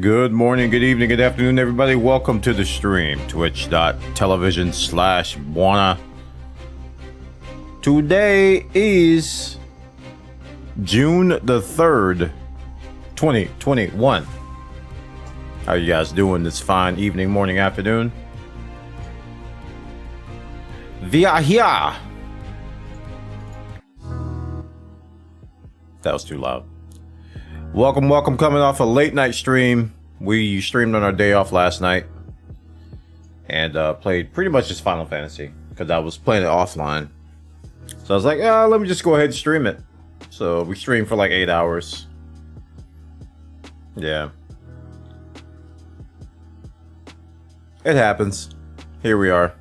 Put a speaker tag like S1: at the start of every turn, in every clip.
S1: Good morning, good evening, good afternoon, everybody. Welcome to the stream, twitch.tv/Buona. Today is June the 3rd, 2021. How are you guys doing this fine evening, morning, afternoon? Via here. That was too loud. Welcome, coming off a late night stream. We streamed on our day off last night and played pretty much just Final Fantasy because I was playing it offline. So I was like, let me just go ahead and stream it. So we streamed for like 8 hours. Yeah. It happens. Here we are.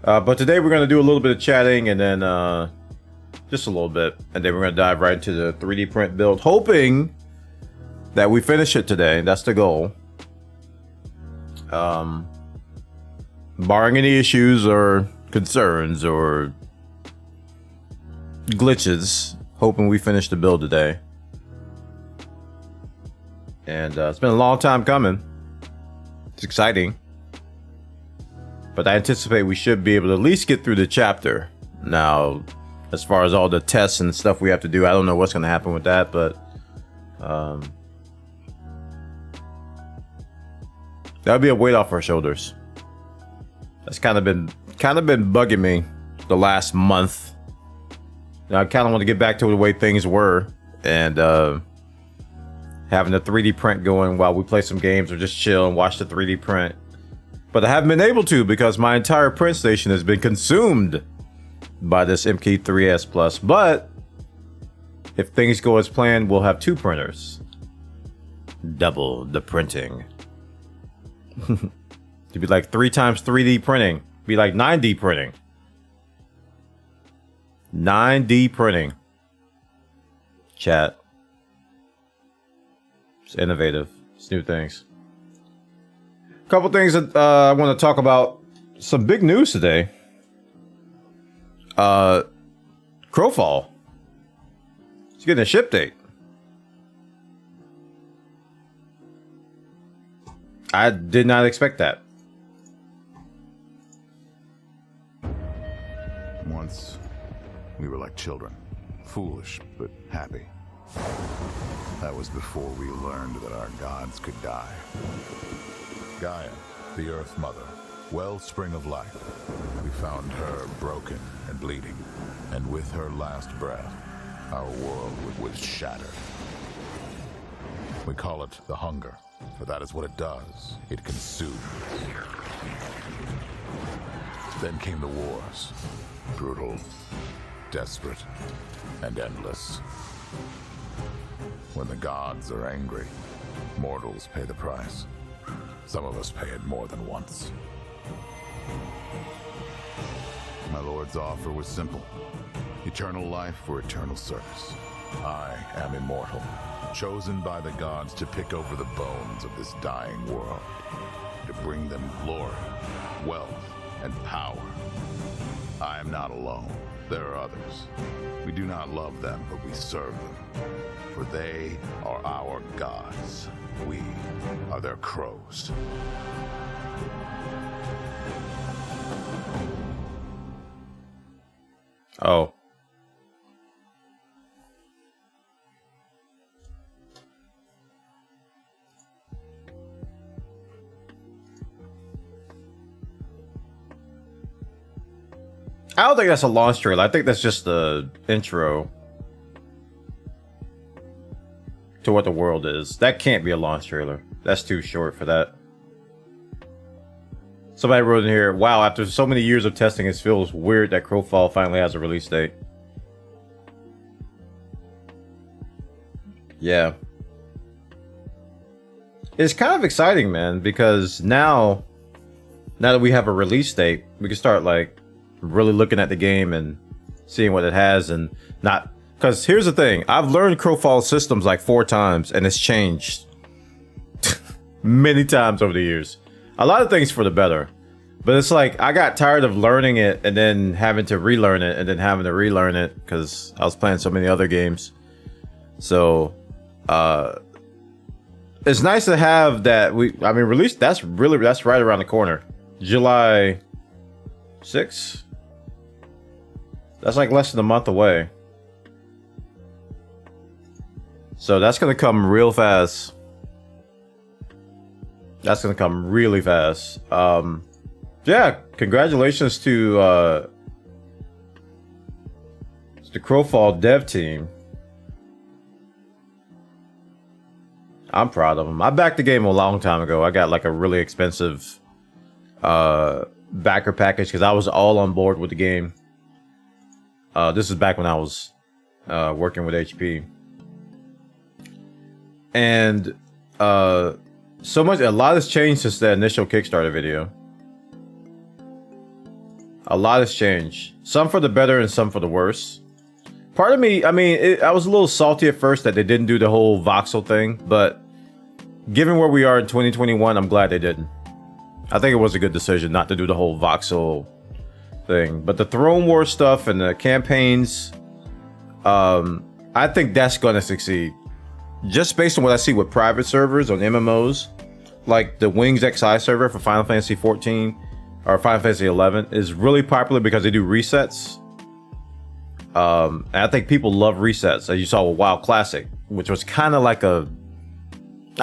S1: But today we're going to do a little bit of chatting and then just a little bit, and then we're going to dive right into the 3D print build, hoping that we finish it today. That's the goal. Barring any issues or concerns or glitches, hoping we finish the build today. And it's been a long time coming. It's exciting. But I anticipate we should be able to at least get through the chapter. Now, as far as all the tests and stuff we have to do, I don't know what's going to happen with that, but that'll be a weight off our shoulders. That's kind of been bugging me the last month. Now, I kind of want to get back to the way things were and having the 3D print going while we play some games or just chill and watch the 3D print. But I haven't been able to because my entire print station has been consumed by this MK3S Plus. But if things go as planned, we'll have 2 printers. Double the printing. To be like 3 times 3D printing. Be like 9D printing. 9D printing. Chat. It's innovative. It's new things. A couple things that I want to talk about. Some big news today. Crowfall. He's getting a ship date. I did not expect that.
S2: Once, we were like children. Foolish, but happy. That was before we learned that our gods could die. Gaia, the Earth Mother, wellspring of life. We found her broken and bleeding, and with her last breath, our world was shattered. We call it the hunger, for that is what it does. It consumes. Then came the wars. Brutal, desperate, and endless. When the gods are angry, mortals pay the price. Some of us pay it more than once. My lord's offer was simple. Eternal life for eternal service. I am immortal, chosen by the gods to pick over the bones of this dying world, to bring them glory, wealth, and power. I am not alone. There are others. We do not love them, but we serve them. For they are our gods. We are their crows.
S1: Oh. I don't think that's a launch trailer. I think that's just the intro to what the world is. That can't be a launch trailer. That's too short for that. Somebody wrote in here, wow, after so many years of testing, it feels weird that Crowfall finally has a release date. Yeah. It's kind of exciting, man, because now that we have a release date, we can start like really looking at the game and seeing what it has and not, because here's the thing, I've learned Crowfall systems like 4 times and it's changed many times over the years. A lot of things for the better, but it's like I got tired of learning it and then having to relearn it and then having to relearn it because I was playing so many other games. So it's nice to have that. I mean, release. That's right around the corner. July 6th. That's like less than a month away. So that's gonna come real fast. That's gonna come really fast. Yeah, congratulations to the Crowfall dev team. I'm proud of them. I backed the game a long time ago. I got like a really expensive backer package because I was all on board with the game. This is back when I was working with HP. And a lot has changed since the initial Kickstarter video. A lot has changed. Some for the better and some for the worse. Part of me, I mean, I was a little salty at first that they didn't do the whole voxel thing, but given where we are in 2021, I'm glad they didn't. I think it was a good decision not to do the whole voxel thing. But the Throne War stuff and the campaigns, I think that's going to succeed. Just based on what I see with private servers on MMOs, like the Wings XI server for Final Fantasy 14 or Final Fantasy 11 is really popular because they do resets. And I think people love resets, as you saw with WoW Classic, which was kind of like I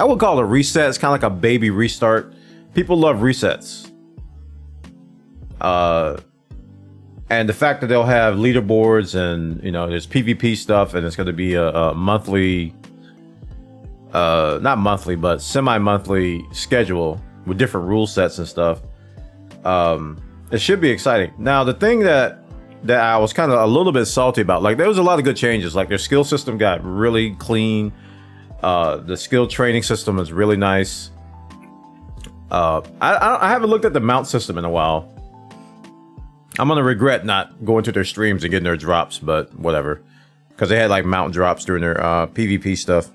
S1: would call it a reset. It's kind of like a baby restart. People love resets. And the fact that they'll have leaderboards and, you know, there's PvP stuff and it's going to be a monthly, not monthly, but semi-monthly schedule with different rule sets and stuff. It should be exciting. Now, the thing that I was kind of a little bit salty about, like there was a lot of good changes. Like their skill system got really clean. The skill training system is really nice. I haven't looked at the mount system in a while. I'm gonna regret not going to their streams and getting their drops, but whatever, because they had like mount drops during their PvP stuff.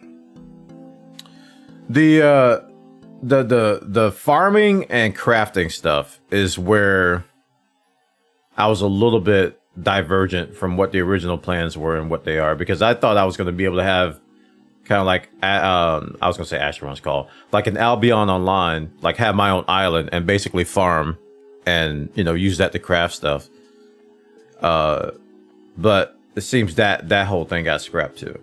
S1: The farming and crafting stuff is where I was a little bit divergent from what the original plans were and what they are, because I thought I was going to be able to have kind of like, I was going to say Asheron's Call, like an Albion Online, like have my own island and basically farm and, you know, use that to craft stuff. But it seems that that whole thing got scrapped too.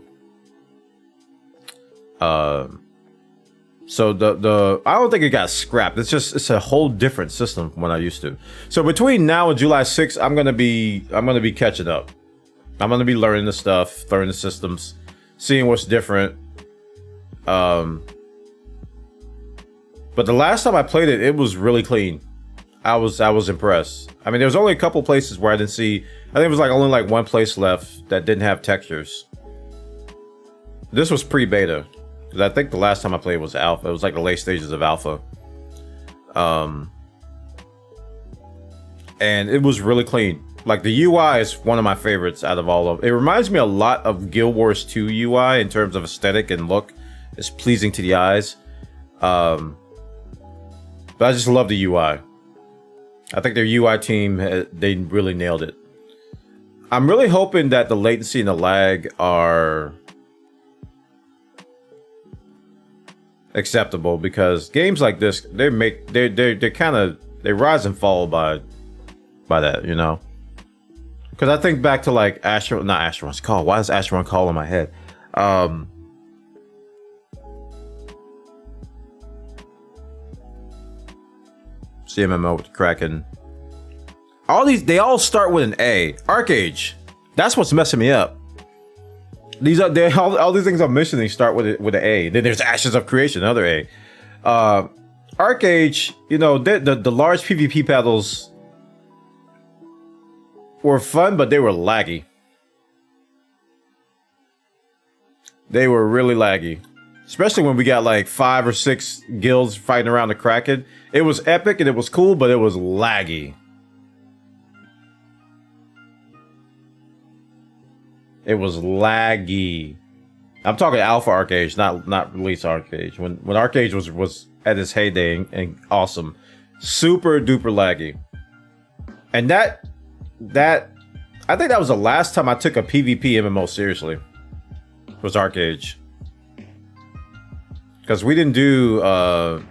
S1: So I don't think it got scrapped. It's a whole different system from what I used to. So between now and July 6th, I'm gonna be catching up. I'm gonna be learning the stuff, learning the systems, seeing what's different. But the last time I played it, it was really clean. I was impressed. I mean, there was only a couple places where I didn't see. I think it was like only like one place left that didn't have textures. This was pre-beta. I think the last time I played was alpha. It was like the late stages of alpha. And it was really clean. Like the UI is one of my favorites out of all of it. It reminds me a lot of Guild Wars 2 UI in terms of aesthetic and look. It's pleasing to the eyes. But I just love the UI. I think their UI team, they really nailed it. I'm really hoping that the latency and the lag are acceptable, because games like this, they rise and fall by that, you know. Because I think back to like Asheron's Call. Why is Asheron's Call in my head? CMMO with the Kraken. All these, they all start with an A. Arcade. That's what's messing me up. These are all these things I'm mentioning start with an A. Then there's Ashes of Creation, another A. Arcade, you know, the large PvP battles were fun, but they were laggy. They were really laggy. Especially when we got like 5 or 6 guilds fighting around the Kraken. It was epic and it was cool, but it was laggy. It was laggy. I'm talking Alpha Arcade, not Release Arcade. When Arcade was at its heyday and awesome, super duper laggy. And that I think that was the last time I took a PvP MMO seriously. Was Arcade. Because we didn't do, I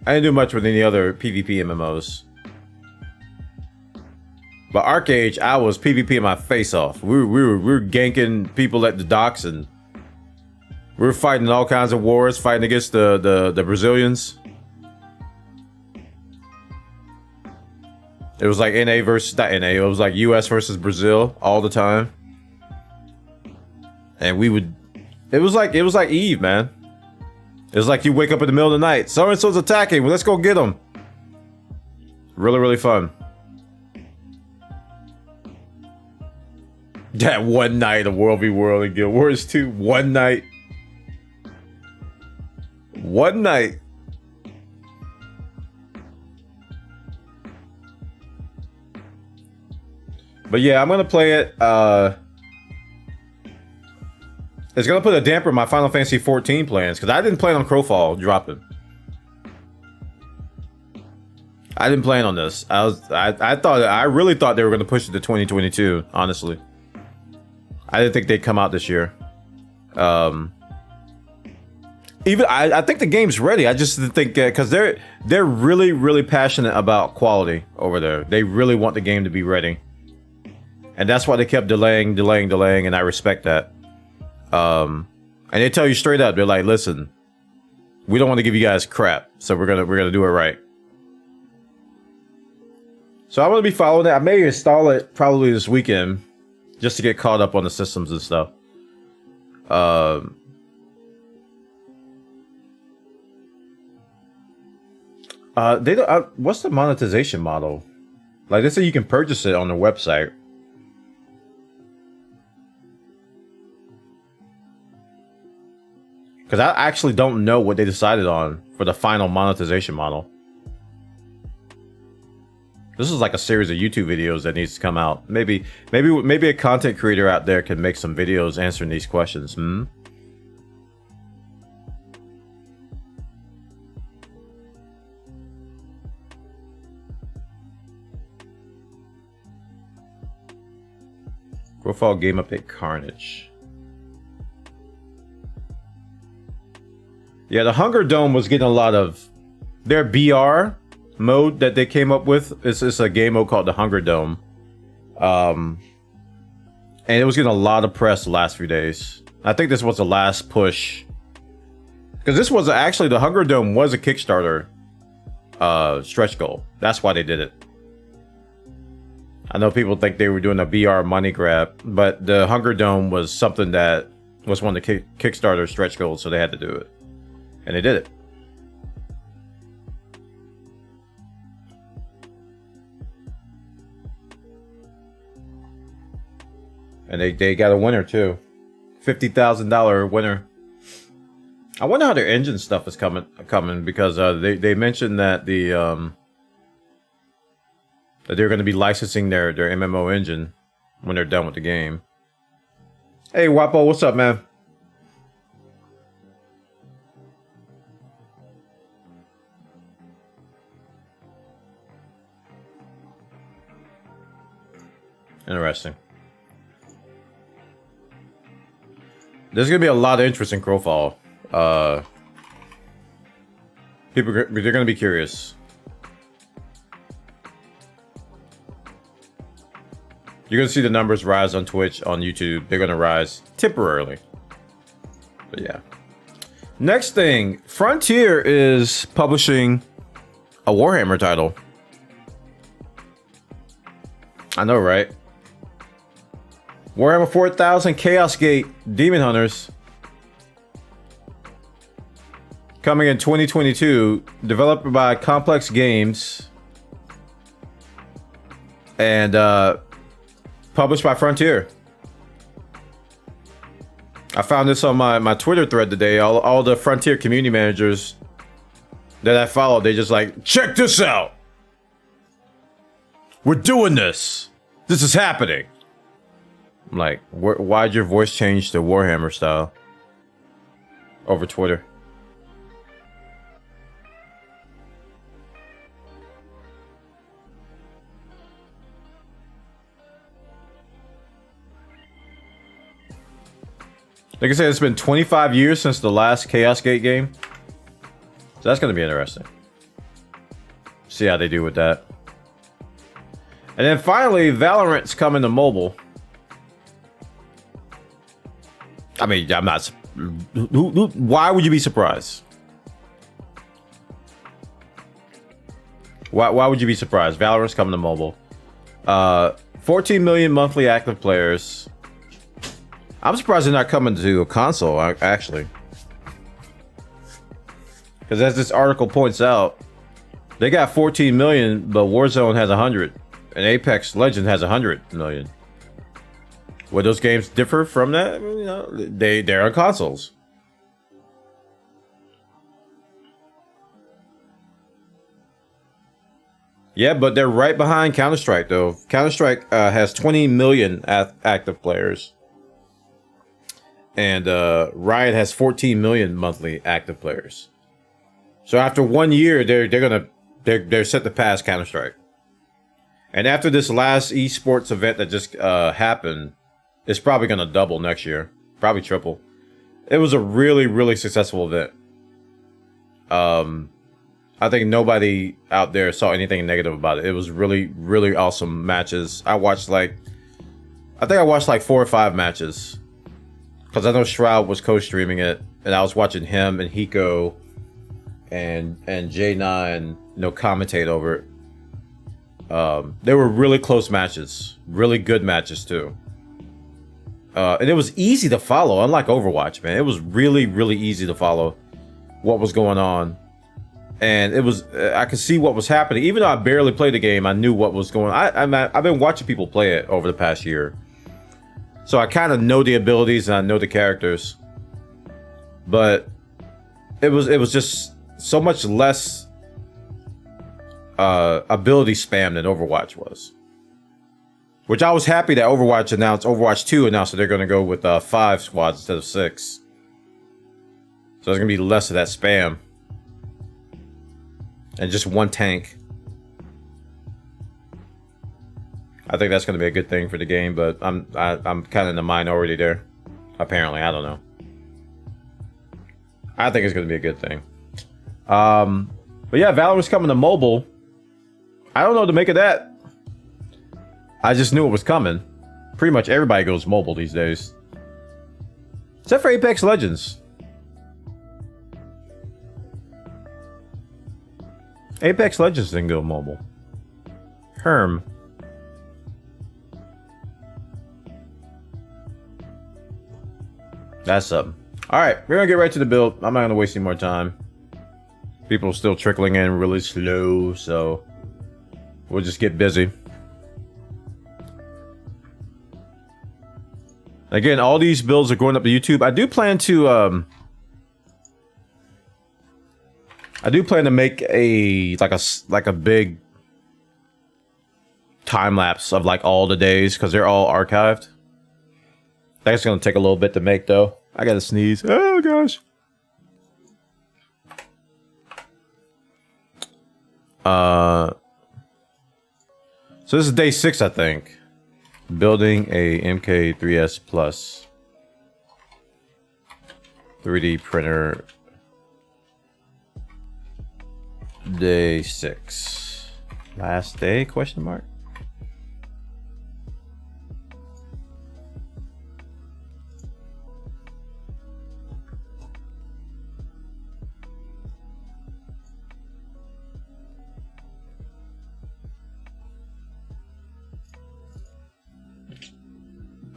S1: didn't do much with any other PvP MMOs. But Arcade, I was PvPing my face off. We were ganking people at the docks, and we were fighting all kinds of wars, fighting against the Brazilians. It was like NA versus, not NA, it was like US versus Brazil all the time. And we would, it was like Eve, man. It was like you wake up in the middle of the night, so-and-so's attacking, well, let's go get them. Really, really fun. That one night of World v World and Guild Wars 2, one night. One night. But yeah, I'm gonna play it. It's gonna put a damper on my Final Fantasy 14 plans because I didn't plan on Crowfall dropping. I didn't plan on this. I really thought they were gonna push it to 2022. Honestly, I didn't think they'd come out this year. Even I think the game's ready. I just didn't think because they're really passionate about quality over there. They really want the game to be ready. And that's why they kept delaying, and I respect that. And they tell you straight up, they're like, listen, we don't want to give you guys crap, so we're gonna do it right. So I'm gonna be following it. I may install it probably this weekend, just to get caught up on the systems and stuff. They don't. What's the monetization model? Like they say, you can purchase it on their website. Because I actually don't know what they decided on for the final monetization model. This is like a series of YouTube videos that needs to come out. Maybe a content creator out there can make some videos answering these questions. Profile game update Carnage. Yeah, the Hunger Dome was getting a lot of their BR mode that they came up with. It's a game mode called the Hunger Dome. And it was getting a lot of press the last few days. I think this was the last push. Because this was actually, the Hunger Dome was a Kickstarter stretch goal. That's why they did it. I know people think they were doing a BR money grab, but the Hunger Dome was something that was one of the Kickstarter stretch goals, so they had to do it. And they did it. And they got a winner too. $50,000 winner. I wonder how their engine stuff is coming because they mentioned that that they're going to be licensing their MMO engine when they're done with the game. Hey Wapo, what's up, man? Interesting. There's gonna be a lot of interest in Crowfall. People, they're gonna be curious. You're gonna see the numbers rise on Twitch, on YouTube. They're gonna rise temporarily. But yeah. Next thing, Frontier is publishing a Warhammer title. I know, right? Warhammer 4000 Chaos Gate Demon Hunters. Coming in 2022. Developed by Complex Games. And published by Frontier. I found this on my Twitter thread today. All the Frontier community managers that I followed, they just like, check this out. We're doing this. This is happening. I'm like, why'd your voice change to Warhammer style over Twitter? Like I said, it's been 25 years since the last Chaos Gate game. So that's going to be interesting. See how they do with that. And then finally, Valorant's coming to mobile. I mean, I'm not. Why would you be surprised? Why would you be surprised? Valorant's coming to mobile. 14 million monthly active players. I'm surprised they're not coming to a console, actually. Because as this article points out, they got 14 million, but Warzone has 100. And Apex Legends has 100 million. Would those games differ from that? You know, they're on consoles. Yeah, but they're right behind Counter-Strike, though. Counter-Strike has 20 million active players. And Riot has 14 million monthly active players. So after 1 year, they're set to pass Counter-Strike. And after this last esports event that just happened, it's probably going to double next year. Probably triple. It was a really, really successful event. I think nobody out there saw anything negative about it. It was really, really awesome matches. I watched like 4 or 5 matches. Because I know Shroud was co-streaming it. And I was watching him and Hiko and J9, commentate over it. They were really close matches. Really good matches, too. And it was easy to follow, unlike Overwatch, man. It was really, really easy to follow what was going on. And it was, I could see what was happening. Even though I barely played the game, I knew what was going on. I've been watching people play it over the past year. So I kind of know the abilities and I know the characters. But it was just so much less ability spam than Overwatch was. Which I was happy that Overwatch 2 announced that they're going to go with 5 squads instead of 6. So there's going to be less of that spam. And just one tank. I think that's going to be a good thing for the game, but I'm kind of in the minority there. Apparently, I don't know. I think it's going to be a good thing. But yeah, Valorant's coming to mobile. I don't know what to make of that. I just knew it was coming. Pretty much everybody goes mobile these days. Except for Apex Legends. Apex Legends didn't go mobile. Herm. That's something. Alright, we're gonna get right to the build. I'm not gonna waste any more time. People are still trickling in really slow, so we'll just get busy. Again, all these builds are going up to YouTube. I do plan to make a big time lapse of like all the days because they're all archived. That's gonna take a little bit to make though. I gotta sneeze. Oh gosh. So this is day 6, I think. Building a MK3S Plus 3D printer. Day 6. Last day? Question mark.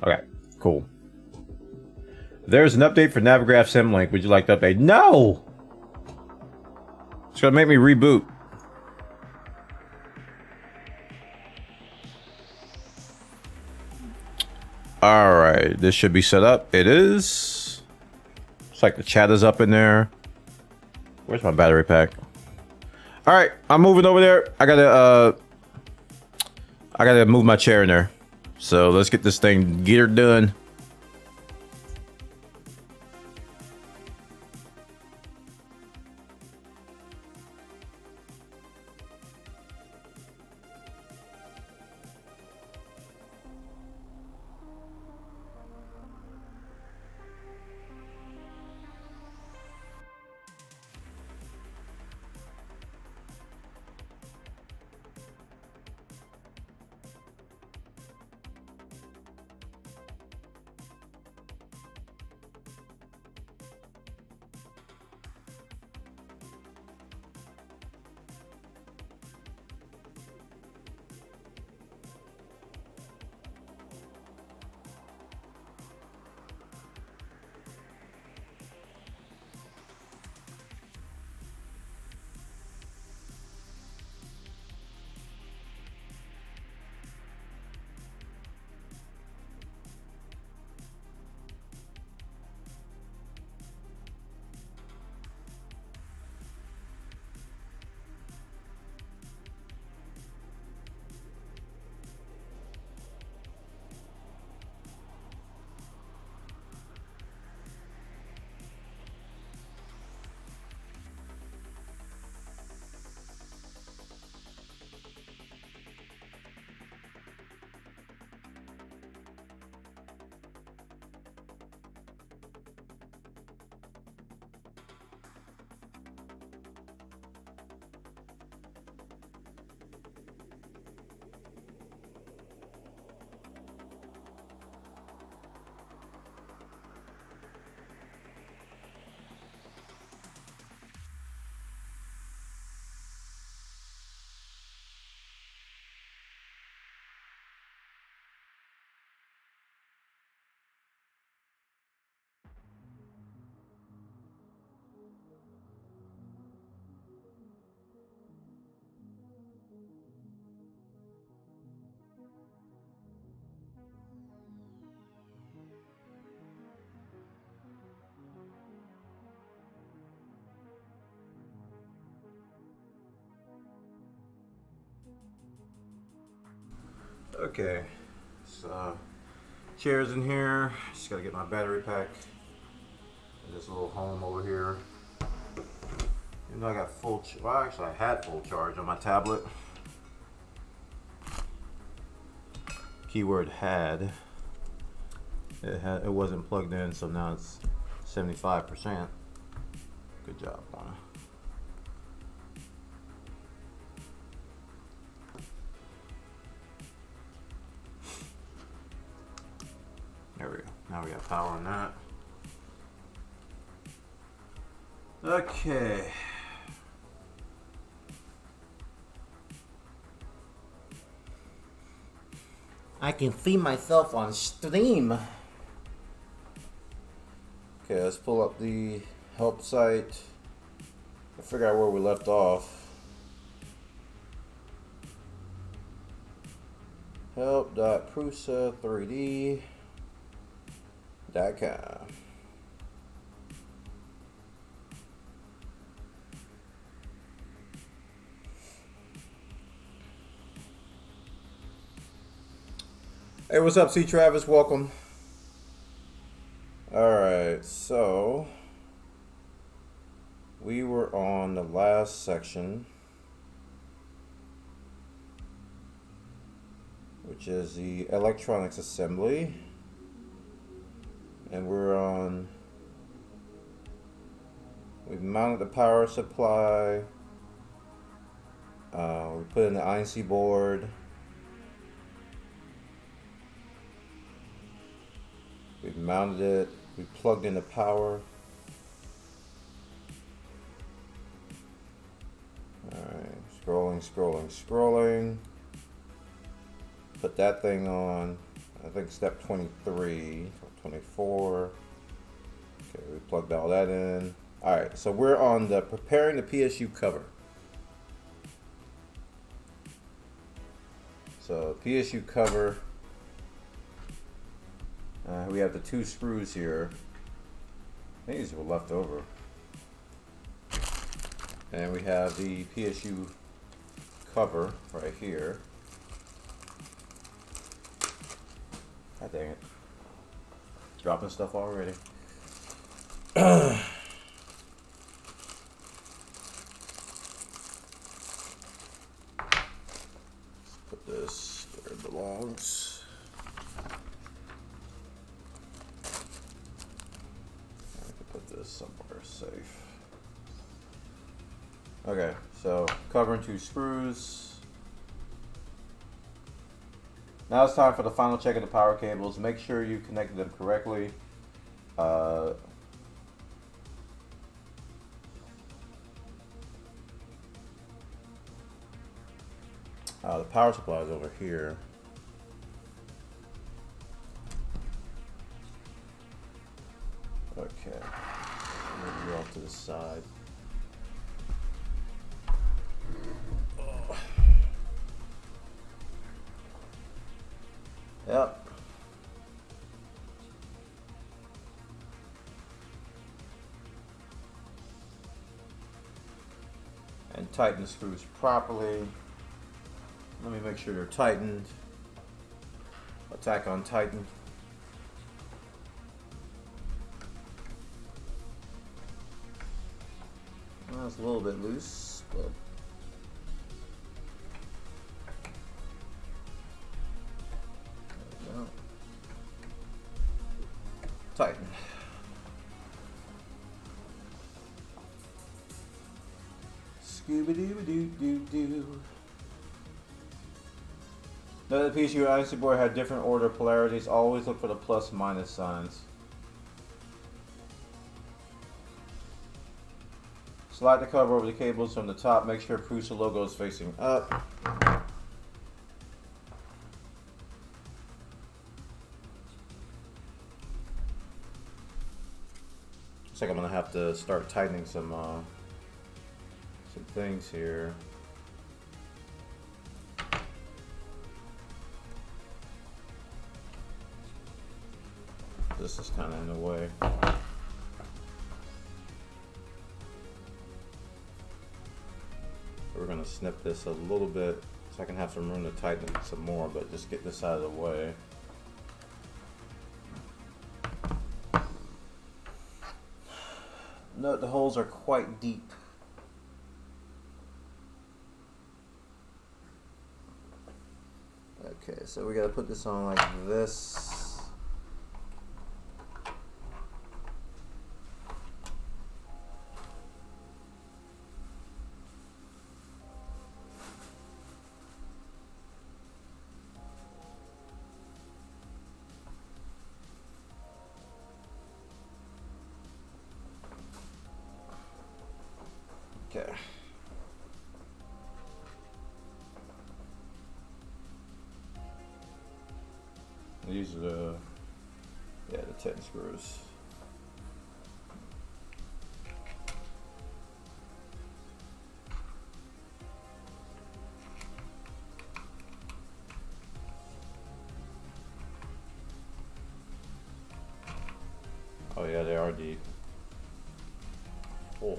S1: Okay, cool. There's an update for Navigraph Simlink. Would you like the update? No! It's gonna make me reboot. Alright, this should be set up. It is. It's like the chat is up in there. Where's my battery pack? Alright, I'm moving over there. I gotta move my chair in there. So let's get this thing geared done. Okay, so chairs in here. Just gotta get my battery pack. And this little home over here. Even though I got well, actually I had full charge on my tablet. Keyword had. It wasn't plugged in, so now it's 75%. Good job, Lana. There we go. Now we got power on that. Okay. I can see myself on stream. Okay, let's pull up the help site. I'll figure out where we left off. Help.prusa3d.com. Hey, what's up, C. Travis? Welcome. Alright, so we were on the last section, which is the electronics assembly, and we've mounted the power supply, we put in the INC board. We've mounted it, we plugged in the power. Alright, scrolling. Put that thing on, I think step 23, 24. Okay, we plugged all that in. Alright, so we're on the preparing the PSU cover. So PSU cover. We have the 2 screws here. I think these were left over. And we have the PSU cover right here. God dang it. Dropping stuff already. Let's put this where it belongs. Somewhere safe. Okay, so cover and 2 screws. Now it's time for the final check of the power cables. Make sure you connected them correctly. The power supply is over here. Okay. Move you off to the side. Oh. Yep. And tighten the screws properly. Let me make sure they're tightened. Attack on tighten. Well, it's a little bit loose, but there we go. Tighten. Scooby-Doo-Doo-Doo-Doo. Note that the PSU INC board had different order polarities. Always look for the plus minus signs. Slide the cover over the cables from the top. Make sure Prusa logo is facing up. Looks like I'm gonna have to start tightening some things here. This is kind of in the way. We're gonna snip this a little bit So I can have some room to tighten it some more, but just get this out of the way. Note the holes are quite deep. Okay, so we gotta put this on like this. Okay. These are the 10 screws. Oh yeah, they are deep. Oh.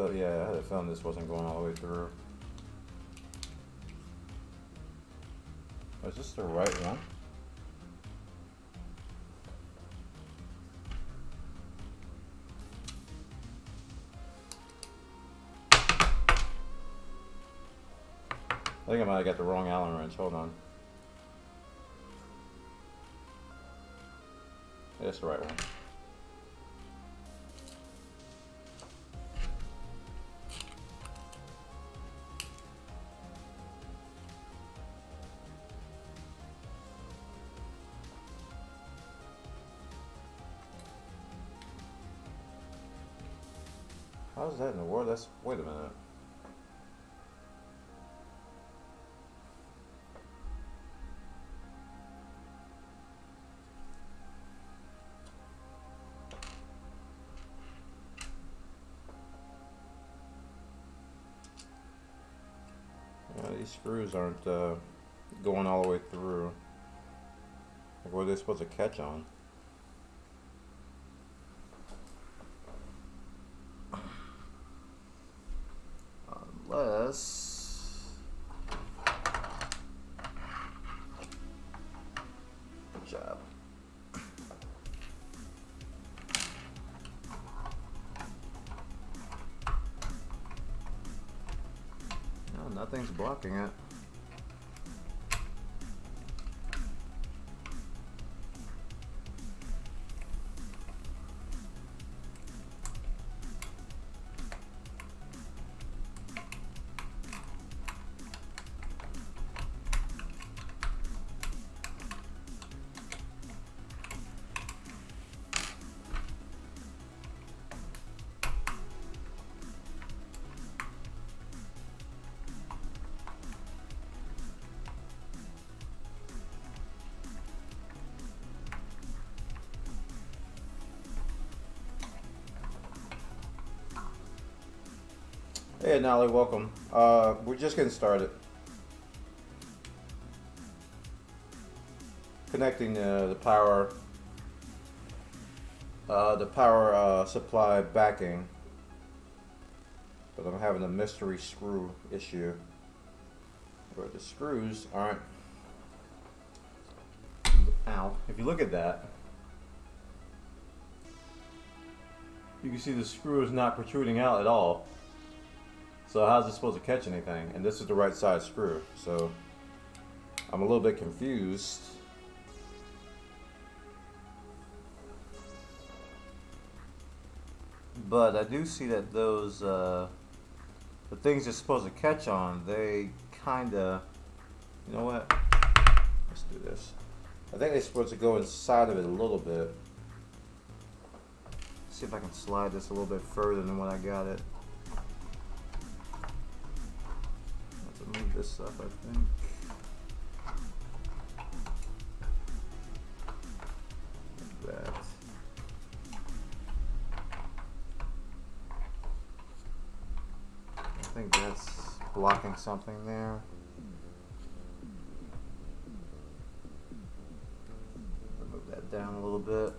S1: I had a feeling this wasn't going all the way through. Is this the right one? I think I might have got the wrong Allen wrench. Hold on. Yeah, that's the right one. How's that in the world? Wait a minute. These screws aren't going all the way through. Like, what are they supposed to catch on? Unless... Good job. No, nothing's blocking it. Hey Nolly, welcome. We're just getting started. Connecting the power supply backing, but I'm having a mystery screw issue where the screws aren't. Ow! If you look at that, you can see the screw is not protruding out at all. So how's it supposed to catch anything? And this is the right side screw, so I'm a little bit confused. But I do see that those the things it's supposed to catch on, they kinda, you know what? Let's do this. I think they're supposed to go inside of it a little bit. See if I can slide this a little bit further than what I got it. Move this up, I think. Like that. blocking something there. Move that down a little bit.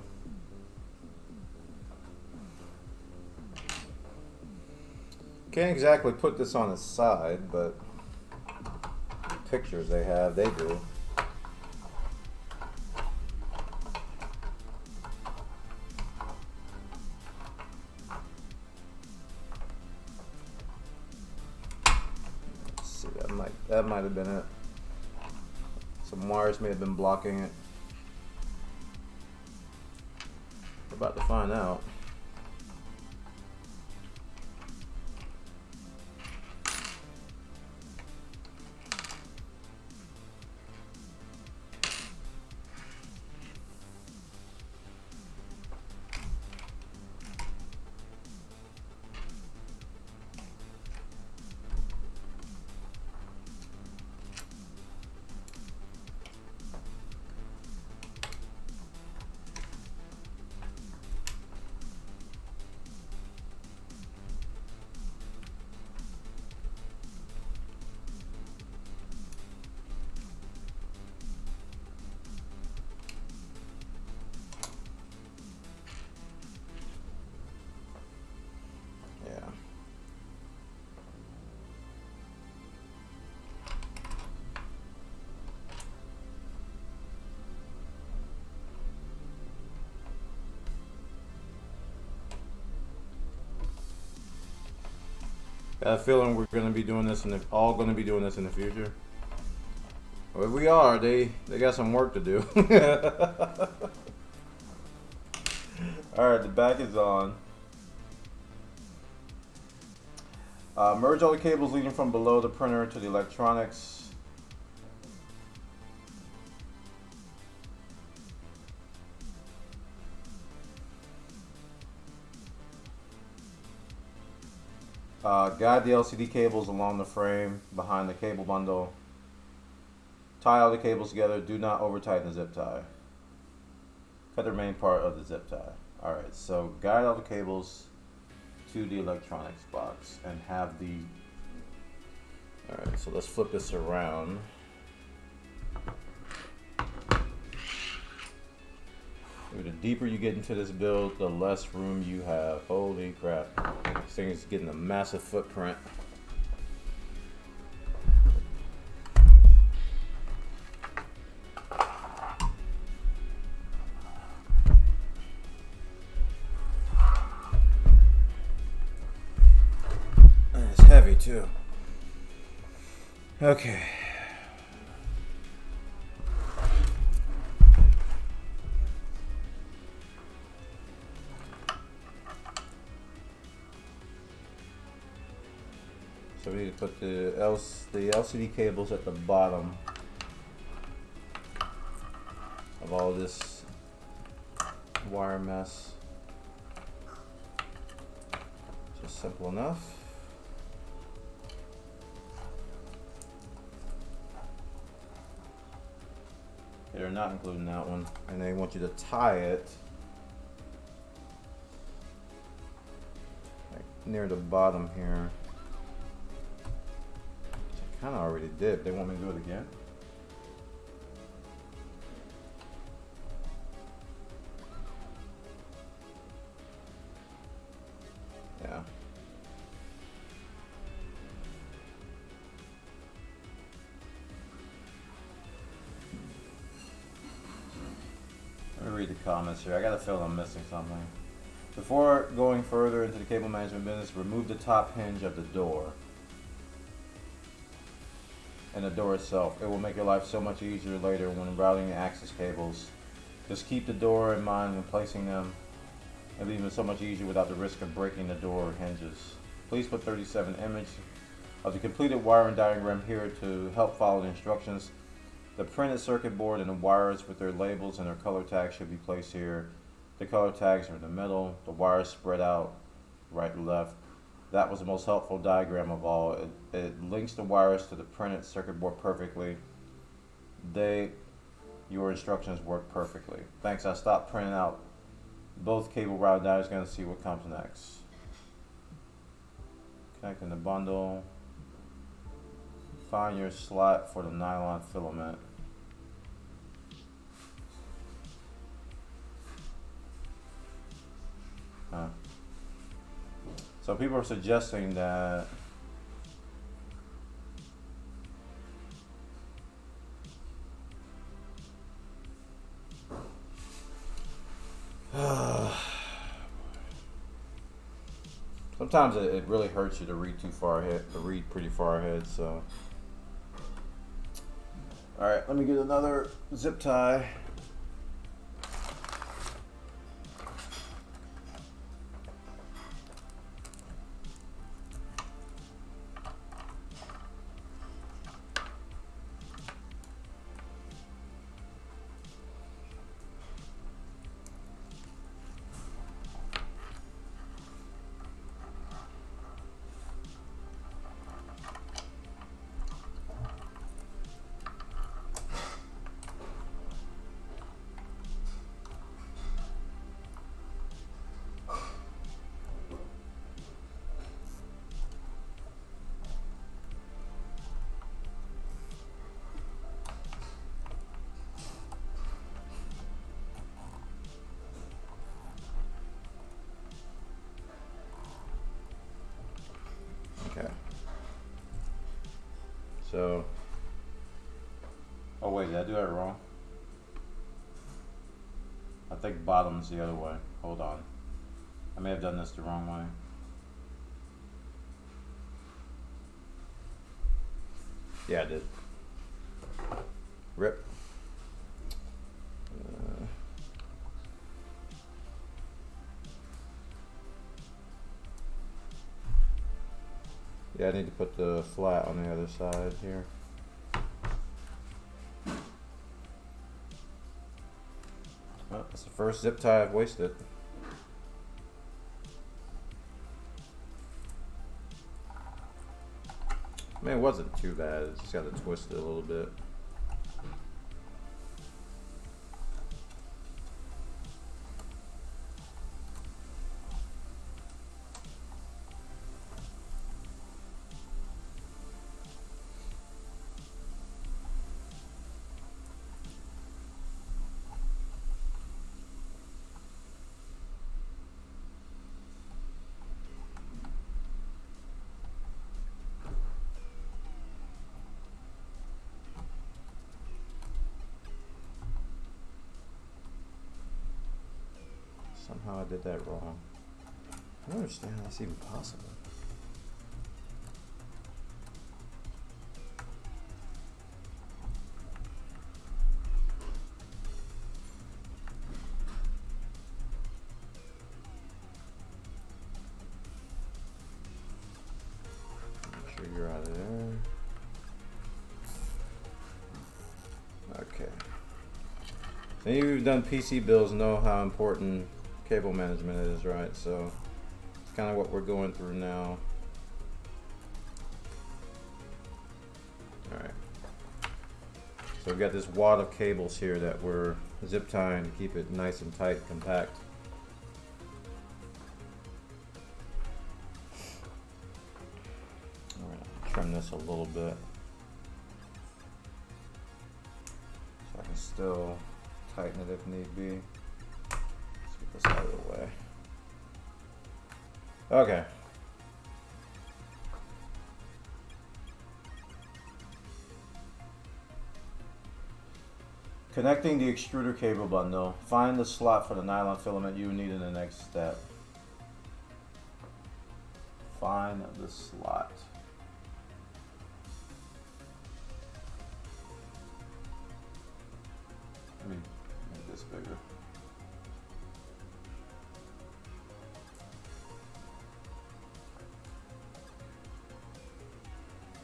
S1: Can't exactly put this on its side, but the pictures they have, they do. Let's see, that might have been it. Some wires may have been blocking it. We're about to find out. Got a feeling we're going to be doing this all going to be doing this in the future. Well, if we are, they got some work to do. All right, the back is on. Merge all the cables leading from below the printer to the electronics. Guide the LCD cables along the frame behind the cable bundle. Tie all the cables together. Do not over tighten the zip tie. Cut the remaining part of the zip tie. Alright, so guide all the cables to the electronics box and have the... Alright, so let's flip this around. The deeper you get into this build, the less room you have. Holy crap. This thing is getting a massive footprint. And it's heavy too. Okay. So we need to put the LCD cables at the bottom of all this wire mess. Just simple enough. They're not including that one, and they want you to tie it like near the bottom here. Kind of already did. They want me to do it again? Yeah. Let me read the comments here. I got a feeling I'm missing something. Before going further into the cable management business, remove the top hinge of the door. And the door itself. It will make your life so much easier later when routing the access cables. Just keep the door in mind when placing them. It'll be even so much easier without the risk of breaking the door hinges. Please put 37 image of the completed wiring diagram here to help follow the instructions. The printed circuit board and the wires with their labels and their color tags should be placed here. The color tags are in the middle. The wires spread out right and left. That was the most helpful diagram of all. It links the wires to the printed circuit board perfectly. Your instructions work perfectly. Thanks, I stopped printing out both cable routing diagrams. Going to see what comes next. Connecting the bundle. Find your slot for the nylon filament. Huh. So people are suggesting that sometimes it really hurts you to read too far ahead, to read pretty far ahead. So, all right, let me get another zip tie. Okay. So, oh wait, did I do that wrong? I think bottom's the other way. Hold on. I may have done this the wrong way. Yeah, I did. Rip. Yeah, I need to put the flat on the other side here. Well, that's the first zip tie I've wasted. I mean, it wasn't too bad. It's just got to twist it a little bit. Somehow I did that wrong. I don't understand how that's even possible. Make sure you're out of there. Okay. Any of you who've done PC builds know how important cable management is, right? So it's kind of what we're going through now. All right. So we've got this wad of cables here that we're zip tying to keep it nice and tight, compact. All right, trim this a little bit so I can still tighten it if need be. This out of the way. Okay. Connecting the extruder cable bundle. Find the slot for the nylon filament you need in the next step. Find the slot. Let me make this bigger.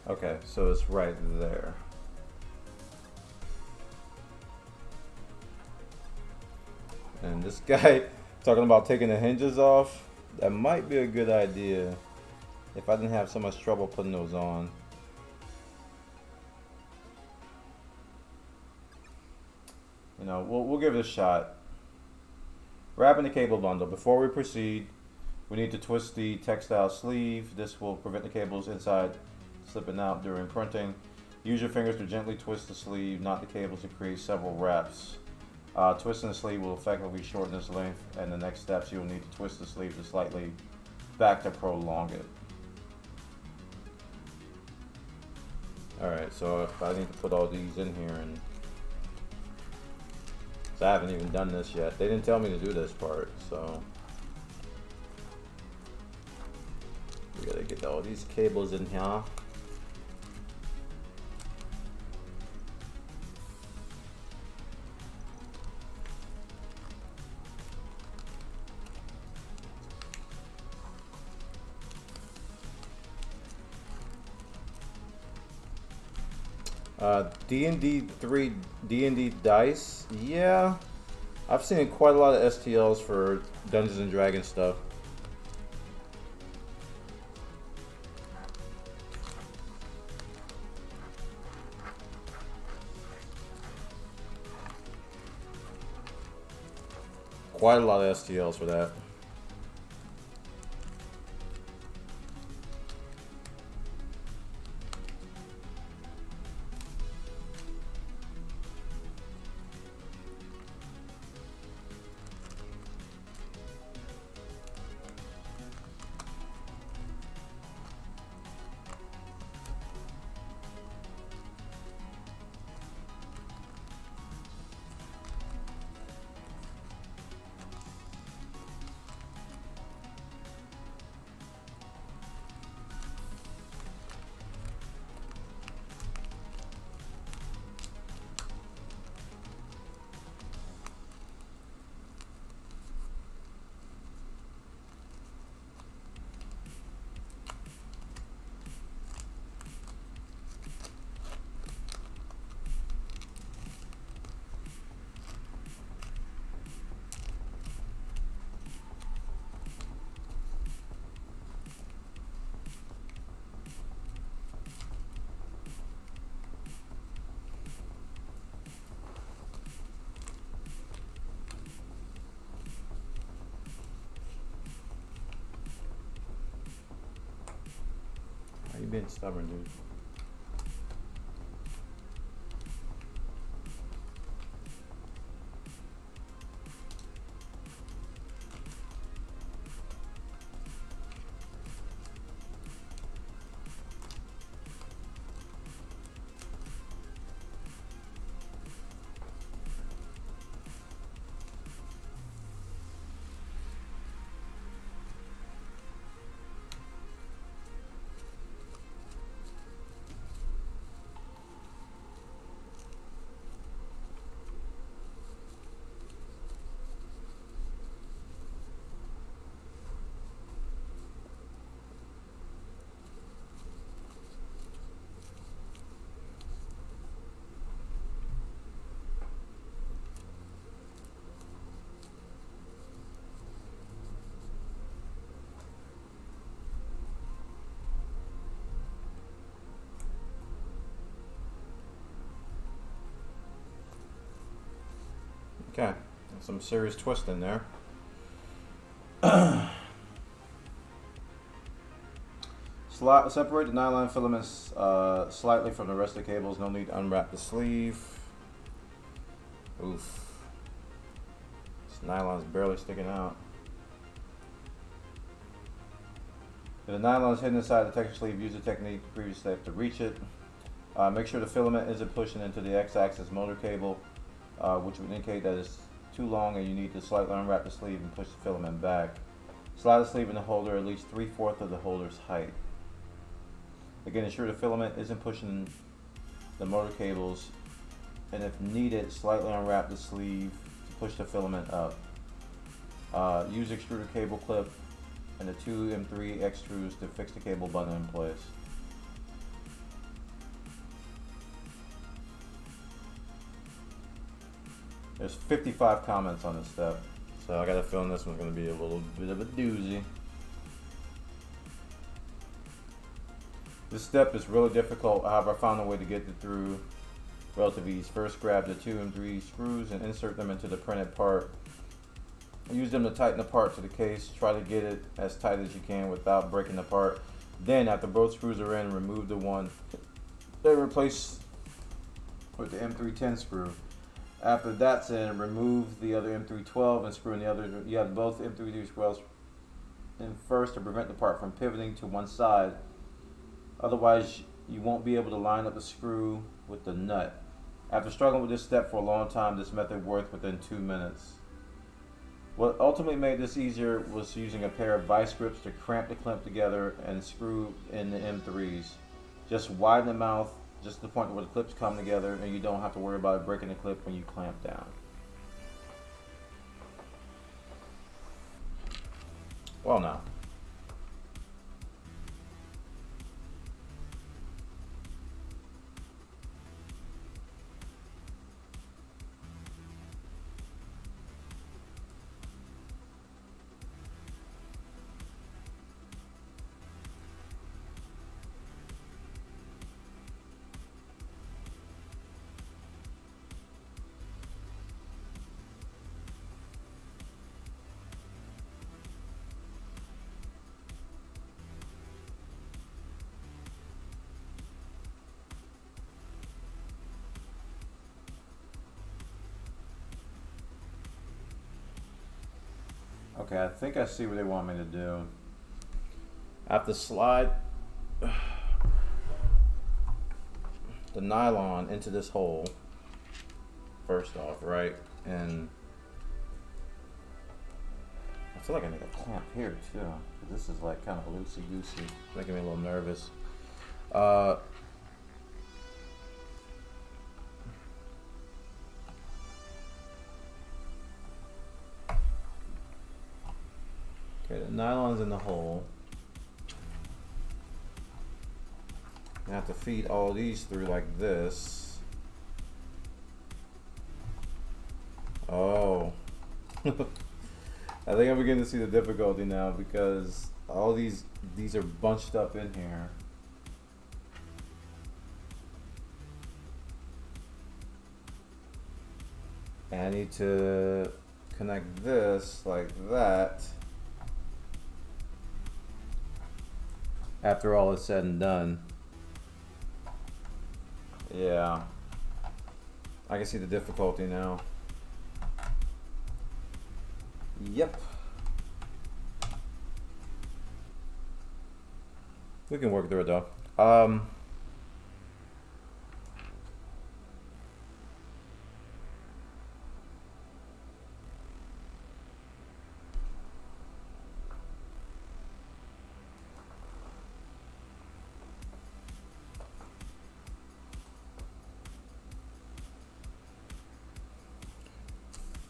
S1: Okay, so it's right there. And this guy talking about taking the hinges off, that might be a good idea if I didn't have so much trouble putting those on. You know, we'll give it a shot. Wrapping the cable bundle. Before we proceed, we need to twist the textile sleeve. This will prevent the cables inside slipping out during printing. Use your fingers to gently twist the sleeve, not the cables, to create several wraps. Twisting the sleeve will effectively shorten this length, and the next steps you'll need to twist the sleeve to slightly back to prolong it. Alright, so if I need to put all these in here, and so I haven't even done this yet. They didn't tell me to do this part, so we gotta get all these cables in here. D&D 3 D&D dice, yeah, I've seen quite a lot of STLs for Dungeons and Dragons stuff. Quite a lot of STLs for that. You being stubborn, dude. Okay, some serious twist in there. Separate the nylon filaments slightly from the rest of the cables. No need to unwrap the sleeve. Oof. This nylon's barely sticking out. If the nylon is hidden inside the texture sleeve, use the technique previously to reach it. Make sure the filament isn't pushing into the X-axis motor cable, which would indicate that it's too long and you need to slightly unwrap the sleeve and push the filament back. Slide the sleeve in the holder at least 3/4 of the holder's height. Again, ensure the filament isn't pushing the motor cables, and if needed, slightly unwrap the sleeve to push the filament up. Use extruder cable clip and the 2 M3 extrudes to fix the cable button in place. There's 55 comments on this step, so I got a feeling this one's going to be a little bit of a doozy. This step is really difficult, however I found a way to get it through relative ease. First, grab the 2 M3 screws and insert them into the printed part. Use them to tighten the part to the case. Try to get it as tight as you can without breaking the part. Then, after both screws are in, remove the one Then replace with the M310 screw. After that's in, remove the other M312 and screw in the other. You have both M312 screws in first to prevent the part from pivoting to one side. Otherwise, you won't be able to line up the screw with the nut. After struggling with this step for a long time, this method worked within 2 minutes. What ultimately made this easier was using a pair of vice grips to clamp the clip together and screw in the M3s. Just widen the mouth just to the point where the clips come together and you don't have to worry about breaking the clip when you clamp down. Well, now. Okay, I think I see what they want me to do. I have to slide the nylon into this hole first off, right? And I feel like I need a clamp here too. This is like kind of loosey-goosey, making me a little nervous. Okay, the nylon's in the hole. I have to feed all these through like this. Oh. I think I'm beginning to see the difficulty now because all these are bunched up in here. And I need to connect this like that. After all is said and done. Yeah. I can see the difficulty now. Yep. We can work through it though.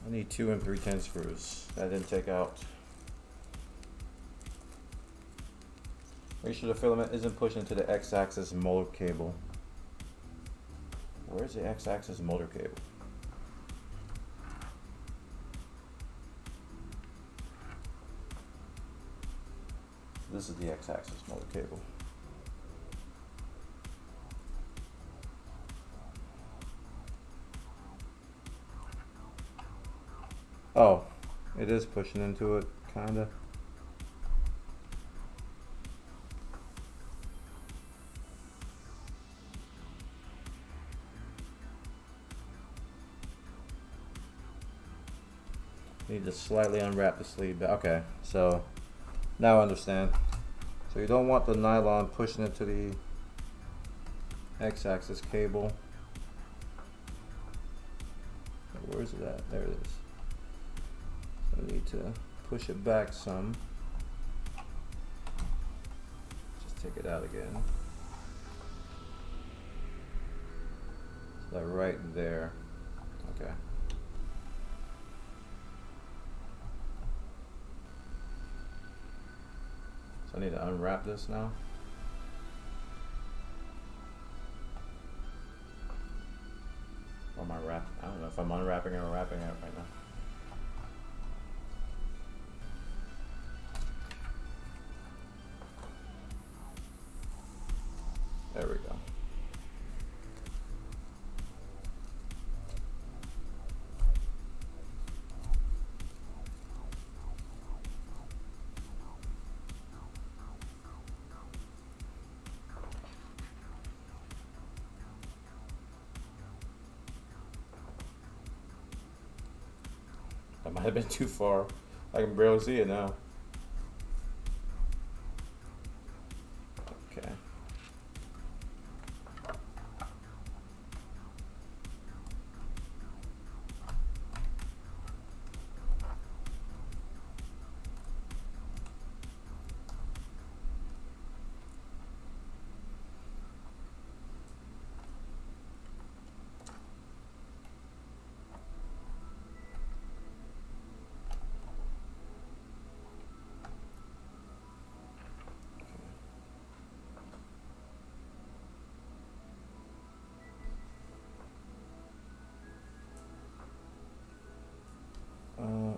S1: I need 2 M310 screws. That didn't take out. Make sure the filament isn't pushed into the X-axis motor cable. Where's the X-axis motor cable? This is the X-axis motor cable. Oh, it is pushing into it, kinda. Need to slightly unwrap the sleeve. Okay, so now I understand. So you don't want the nylon pushing into the X-axis cable. Where is it at? There it is. So I need to push it back some. Just take it out again. So that right there. Okay. So I need to unwrap this now. Or am I wrapping? I don't know if I'm unwrapping or wrapping it right now. There we go. That might have been too far. I can barely see it now. Okay.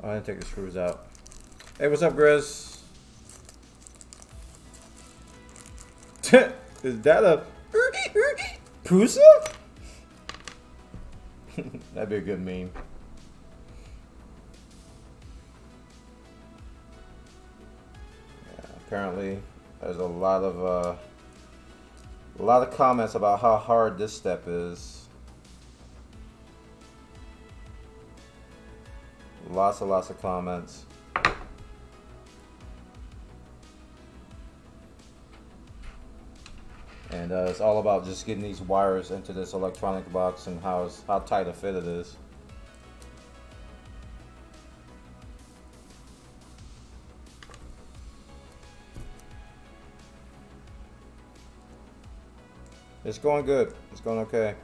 S1: I didn't take the screws out. Hey, what's up, Grizz? Is that a Prusa? That'd be a good meme. Yeah, apparently, there's a lot of comments about how hard this step is. Lots of comments. And it's all about just getting these wires into this electronic box and how tight a fit it is. It's going good. It's going okay.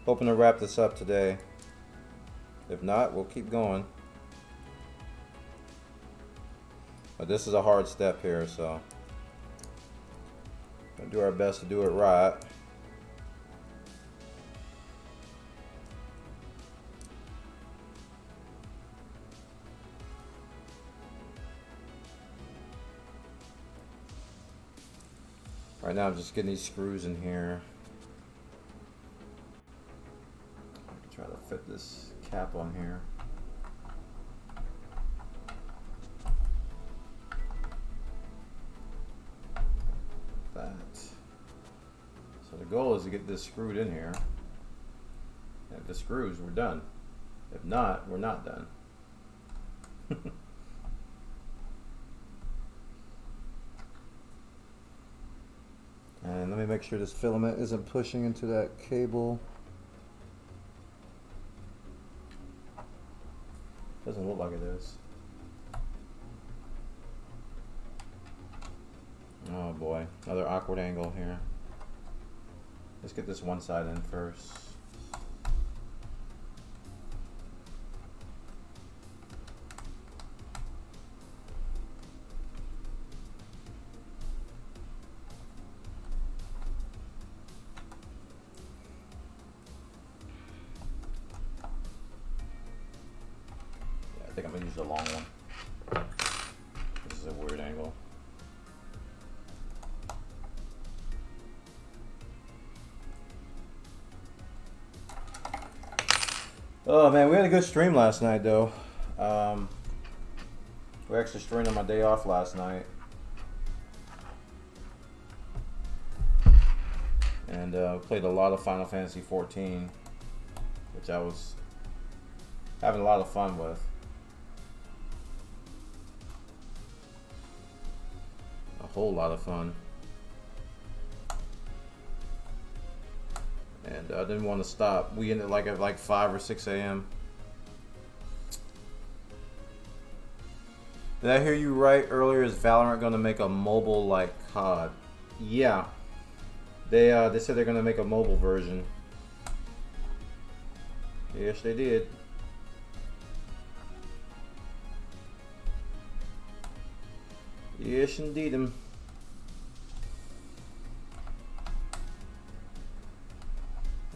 S1: Hoping to wrap this up today. If not, we'll keep going. But this is a hard step here, so we'll do our best to do it right. Right now I'm just getting these screws in here. Try to fit this cap on here. So the goal is to get this screwed in here. If the screws, we're done. If not, we're not done. And let me make sure this filament isn't pushing into that cable. Doesn't look like it is. Oh boy, another awkward angle here. Let's get this one side in first. Yeah, I think I'm gonna use the long one. This is a weird angle. Oh man, we had a good stream last night though. We actually streamed on my day off last night. And played a lot of Final Fantasy 14, which I was having a lot of fun with. A whole lot of fun. And I didn't want to stop. We ended like at like 5 or 6 a.m. Did I hear you right earlier? Is Valorant going to make a mobile like COD? Yeah. They said they're going to make a mobile version. Yes, they did. Yes, indeed.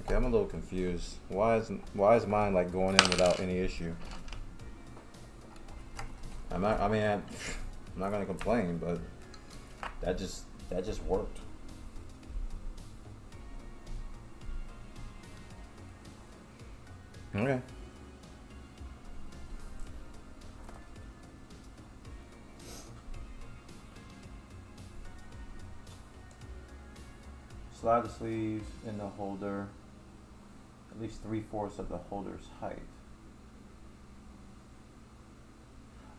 S1: Okay, I'm a little confused. Why is mine like going in without any issue? I'm not gonna complain, but that just worked. Okay. Slide the sleeves in the holder at least 3/4 of the holder's height.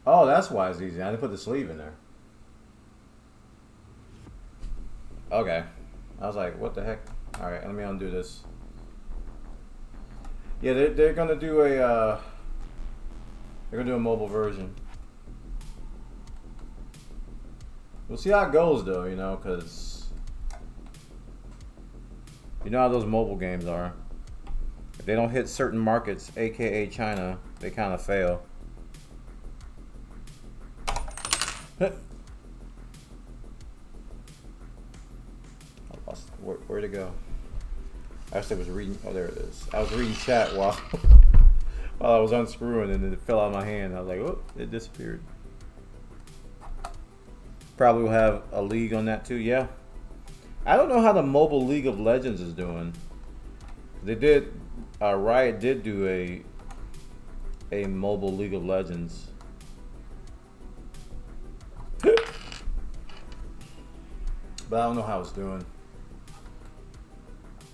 S1: Oh, that's why it's easy. I didn't put the sleeve in there. Okay. I was like, what the heck? All right, let me undo this. Yeah, they're gonna do a mobile version. We'll see how it goes, though. You know, because you know how those mobile games are. If they don't hit certain markets, aka China, they kind of fail. Where'd it go? I actually was reading. Oh, there it is. I was reading chat while I was unscrewing, and then it fell out of my hand. I was like, oh, it disappeared. Probably will have a league on that too. Yeah. I don't know how the mobile League of Legends is doing. They did. Riot did do a mobile League of Legends. But I don't know how it's doing.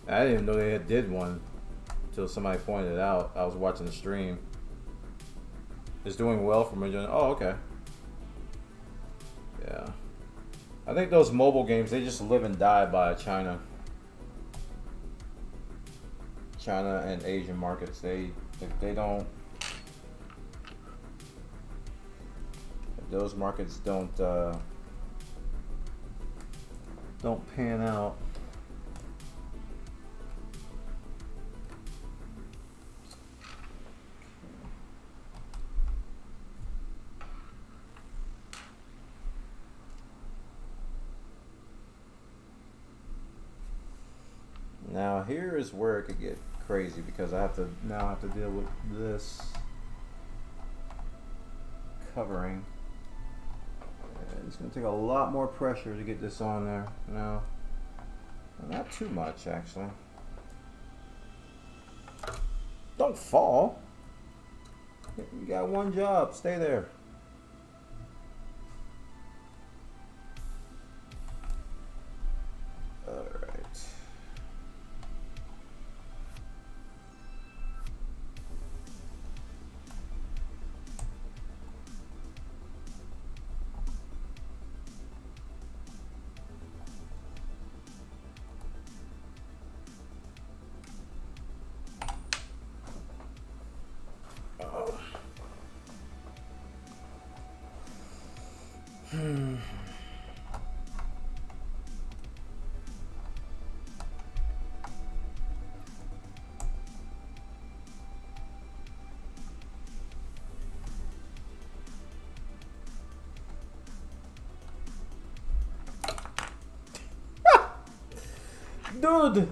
S1: I didn't even know they did one until somebody pointed it out. I was watching the stream. It's doing well for me. Oh, okay. Yeah. I think those mobile games, they just live and die by China. China and Asian markets. If those markets don't pan out. Now here is where it could get crazy because I have to deal with this covering. And it's going to take a lot more pressure to get this on there. No, not too much actually. Don't fall. You got one job. Stay there. Dude!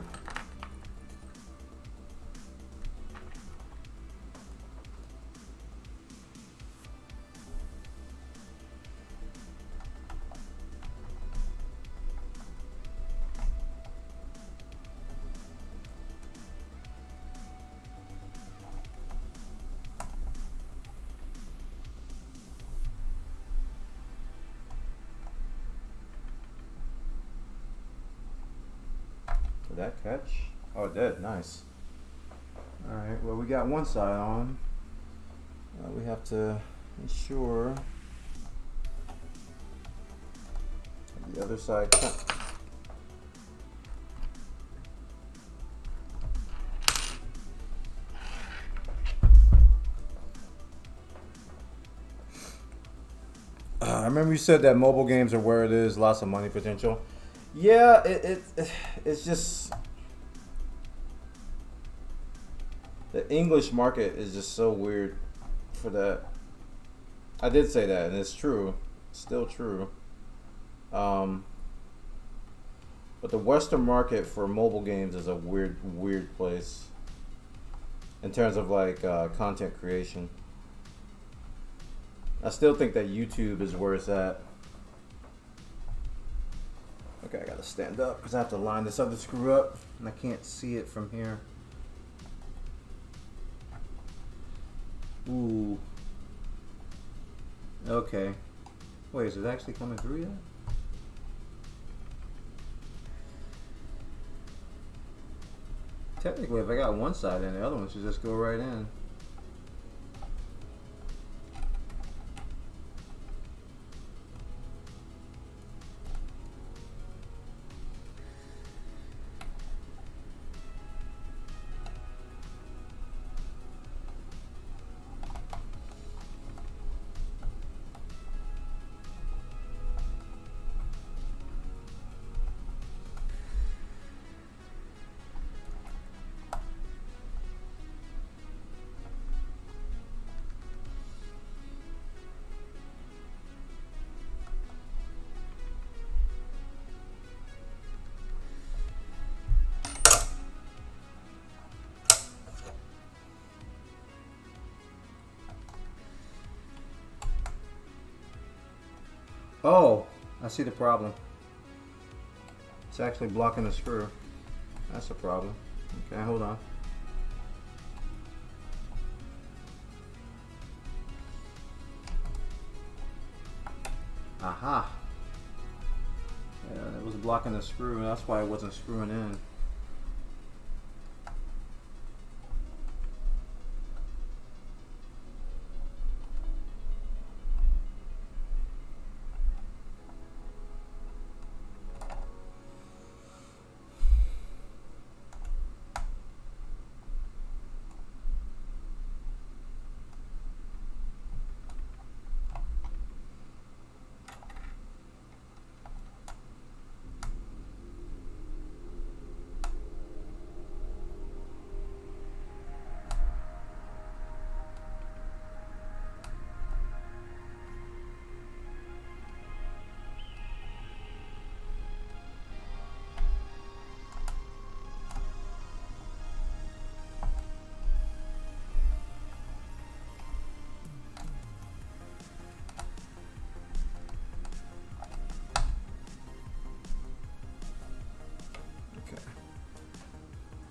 S1: Did that catch? Oh, it did. Nice. Alright, well, we got one side on. We have to ensure the other side. I remember you said that mobile games are where it is, lots of money potential. Yeah, it's just the English market is just so weird for that. I did say that, and it's true, still true. But the Western market for mobile games is a weird place in terms of like content creation. I still think that YouTube is where it's at. Okay, I gotta stand up because I have to line this other screw up and I can't see it from here. Ooh. Okay. Wait, is it actually coming through yet? Technically, if I got one side in, the other one should just go right in. Oh, I see the problem. It's actually blocking the screw. That's a problem. Okay, hold on. Aha. Yeah, it was blocking the screw. That's why it wasn't screwing in.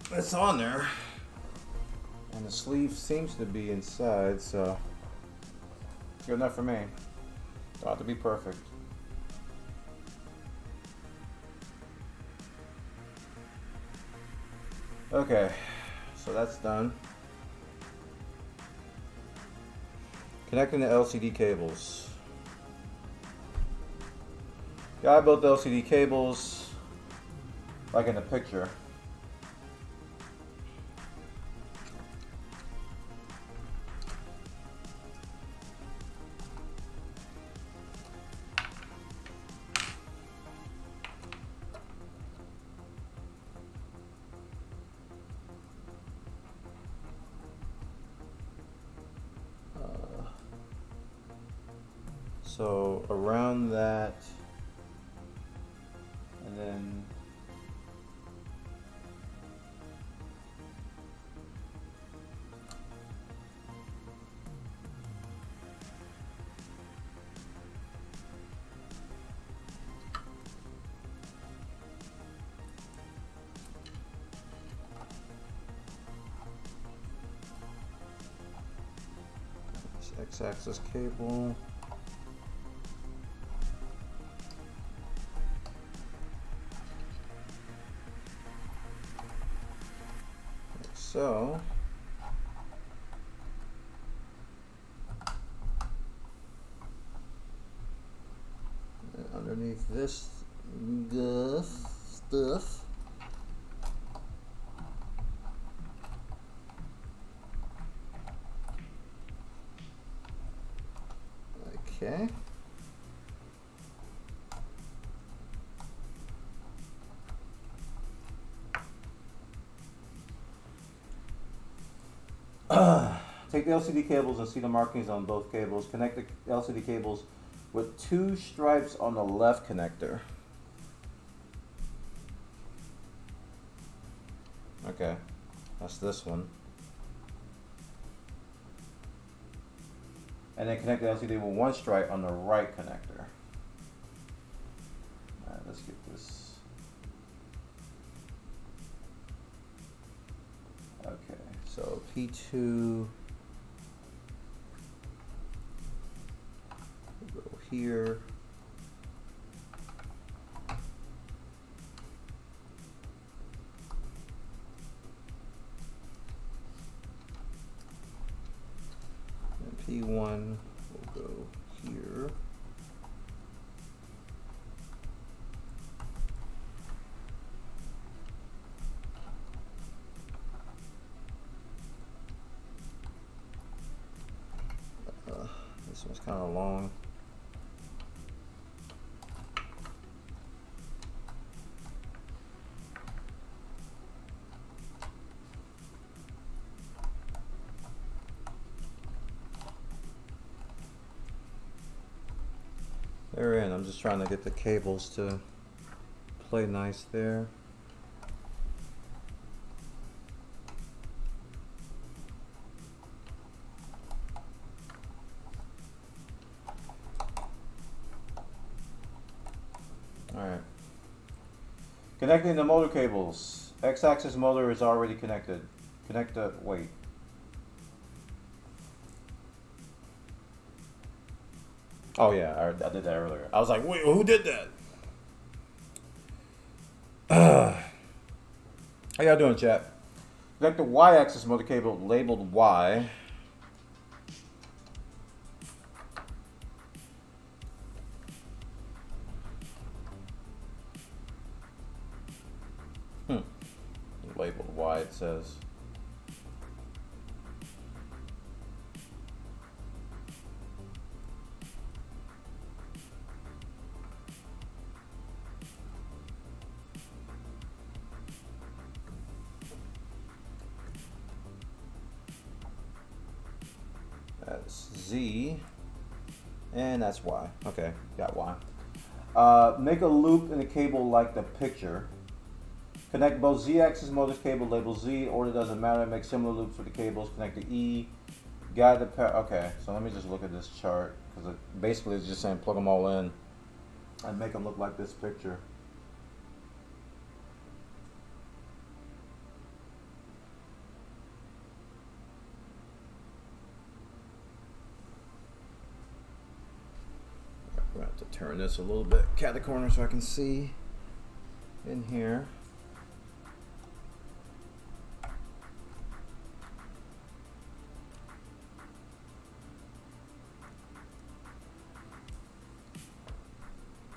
S1: It's on there, and the sleeve seems to be inside, so good enough for me. Don't have to be perfect. Okay, so that's done. Connecting the LCD cables. Got both LCD cables, like in the picture. So around that, and then this X-axis cable. So, underneath this stuff, okay. Take the LCD cables and see the markings on both cables. Connect the LCD cables with 2 stripes on the left connector. Okay, that's this one. And then connect the LCD with 1 stripe on the right connector. Alright, let's get this. Okay, so P2 will go here. And P1 will go here. This one's kind of long. They're in. I'm just trying to get the cables to play nice there. Connecting the motor cables. X-axis motor is already connected. Connect the, wait. Oh yeah, I did that earlier. I was like, wait, who did that? How y'all doing, chat? Connect the Y-axis motor cable labeled Y. Labeled Y, it says. That's Z, and that's Y. Okay, got Y. Make a loop in the cable like the picture. Connect both Z-axis motors cable labeled Z, or it doesn't matter. Make similar loops with the cables. Connect the E. Guide the power. Okay, so let me just look at this chart, because it basically it's just saying plug them all in and make them look like this picture. We're going to have to turn this a little bit cat the corner so I can see in here.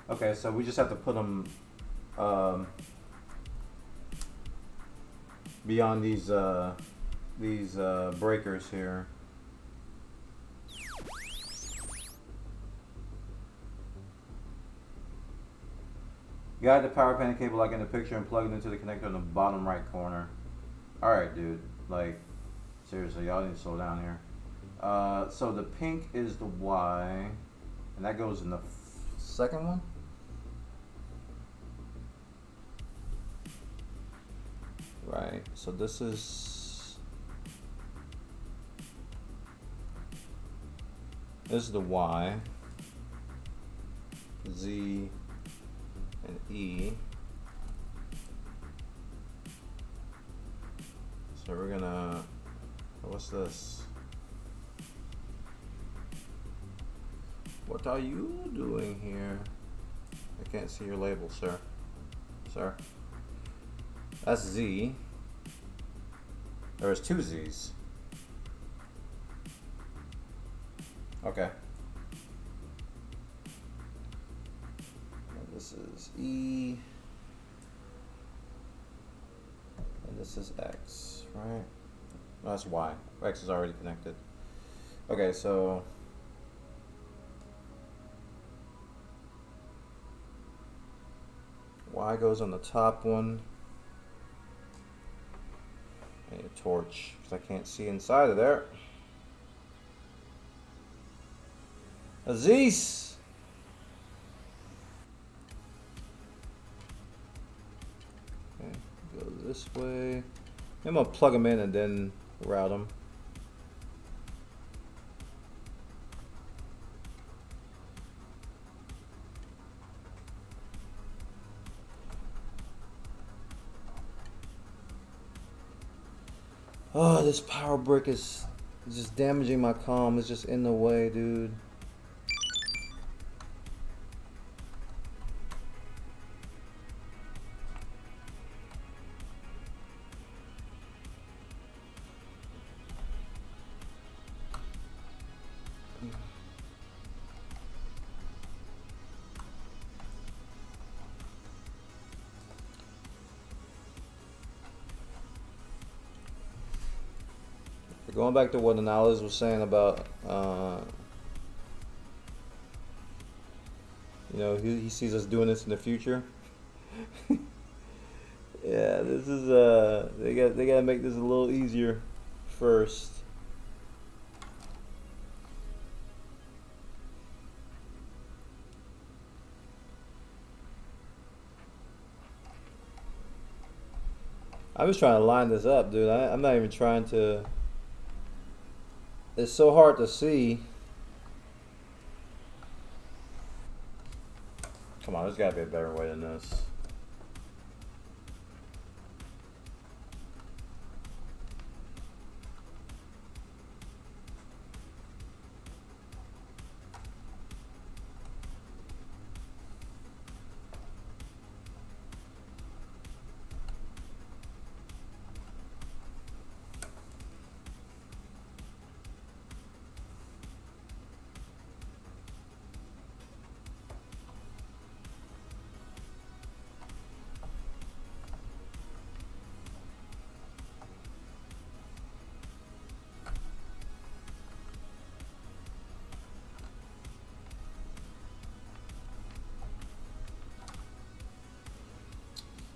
S1: Okay, so we just have to put them beyond these breakers here. Guide the power panel cable like in the picture and plug it into the connector in the bottom right corner. Alright, dude. Like, seriously, y'all need to slow down here. So the pink is the Y, and that goes in the second one? Right, so this is the Y, Z, and E. So we're gonna, what's this? What are you doing here? I can't see your label, sir. Sir. That's Z. There's two Z's. Okay. And this is E. And this is X, right? No, that's Y. X is already connected. Okay, so Y goes on the top one. I need a torch because I can't see inside of there. Aziz! Okay, go this way. I'm gonna plug them in and then route them. Oh, this power brick is just damaging my comm. It's just in the way, dude. Going back to what Anales was saying about, you know, he sees us doing this in the future. Yeah, this is they gotta make this a little easier first. I'm just trying to line this up, dude. I'm not even trying to. It's so hard to see. Come on, there's gotta be a better way than this.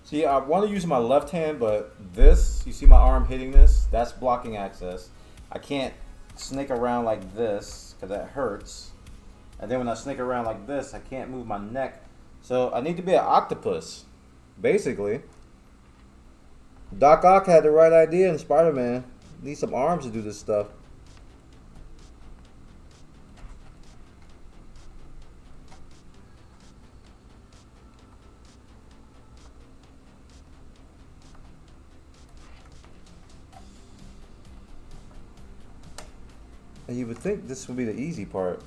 S1: See, I want to use my left hand, but this, you see my arm hitting this? That's blocking access. I can't snake around like this because that hurts. And then when I snake around like this, I can't move my neck. So I need to be an octopus, basically. Doc Ock had the right idea in Spider-Man. Need some arms to do this stuff. And you would think this would be the easy part.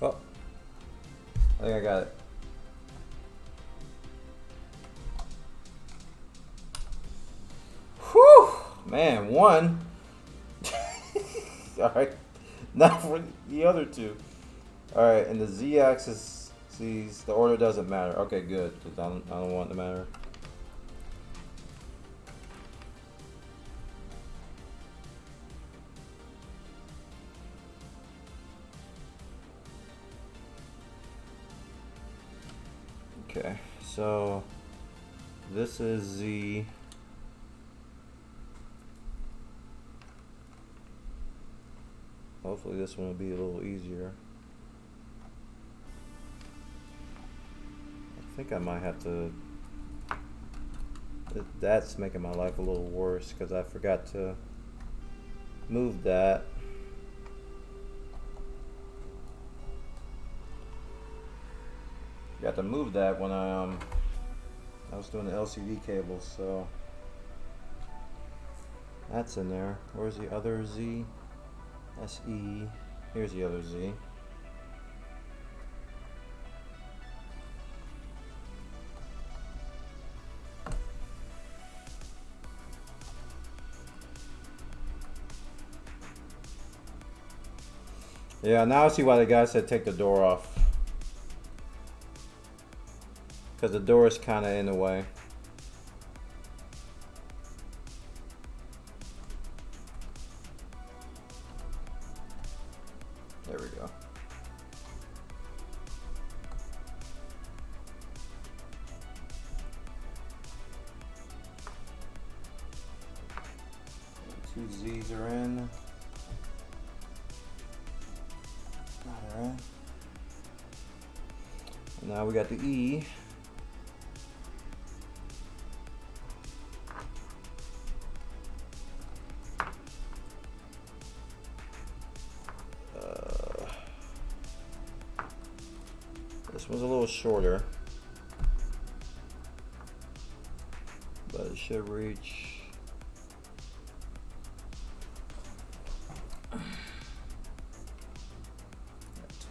S1: Oh, I think I got it. Whew, man, one. All right, now for the other two. All right, and the z-axis, sees the order doesn't matter. Okay, good, because I don't want it to matter. Okay, so this is Z. Hopefully this one will be a little easier. I think I might have to, that's making my life a little worse because I forgot to move that. Got to move that when I was doing the LCD cable, so that's in there. Where's the other Z? SE. Here's the other Z. Yeah, now I see why the guy said take the door off. Because the door is kind of in the way. There we go. Two Z's are in. Alright. Now we got the E. This one's a little shorter, but it should reach.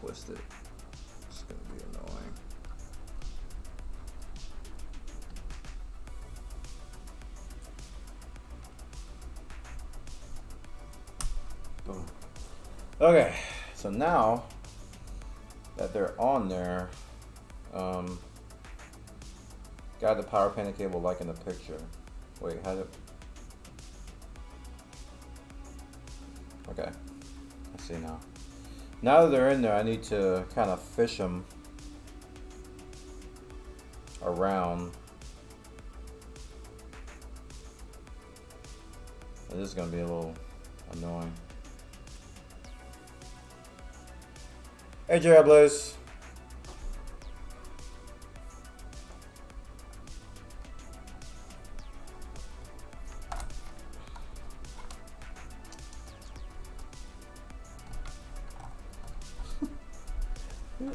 S1: Twist it. It's gonna be annoying. Boom. Okay, so now that they're on there, got the power panel cable like in the picture. Wait, how's it? Okay, I see now. Now that they're in there, I need to kind of fish them around. This is gonna be a little annoying. Hey, Jared Blaze.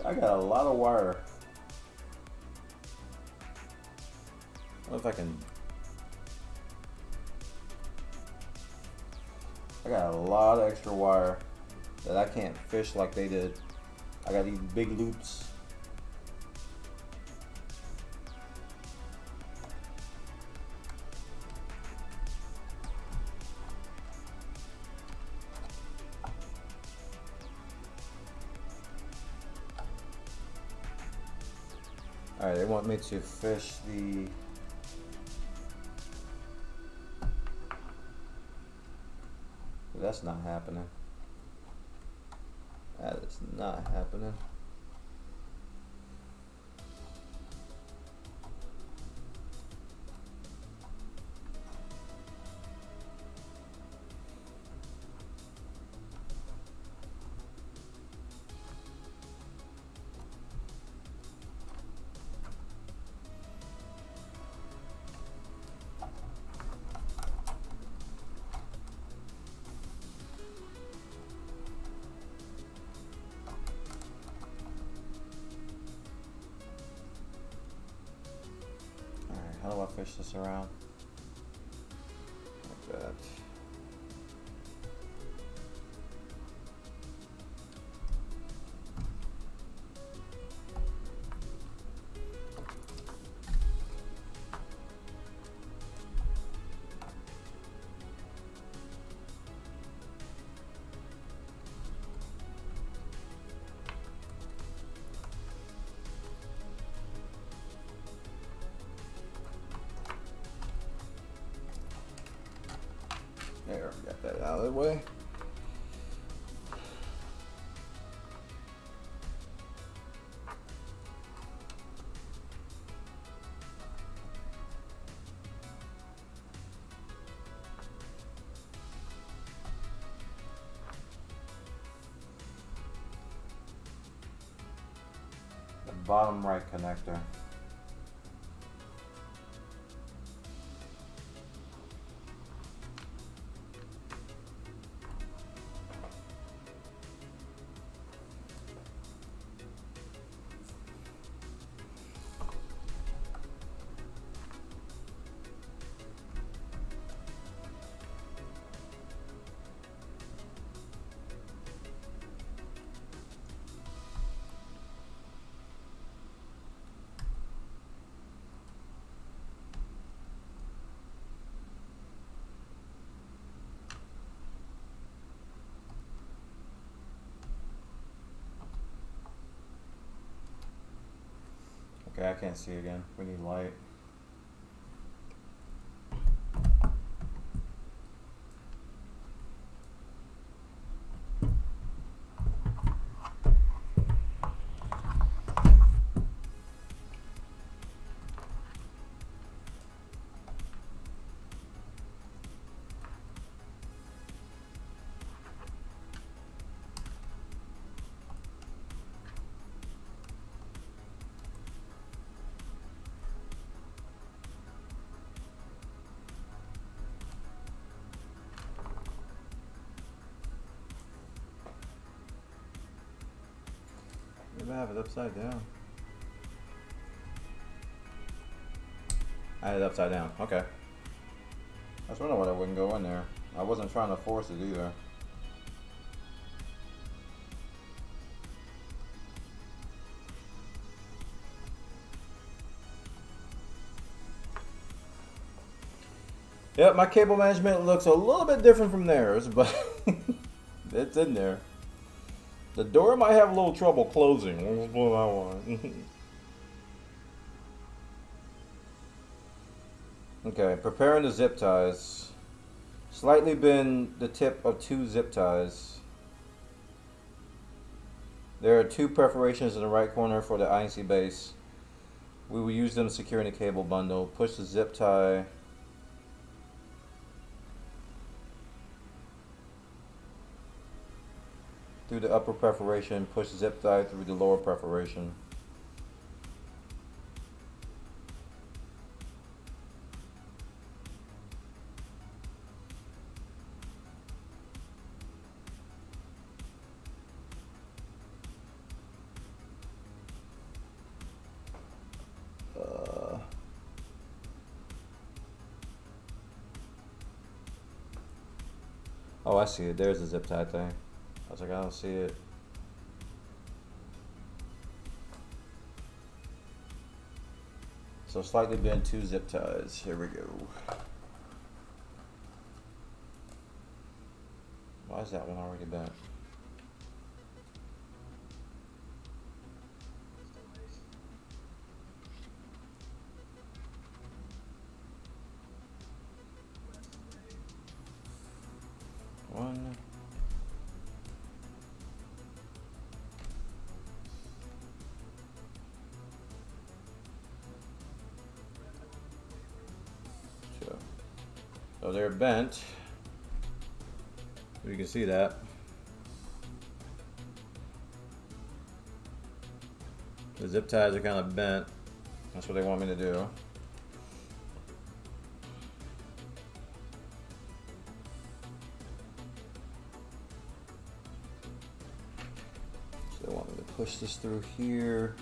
S1: I got a lot of wire. What if I can... I got a lot of extra wire that I can't fish like they did. I got these big loops. Alright, they want me to fish the... That's not happening. That is not happening. How do I fish this around? Like that. There, got that out of the way. The bottom right connector. Okay, I can't see again. We need light. Maybe I have it upside down. I had it upside down. Okay. I was wondering why that wouldn't go in there. I wasn't trying to force it either. Yep, my cable management looks a little bit different from theirs, but it's in there. The door might have a little trouble closing. Let's blow that one. Okay, preparing the zip ties. Slightly bend the tip of 2 zip ties. There are 2 perforations in the right corner for the INC base. We will use them securing the cable bundle. Push the zip tie through the upper perforation. Push the zip tie through the lower perforation. Oh, I see it. There's the zip tie thing. I was like, I don't see it. So slightly bent 2 zip ties. Here we go. Why is that one already bent? One. Two. So they're bent. You can see that. The zip ties are kind of bent. That's what they want me to do. So they want me to push this through here.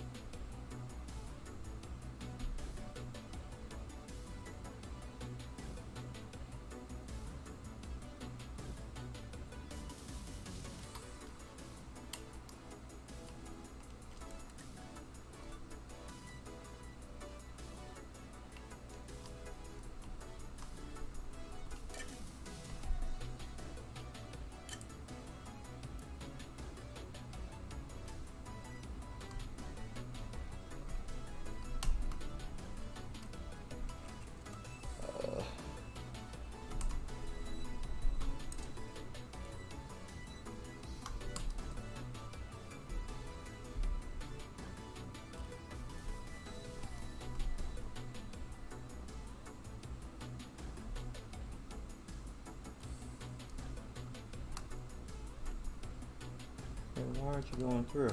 S1: Why aren't you going through?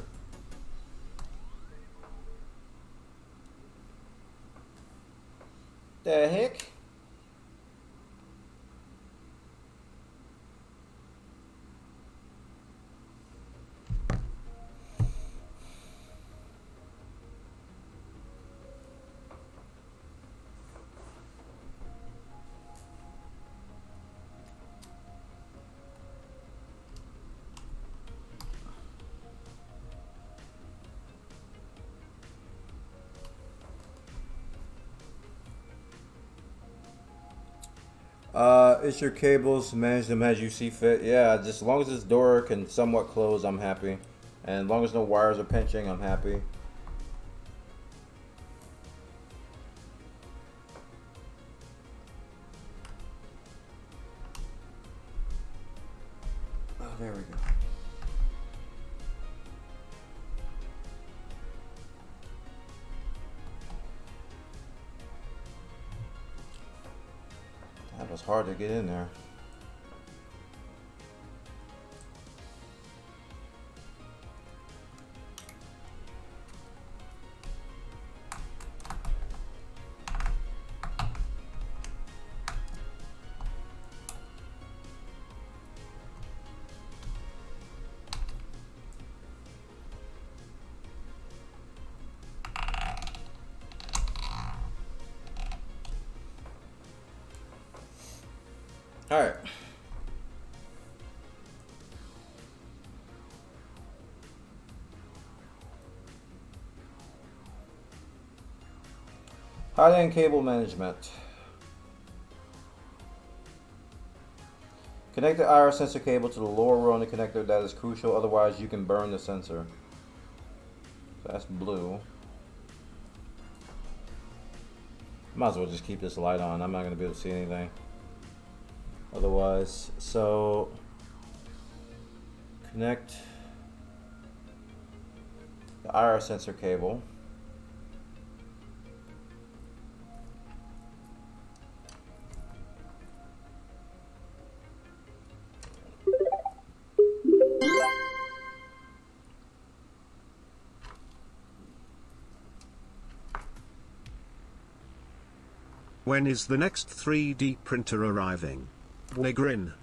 S1: The heck? It's your cables, manage them as you see fit. Yeah, just as long as this door can somewhat close, I'm happy. And as long as no wires are pinching, I'm happy. Oh, there we go. That was hard to get in there. All right. High-end cable management. Connect the IR sensor cable to the lower row on the connector. That is crucial, otherwise you can burn the sensor. So that's blue. Might as well just keep this light on. I'm not going to be able to see anything otherwise. So connect the IR sensor cable.
S3: When is the next 3D printer arriving? Wigrin.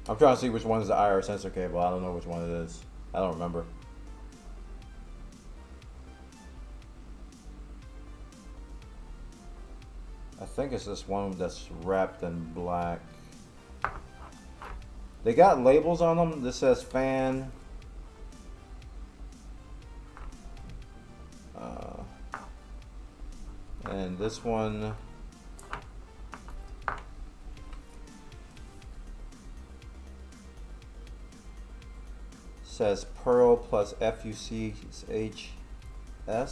S1: I'm trying to see which one is the IR sensor cable. I don't know which one it is. I don't remember. I think it's this one that's wrapped in black. They got labels on them. This says fan. And this one says Pearl plus FUCHS. I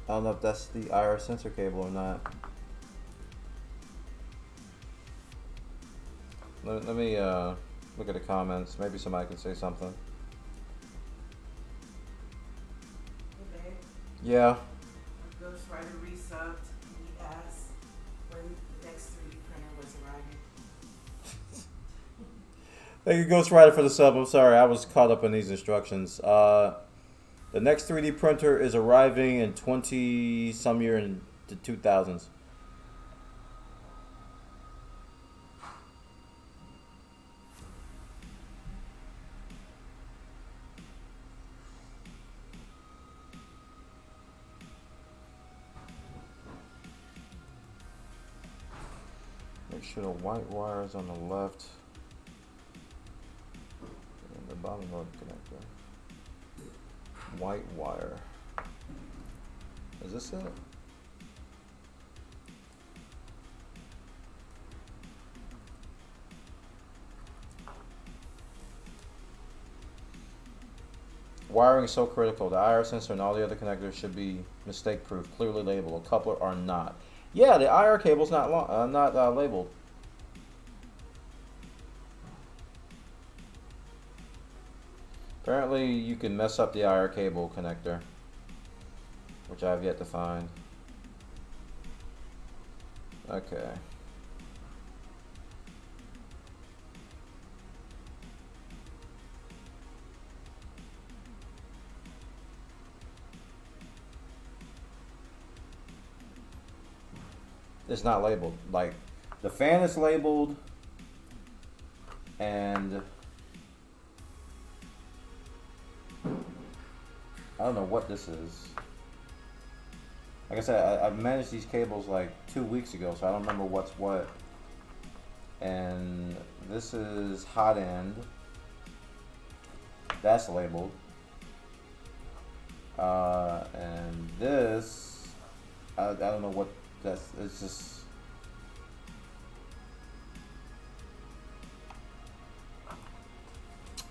S1: don't know if that's the IR sensor cable or not. Let me look at the comments. Maybe somebody can say something.
S4: Okay.
S1: Yeah.
S4: Ghostwriter resubbed. He asked when the next 3D printer was arriving.
S1: Thank you, Ghostwriter, for the sub. I'm sorry, I was caught up in these instructions. The next 3D printer is arriving in 20-some year in the 2000s. Make sure the white wire is on the left and the bottom of the connector. White wire. Is this it? Wiring is so critical. The IR sensor and all the other connectors should be mistake-proof, clearly labeled. A coupler are not. Yeah, the IR cable's not labeled. Apparently, you can mess up the IR cable connector, which I have yet to find. Okay. It's not labeled. Like, the fan is labeled, and I don't know what this is. Like I said, I managed these cables like 2 weeks ago, so I don't remember what's what. And this is hot end. That's labeled. And this, I don't know what that's. It's just.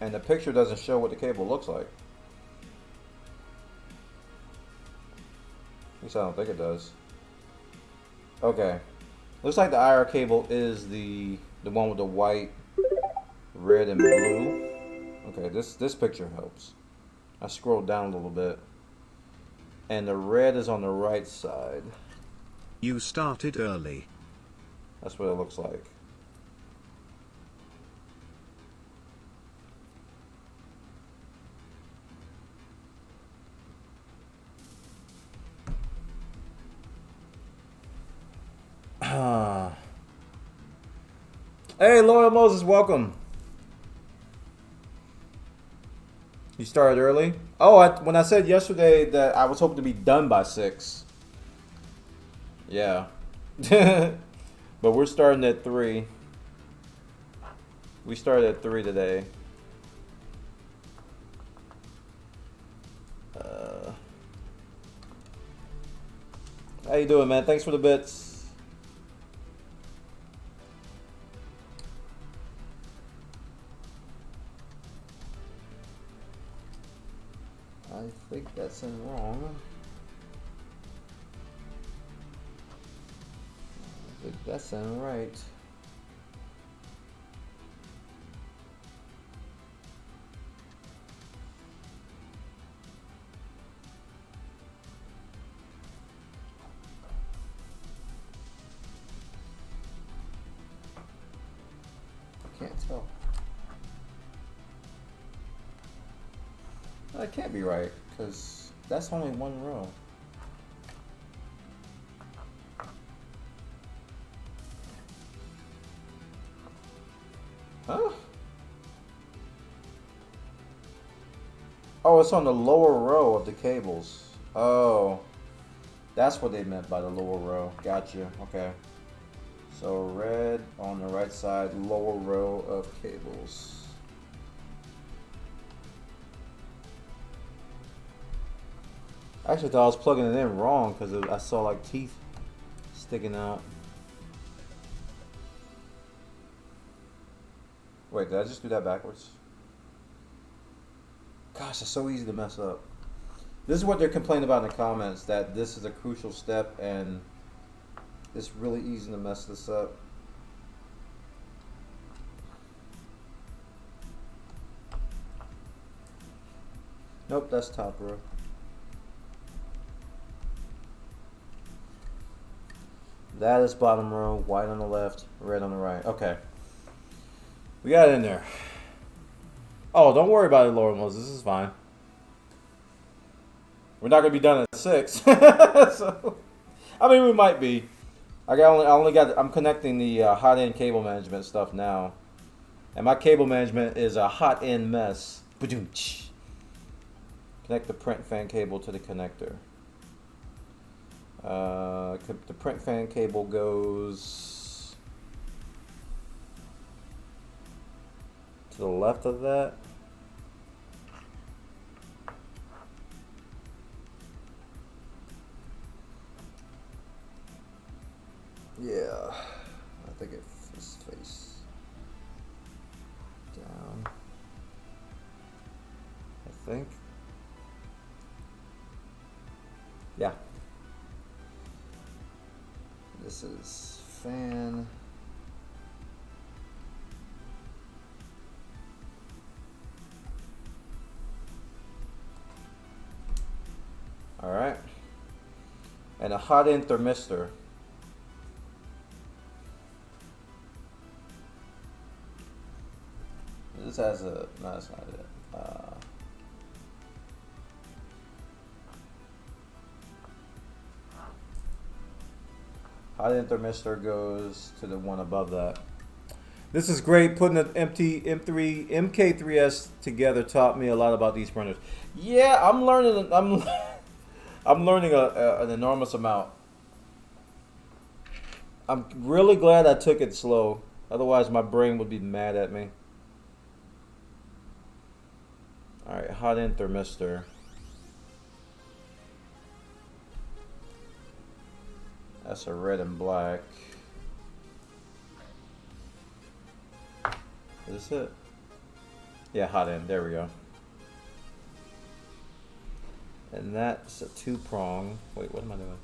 S1: And the picture doesn't show what the cable looks like. At least I don't think it does. Okay. Looks like the IR cable is the one with the white, red, and blue. Okay, this picture helps. I scrolled down a little bit. And the red is on the right side.
S3: You started early.
S1: That's what it looks like. Hey, Loyal Moses, welcome. You started early? Oh, when I said yesterday that I was hoping to be done by 6. Yeah. But we're starting at 3. We started at 3 today. How you doing, man? Thanks for the bits. I think that's in wrong. I think that's in right. I can't tell. That can't be right, because that's only one row. Huh? Oh, it's on the lower row of the cables. Oh, that's what they meant by the lower row. Gotcha. Okay. So red on the right side, lower row of cables. I actually thought I was plugging it in wrong because I saw like teeth sticking out. Wait, did I just do that backwards? Gosh, it's so easy to mess up. This is what they're complaining about in the comments, that this is a crucial step and it's really easy to mess this up. Nope, that's top row. That is bottom row, white on the left, red on the right. Okay. We got it in there. Oh, don't worry about it, Laura Moses. This is fine. We're not gonna be done at 6. So, I mean, we might be. I'm connecting the hot end cable management stuff now, and my cable management is a hot end mess. Ba-doom-tsh. Connect the print fan cable to the connector. The print fan cable goes to the left of that. Yeah, I think it's face down. I think. Yeah. This is fan. All right. And a hot end thermistor. This has a, no, that's not it. Hot end thermistor goes to the one above that. This is great. Putting an M3 MK3S together taught me a lot about these printers. Yeah, I'm learning. I'm learning an enormous amount. I'm really glad I took it slow. Otherwise, my brain would be mad at me. All right, hot end thermistor. That's a red and black. Is this it? Yeah, hot end. There we go. And that's a 2-prong. Wait, what am I doing?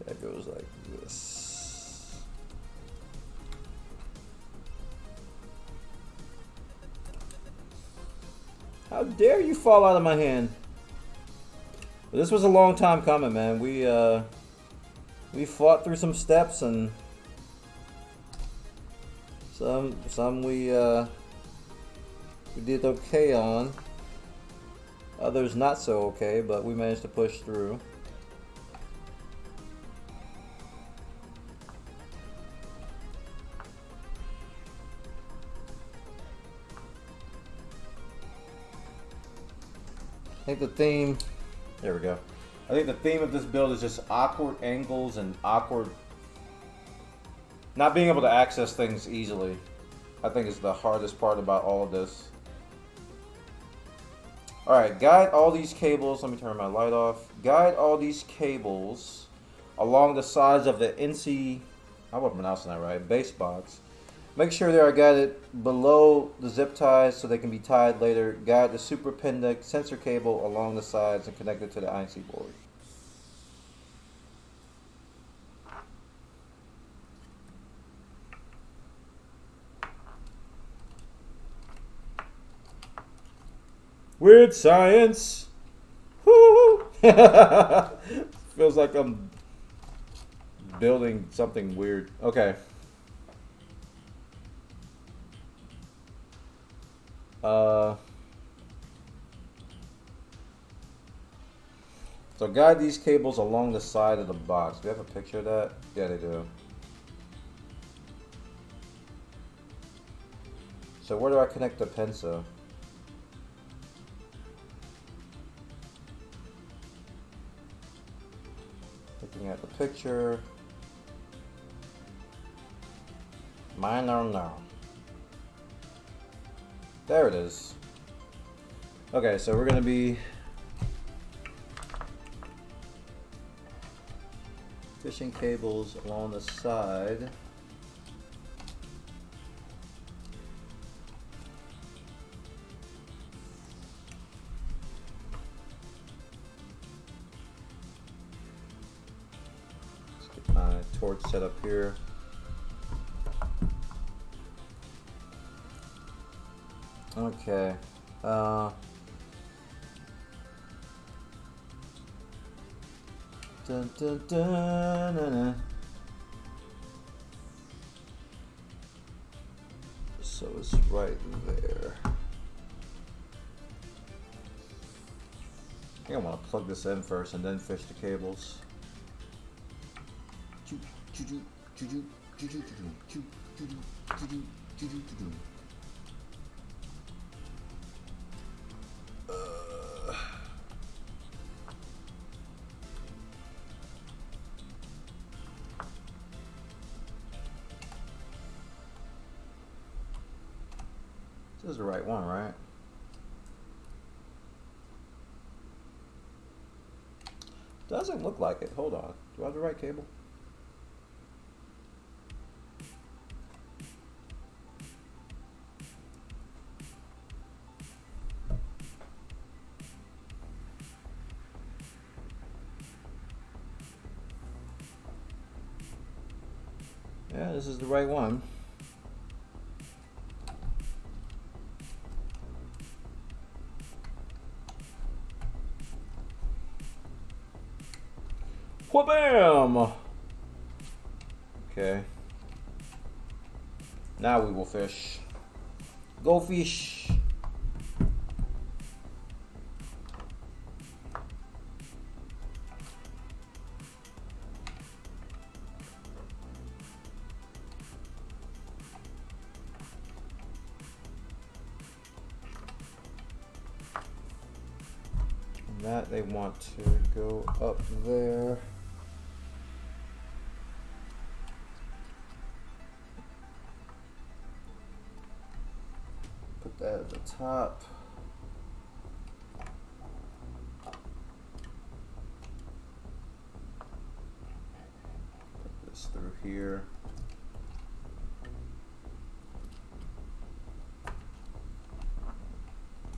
S1: That goes like this. How dare you fall out of my hand? But this was a long time coming, man. We fought through some steps, and some we did okay on. Others not so okay, but we managed to push through. I think the theme, there we go. I think the theme of this build is just awkward angles and awkward, not being able to access things easily. I think is the hardest part about all of this. Alright, guide all these cables, let me turn my light off. Guide all these cables along the sides of the NC, I wasn't pronouncing that right, base box. Make sure they are guided below the zip ties so they can be tied later. Guide the super pendant sensor cable along the sides and connect it to the IC board. Weird science. Woo! Feels like I'm building something weird. Okay. So guide these cables along the side of the box. Do we have a picture of that? Yeah, they do. So where do I connect the Pensa? Looking at the picture. Mine or no. There it is. Okay, so we're gonna be fishing cables along the side. Let's get my torch set up here. Okay. Dun, dun, dun, na, na. So it's right there. I think I want to plug this in first and then fish the cables. This is the right one, right? Doesn't look like it. Hold on. Do I have the right cable? Yeah, this is the right one. Wha-bam! Okay. Now we will fish. Go fish! And that they want to go up there. Put that at the top. Put this through here.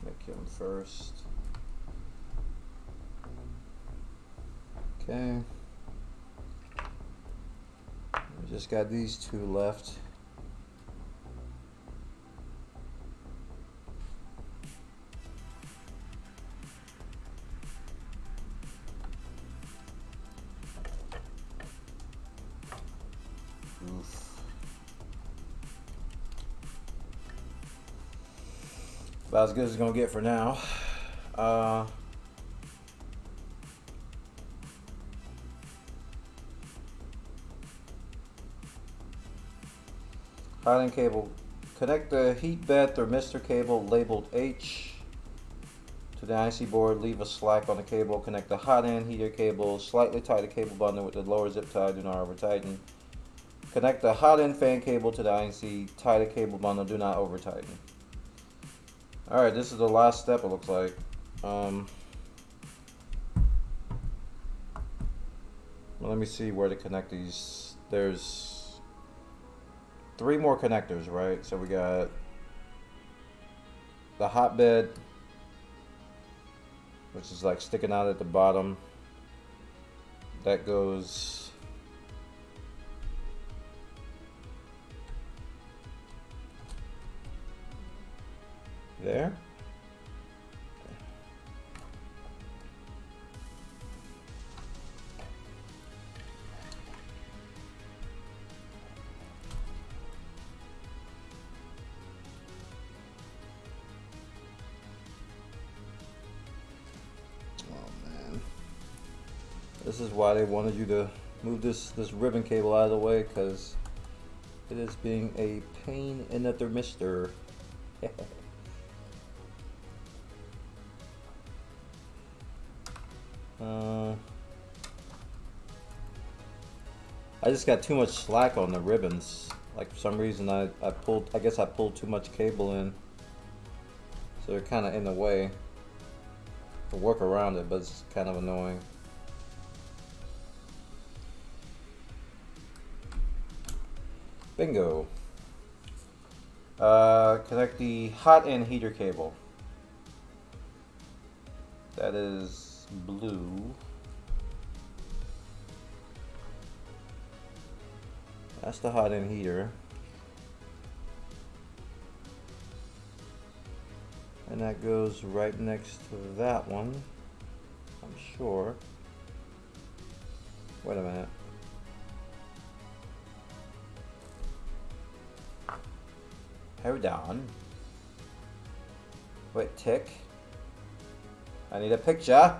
S1: Make him first. Okay. We just got these two left. Oof. About as good as it's gonna get for now. Hiding cable. Connect the heat bed thermistor cable labeled H to the IC board. Leave a slack on the cable. Connect the hot end heater cable. Slightly tie the cable bundle with the lower zip tie. Do not over tighten. Connect the hot end fan cable to the IC. Tie the cable bundle. Do not over tighten. Alright, this is the last step, it looks like. Well, let me see where to connect these. There's 3 more connectors, right? So we got the hotbed, which is like sticking out at the bottom. That goes there.
S5: This is why they wanted you to move this ribbon cable out of the way, because it is being a pain in the thermistor. I just got too much slack on the ribbons. Like, for some reason I guess I pulled too much cable in. So they're kind of in the way. To work around it, but it's kind of annoying. Bingo. Connect the hot end heater cable. That is blue. That's the hot end heater. And that goes right next to that one, I'm sure. Wait a minute. Hold on. Wait, tick. I need a picture.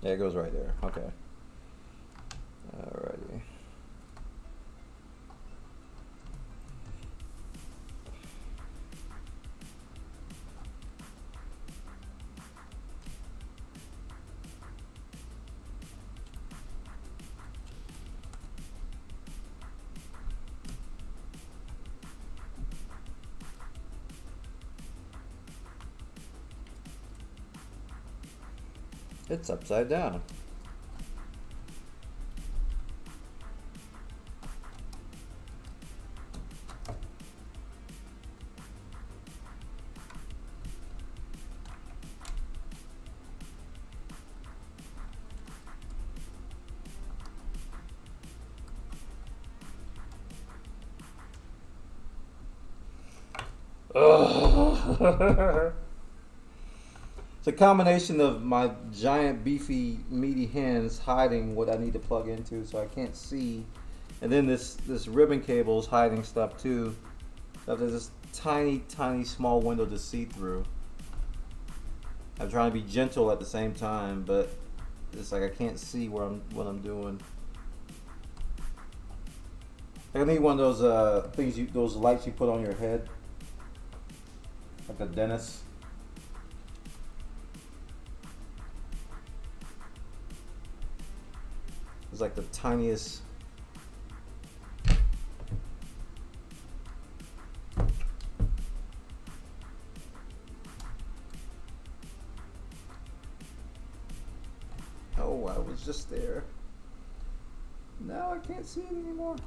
S5: Yeah, it goes right there. Okay. Alrighty. It's upside down. It's a combination of my giant, beefy, meaty hands hiding what I need to plug into, so I can't see, and then this ribbon cable is hiding stuff too. So there's this tiny, small window to see through. I'm trying to be gentle at the same time, but it's like I can't see what I'm doing. I need one of those those lights you put on your head, like a dentist. It's like the tiniest. Oh, I was just there. Now I can't see it anymore.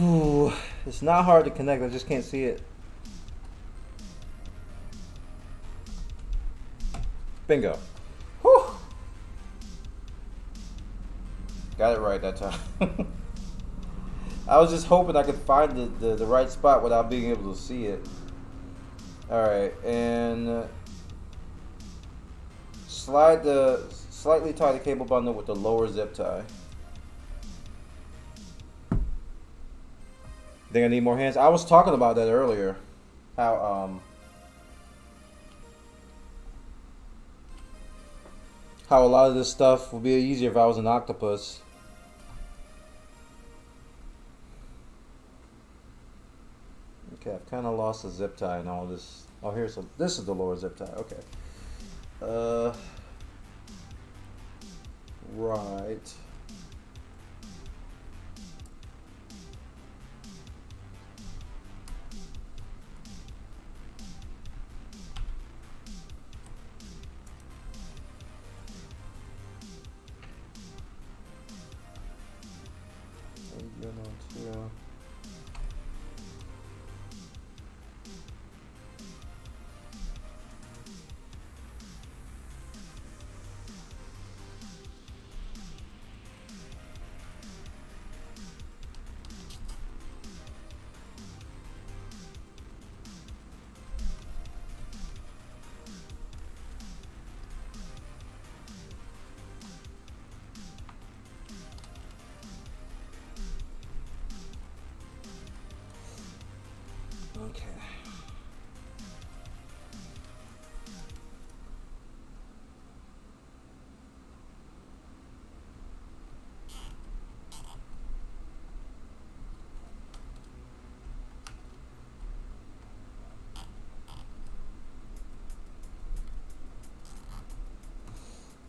S5: Ooh, it's not hard to connect, I just can't see it. Bingo. Whew. Got it right that time. I was just hoping I could find the right spot without being able to see it. Alright, and slightly tie the cable bundle with the lower zip tie. Think I need more hands? I was talking about that earlier. How a lot of this stuff would be easier if I was an octopus. Okay, I've kind of lost the zip tie and all this. Oh, this is the lower zip tie. Okay. Right.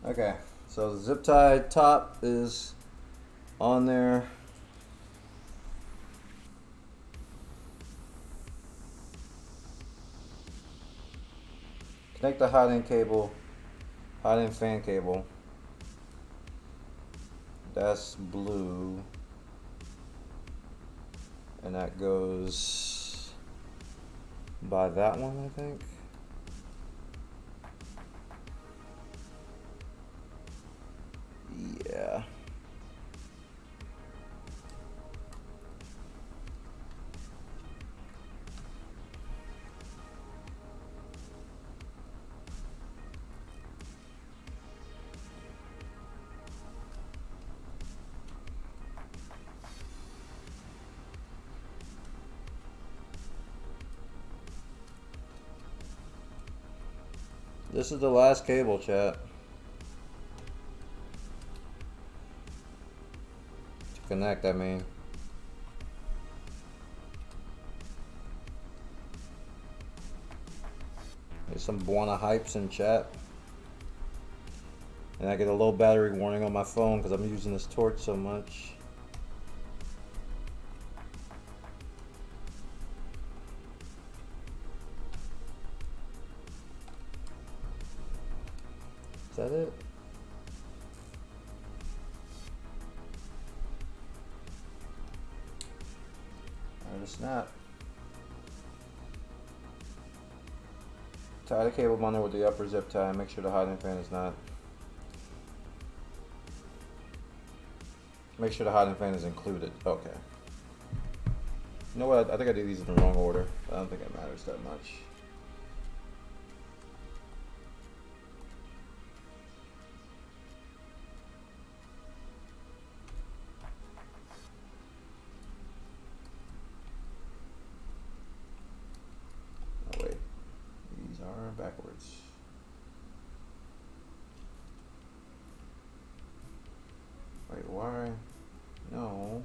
S5: Okay, so the zip tie top is on there. Connect the hot end cable, hot end fan cable. That's blue. And that goes by that one, I think. Yeah. This is the last cable, chat. To connect, I mean. There's some Buona hypes in chat. And I get a low battery warning on my phone because I'm using this torch so much. Is that it? Alright, snap. Tie the cable bundle with the upper zip tie. Make sure the hot end fan is not. Make sure the hot end fan is included. Okay. You know what? I think I did these in the wrong order. I don't think it matters that much. Oh wait. These are backwards. Wait, why? No.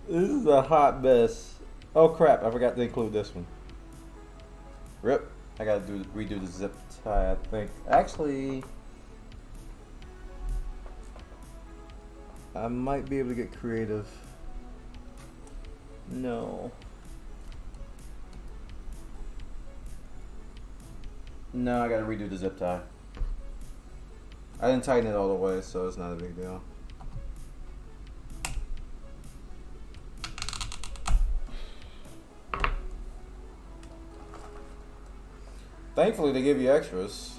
S5: This is a hot mess. Oh crap, I forgot to include this one. Rip. I gotta redo the zip tie, I think. Actually, I might be able to get creative. No. No, I gotta redo the zip tie. I didn't tighten it all the way, so it's not a big deal. Thankfully, they give you extras.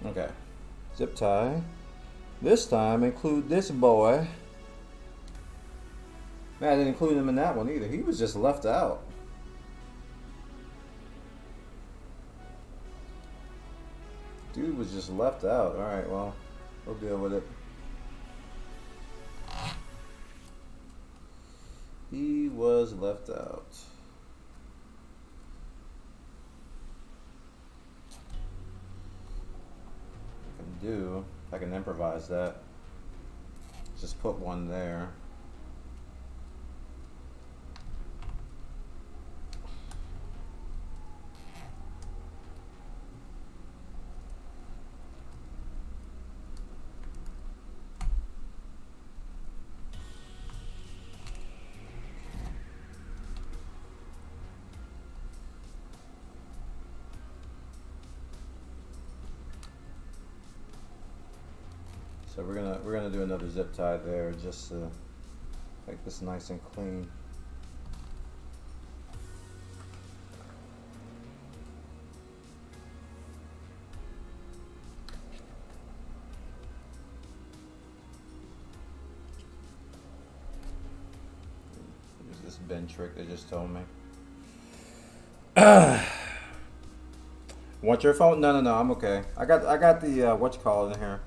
S5: Okay. Zip tie. This time include this boy. Man, I didn't include him in that one either. He was just left out. Dude was just left out. Alright, well, we'll deal with it. He was left out. Do I can improvise that. Just put one there. So we're gonna do another zip tie there just to make this nice and clean. Use this bend trick they just told me. Want your phone? No, I'm okay. I got the what you call it in here.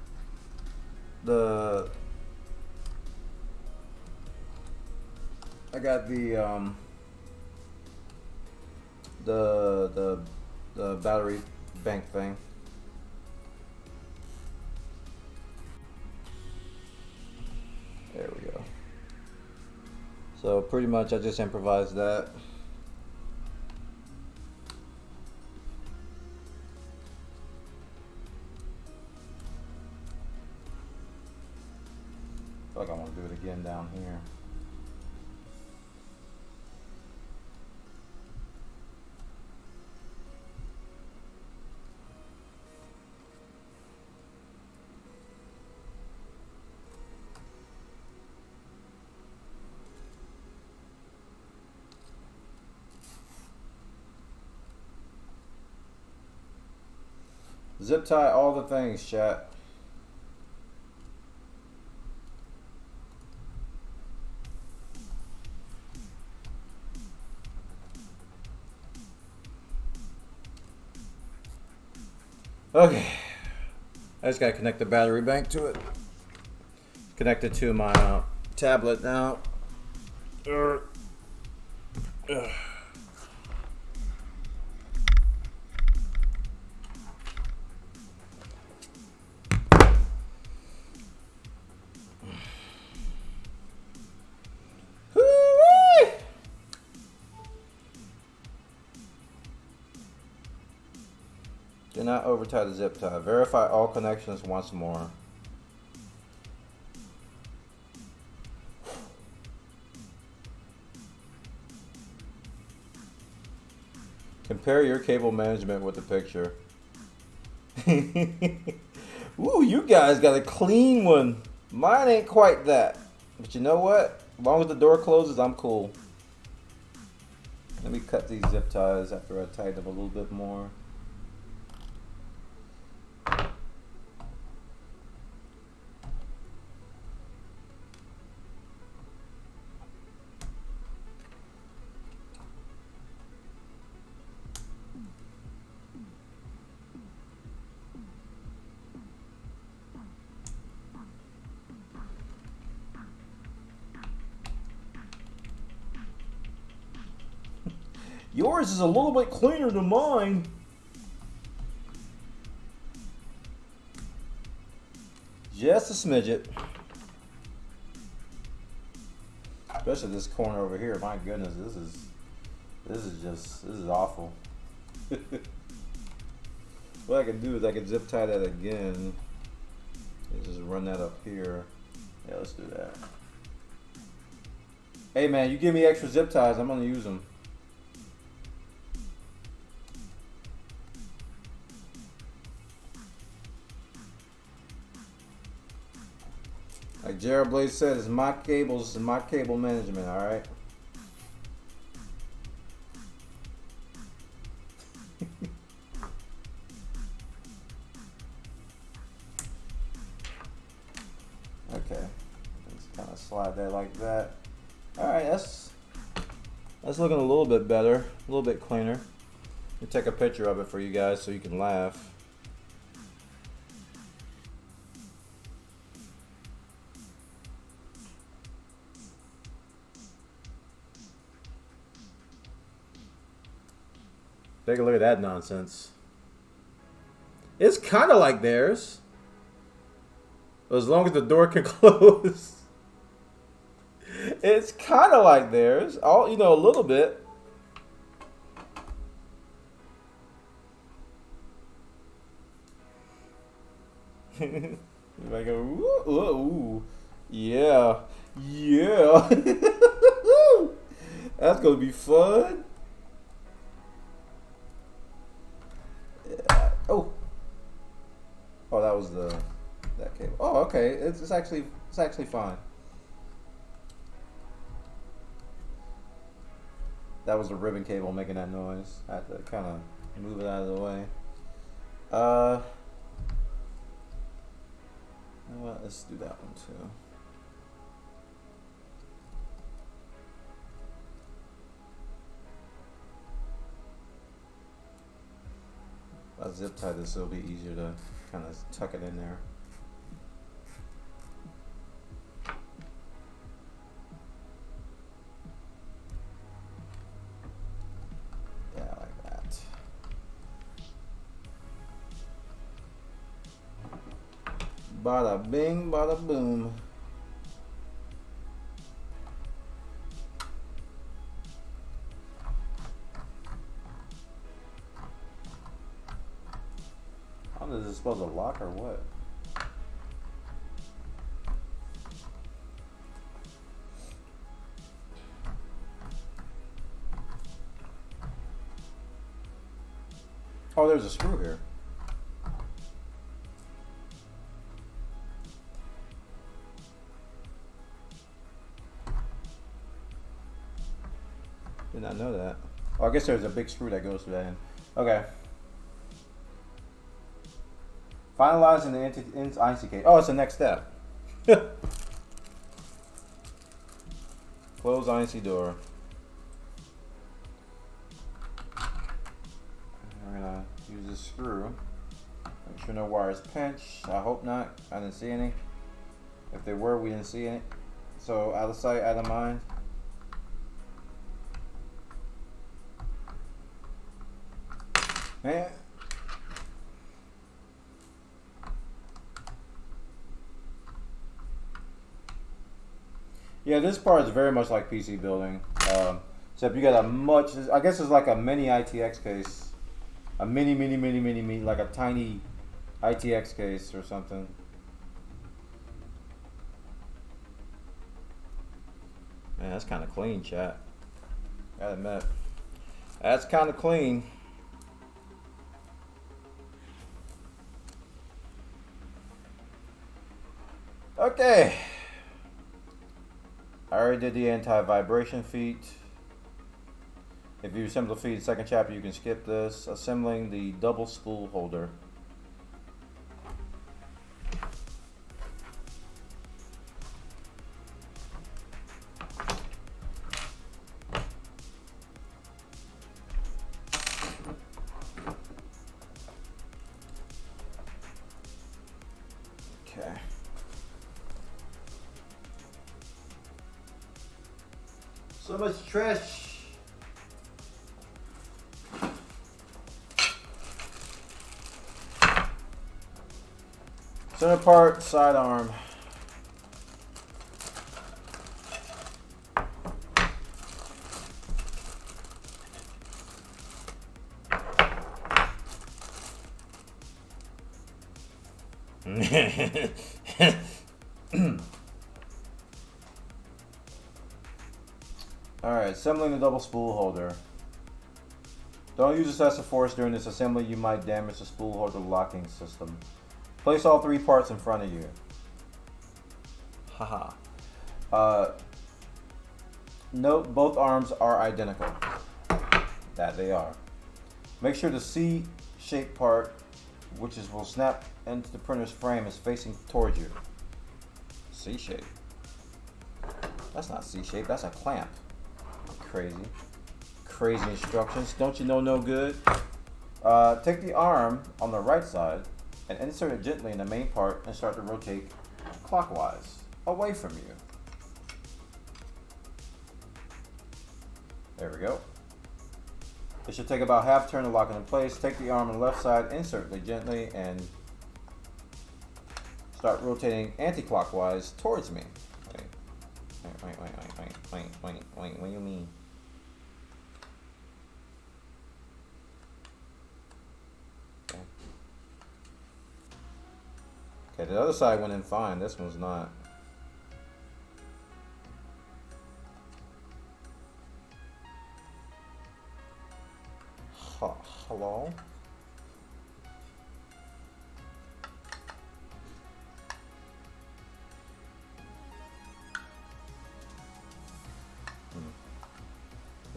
S5: I got the battery bank thing. There we go. So pretty much I just improvised that. I feel like I want to do it again down here. Zip tie all the things, chat. Okay, I just gotta connect the battery bank to it. Connected to my tablet now. Do not over tie the zip tie. Verify all connections once more. Compare your cable management with the picture. Ooh, you guys got a clean one. Mine ain't quite that. But you know what? As long as the door closes, I'm cool. Let me cut these zip ties after I tighten them a little bit more. Yours is a little bit cleaner than mine. Just a smidget. Especially this corner over here. My goodness, this is awful. What I can do is I can zip tie that again and just run that up here. Yeah, let's do that. Hey man, you give me extra zip ties, I'm gonna use them. Like Jared Blaze said, it's my cables and my cable management, alright? Okay. Just kind of slide that like that. Alright, that's looking a little bit better, a little bit cleaner. Let me take a picture of it for you guys so you can laugh. Take a look at that nonsense. It's kind of like theirs. As long as the door can close. It's kind of like theirs. All, you know, a little bit. If I go, ooh, ooh, yeah, yeah. That's gonna be fun. Oh, that was that cable. Oh, okay. It's actually fine. That was the ribbon cable making that noise. I had to kind of move it out of the way. You know what? Let's do that one too. I'll zip tie this so it'll be easier to kind of tuck it in there. Yeah, like that. Bada bing, bada boom. Is it supposed to lock or what? Oh, there's a screw here. Did not know that. Oh, I guess there's a big screw that goes through that end. Okay. Finalizing the IC case. Oh, it's the next step. Close IC door. We're gonna use this screw. Make sure no wires pinch. I hope not. I didn't see any. If they were, we didn't see any. So out of sight, out of mind. Man. Yeah, this part is very much like PC building. Except you got a much, I guess it's like a mini ITX case. A mini, like a tiny ITX case or something. Man, that's kind of clean, chat. Gotta admit. That's kind of clean. Okay. I already did the anti-vibration feat. If you assemble the feed second chapter, you can skip this. Assembling the double spool holder. Okay. So much trash. Center part, side arm. Alright, assembling the double spool holder. Don't use excessive force during this assembly, you might damage the spool holder locking system. Place all three parts in front of you. Haha. Note both arms are identical. That they are. Make sure the C-shaped part, which will snap into the printer's frame, is facing towards you. C-shape. That's not C-shape, that's a clamp. Crazy. Crazy instructions. Don't you know no good? Take the arm on the right side and insert it gently in the main part and start to rotate clockwise away from you. There we go. It should take about half turn to lock it in place. Take the arm on the left side, insert it gently, and start rotating anti-clockwise towards me. Wait, what do you mean? Okay, the other side went in fine. This one's not. Hello?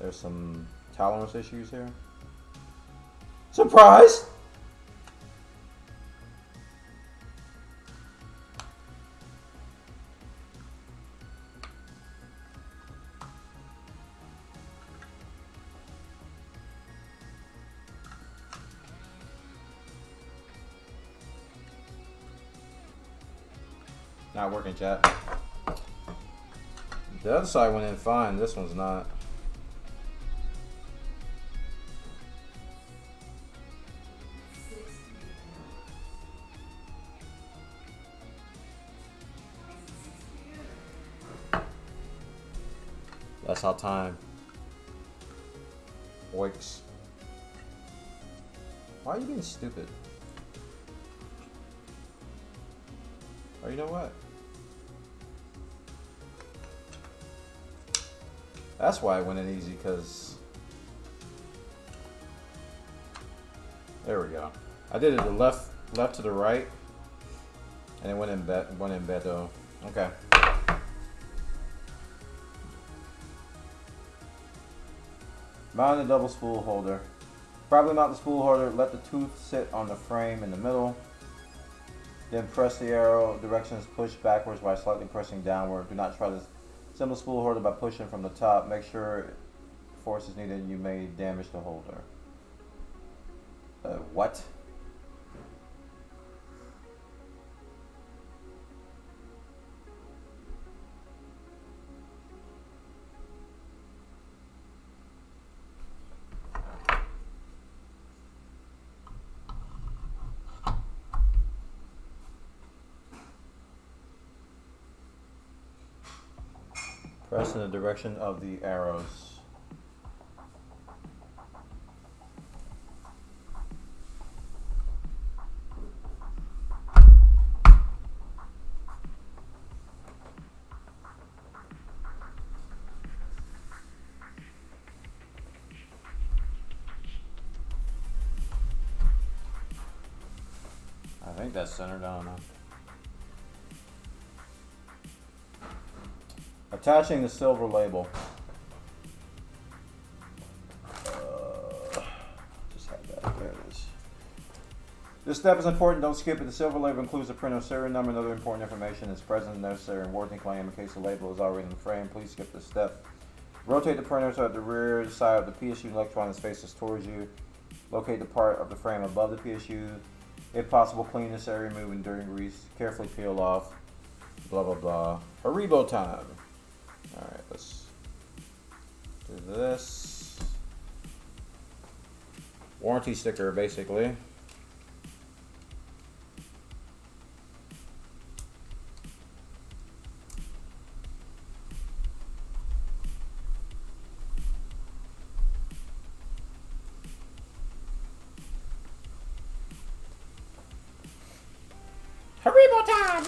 S5: There's some tolerance issues here. Surprise! Not working, chat. The other side went in fine. This one's not. That's how time works. Why are you being stupid? Oh, you know what? That's why I went in easy, because there we go. I did it the left to the right, and it went in bed though. Okay. Mount the double spool holder. Properly mount the spool holder. Let the tooth sit on the frame in the middle. Then press the arrow directions. Push backwards by slightly pressing downward. Do not try to assemble spool holder by pushing from the top. Make sure force is needed. You may damage the holder. What? Press in the direction of the arrows. I think that's centered. I don't know. Attaching the silver label. Just had that. There it is. This step is important. Don't skip it. The silver label includes the printer serial number and other important information that's present and necessary in warranty claim. In case the label is already in the frame, please skip this step. Rotate the printer so that the rear side of the PSU electron is faces towards you. Locate the part of the frame above the PSU. If possible, clean this area, moving during grease. Carefully peel off. Blah, blah, blah. Haribo time. Alright, let's do this. Warranty sticker, basically. Haribo time!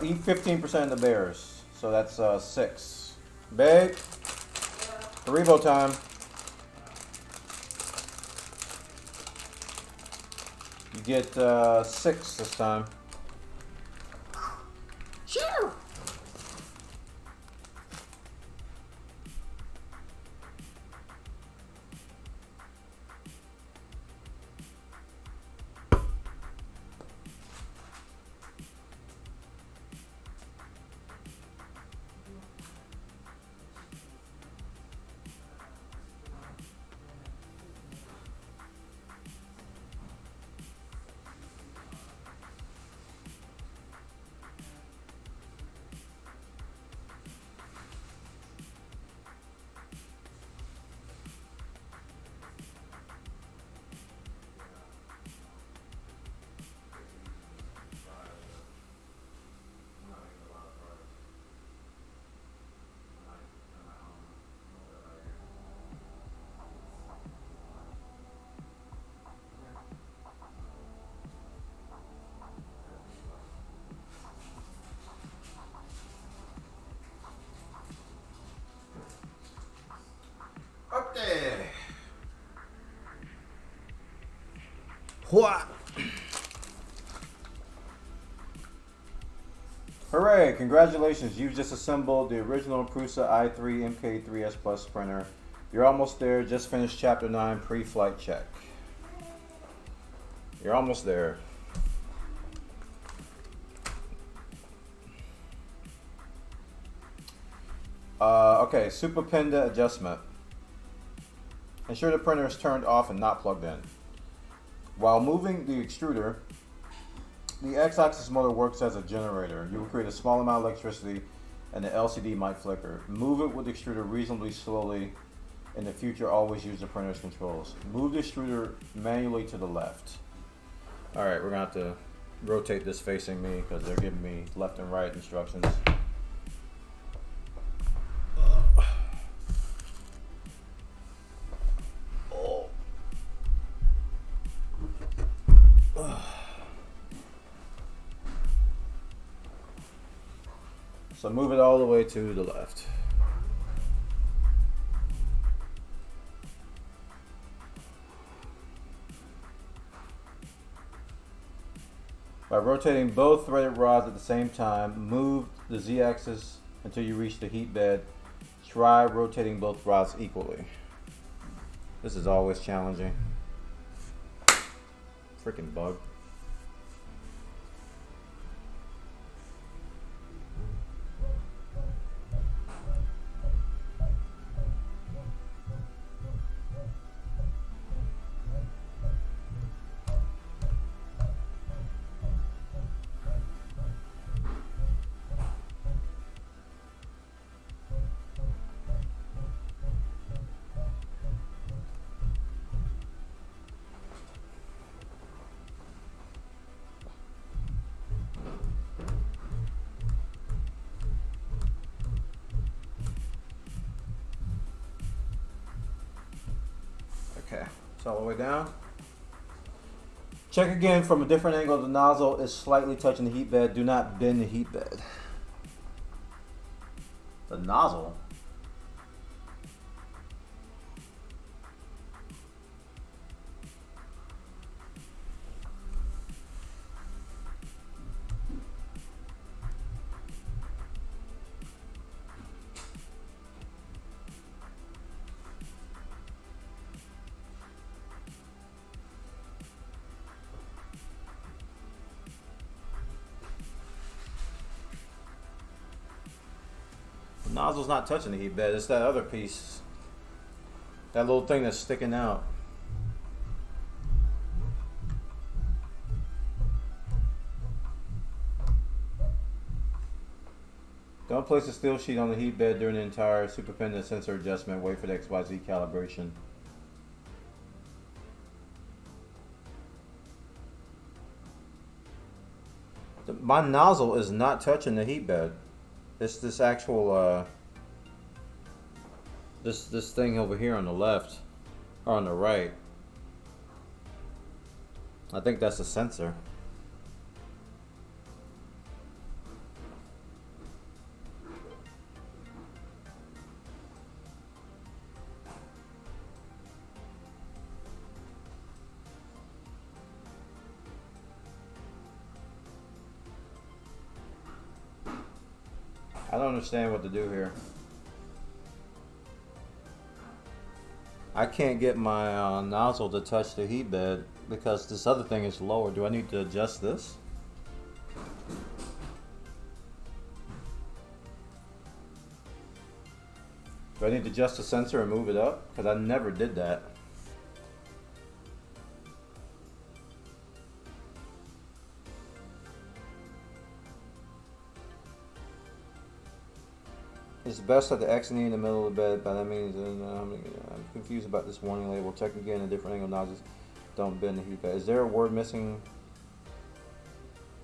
S5: Eat 15% of the bears. So that's 6. Babe, Haribo time. You get 6 this time. Sure. Okay. What?
S1: Hooray! Congratulations, you've just assembled the original Prusa i3 MK3S Plus printer. You're almost there, just finished Chapter 9 pre-flight check. You're almost there. Okay, Super Penda adjustment. Ensure the printer is turned off and not plugged in. While moving the extruder, the X-axis motor works as a generator. You will create a small amount of electricity and the LCD might flicker. Move it with the extruder reasonably slowly. In the future, always use the printer's controls. Move the extruder manually to the left. Alright, we're going to have to rotate this facing me because they're giving me left and right instructions. So move it all the way to the left. By rotating both threaded rods at the same time, move the Z-axis until you reach the heat bed. Try rotating both rods equally. This is always challenging. Freaking bug. Okay, it's all the way down. Check again from a different angle. The nozzle is slightly touching the heat bed. Do not bend the heat bed. The nozzle? The nozzle's not touching the heat bed, it's that other piece. That little thing that's sticking out. Don't place a steel sheet on the heat bed during the entire Super Penda sensor adjustment. Wait for the XYZ calibration. My nozzle is not touching the heat bed. It's this actual this thing over here on the left or on the right. I think that's a sensor. I don't understand what to do here. I can't get my nozzle to touch the heat bed because this other thing is lower. Do I need to adjust this? Do I need to adjust the sensor and move it up? Because I never did that. It's best that the X and E in the middle of the bed. By that means, I'm confused about this warning label. Check again a different angle nozzles. Don't bend the heat bed. Is there a word missing?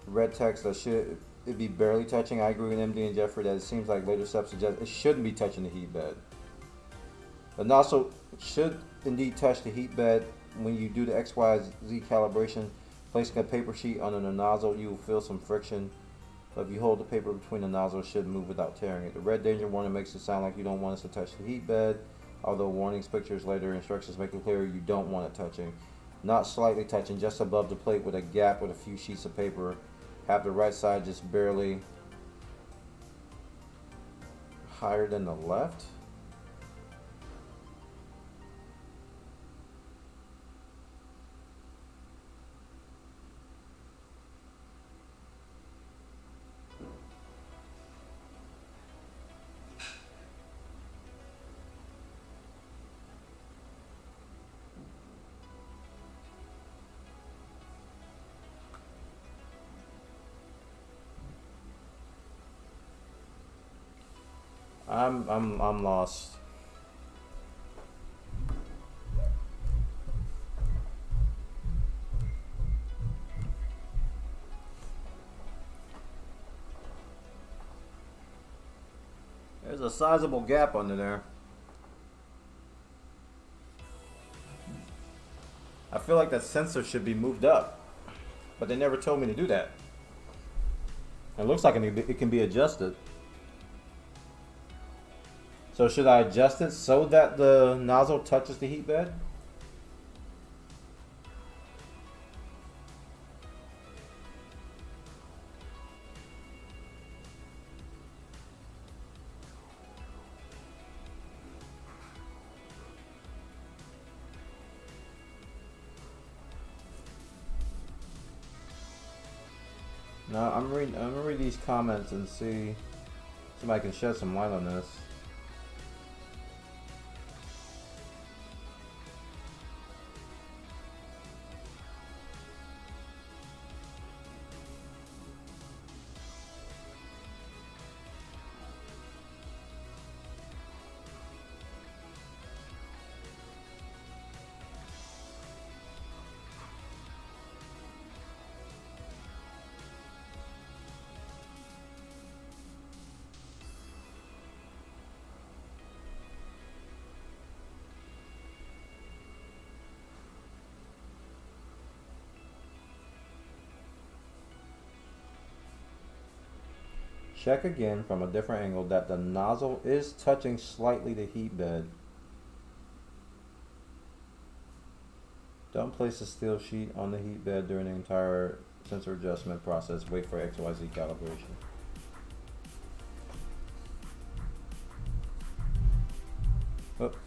S1: Red text that should it be barely touching? I agree with MD and Jeffrey that it seems like later steps suggest it shouldn't be touching the heat bed. The nozzle should indeed touch the heat bed when you do the XYZ calibration. Placing a paper sheet under the nozzle, you will feel some friction. But if you hold the paper between the nozzles, it should move without tearing it. The red danger warning makes it sound like you don't want us to touch the heat bed. Although warnings, pictures, later instructions make it clear you don't want it touching. Not slightly touching, just above the plate with a gap with a few sheets of paper. Have the right side just barely
S5: higher than the left. I'm lost. There's a sizable gap under there. I feel like that sensor should be moved up, but they never told me to do that. It looks like it can be adjusted. So should I adjust it so that the nozzle touches the heat bed? No, I'm gonna read these comments and see if somebody can shed some light on this. Check again from a different angle that the nozzle is touching slightly the heat bed. Don't place a steel sheet on the heat bed during the entire sensor adjustment process. Wait for XYZ calibration. Oops.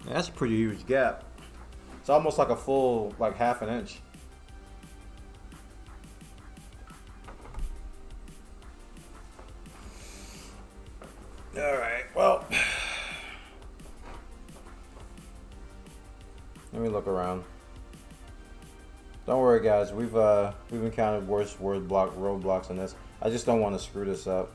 S5: That's a pretty huge gap. It's almost like a full, like half an inch. All right, well, let me look around. Don't worry, guys. We've encountered worse roadblocks than this. I just don't want to screw this up.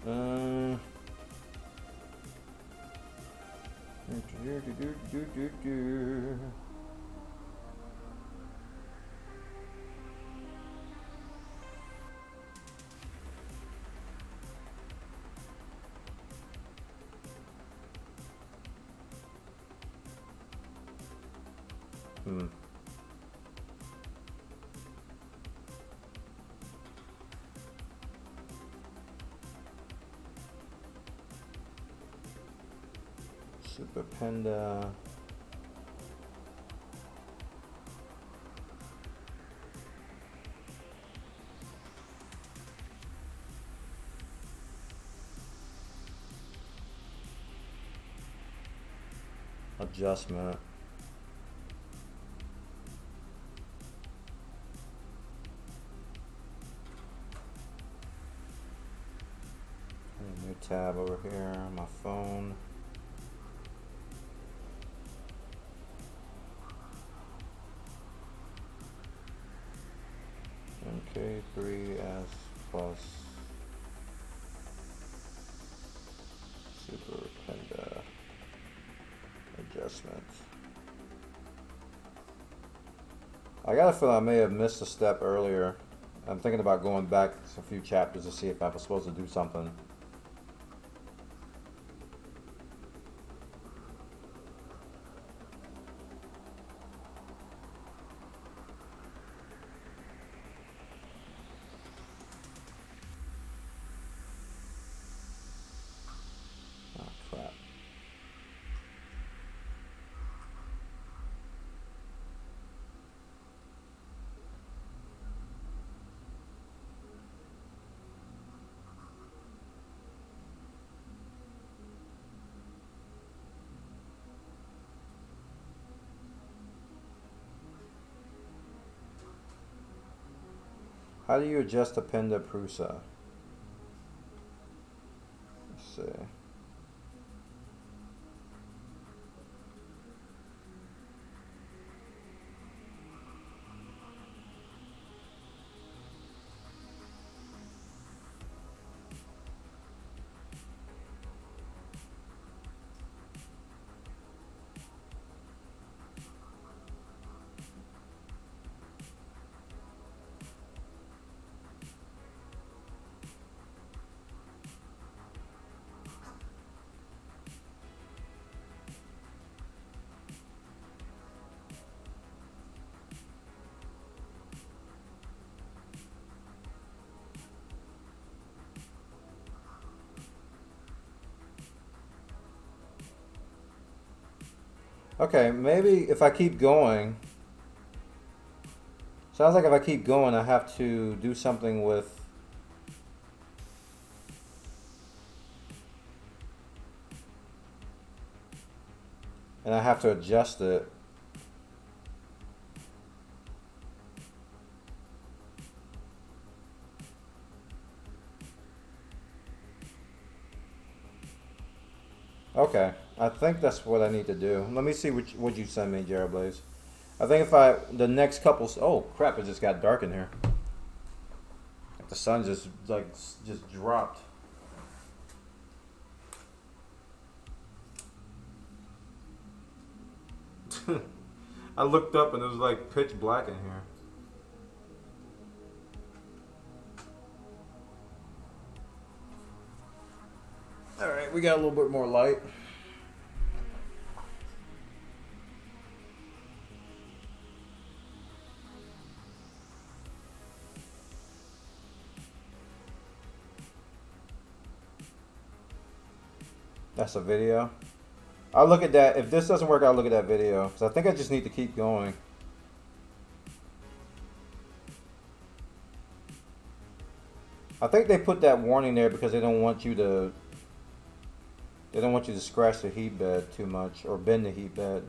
S5: Um, hmm. Super Panda. Adjustment. A new tab over here on my phone. MK3S plus Super Panda adjustment. I got a feeling I may have missed a step earlier. I'm thinking about going back a few chapters to see if I was supposed to do something. Oh, crap. How do you adjust the Panda Prusa? Let's see. Okay, maybe if I keep going, sounds like if I keep going, I have to do something with, and I have to adjust it. Okay, I think that's what I need to do. Let me see what you send me, Jared Blaze. I think if the next couple, oh crap, it just got dark in here. The sun just dropped. I looked up and it was like pitch black in here. Alright, we got a little bit more light. That's a video. I'll look at that. If this doesn't work, I'll look at that video. Because I think I just need to keep going. I think they put that warning there because they don't want you to scratch the heat bed too much or bend the heat bed.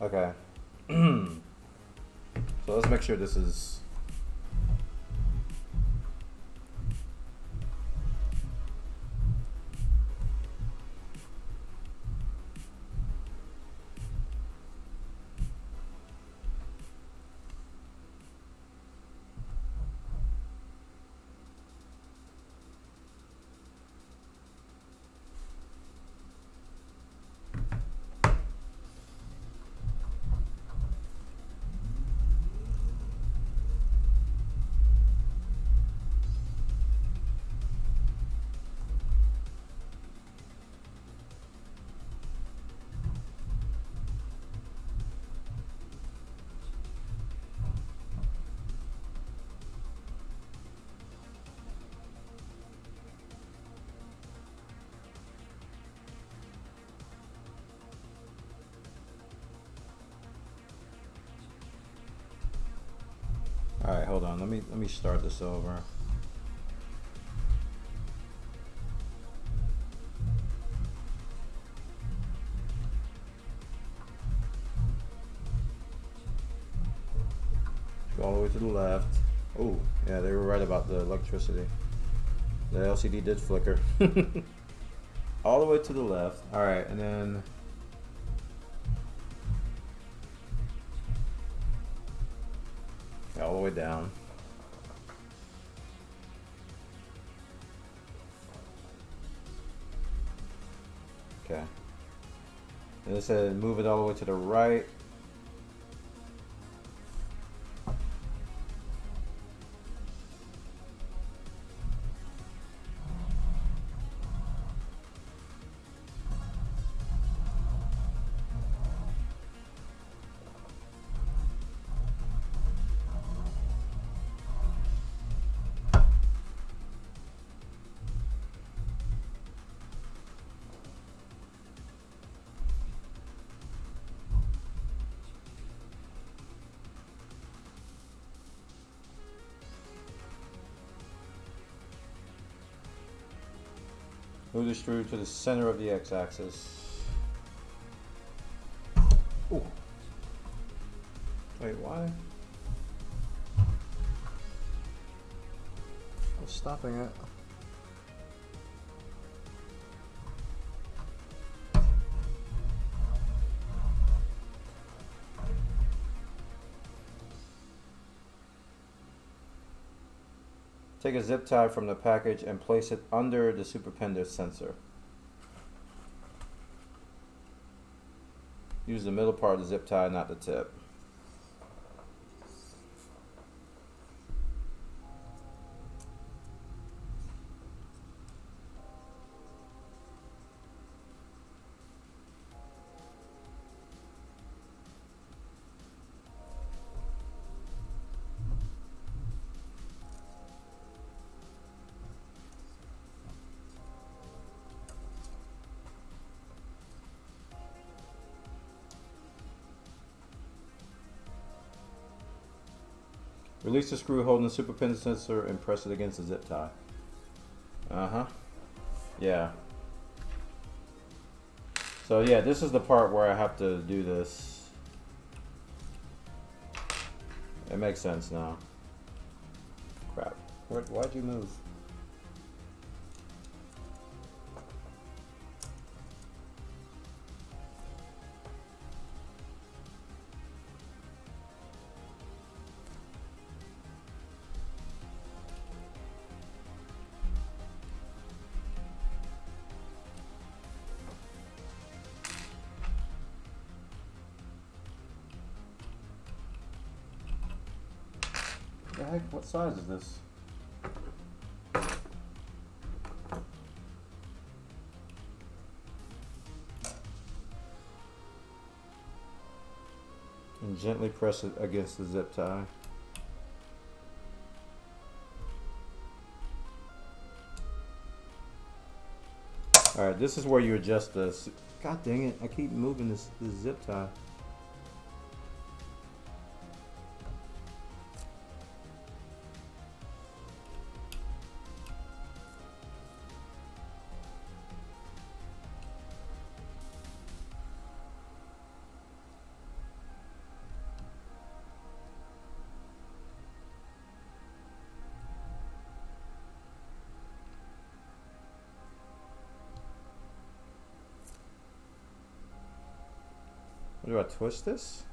S5: Okay. So let's make sure this is. hold on. Let me start this over. Go all the way to the left. Oh, yeah, they were right about the electricity. The LCD did flicker. All the way to the left. All right, and then all the way down. Okay. And it said move it all the way to the right. Move the screw to the center of the x-axis. Ooh. Wait, why? What's stopping it? Take a zip tie from the package and place it under the superpender sensor. Use the middle part of the zip tie, not the tip. Release the screw holding the superpender sensor and press it against the zip tie. Uh-huh. Yeah. So yeah, this is the part where I have to do this. It makes sense now. Crap. Why'd you move? The heck? What size is this? And gently press it against the zip tie. Alright, this is where you adjust this. God dang it, I keep moving this zip tie. Do I twist this?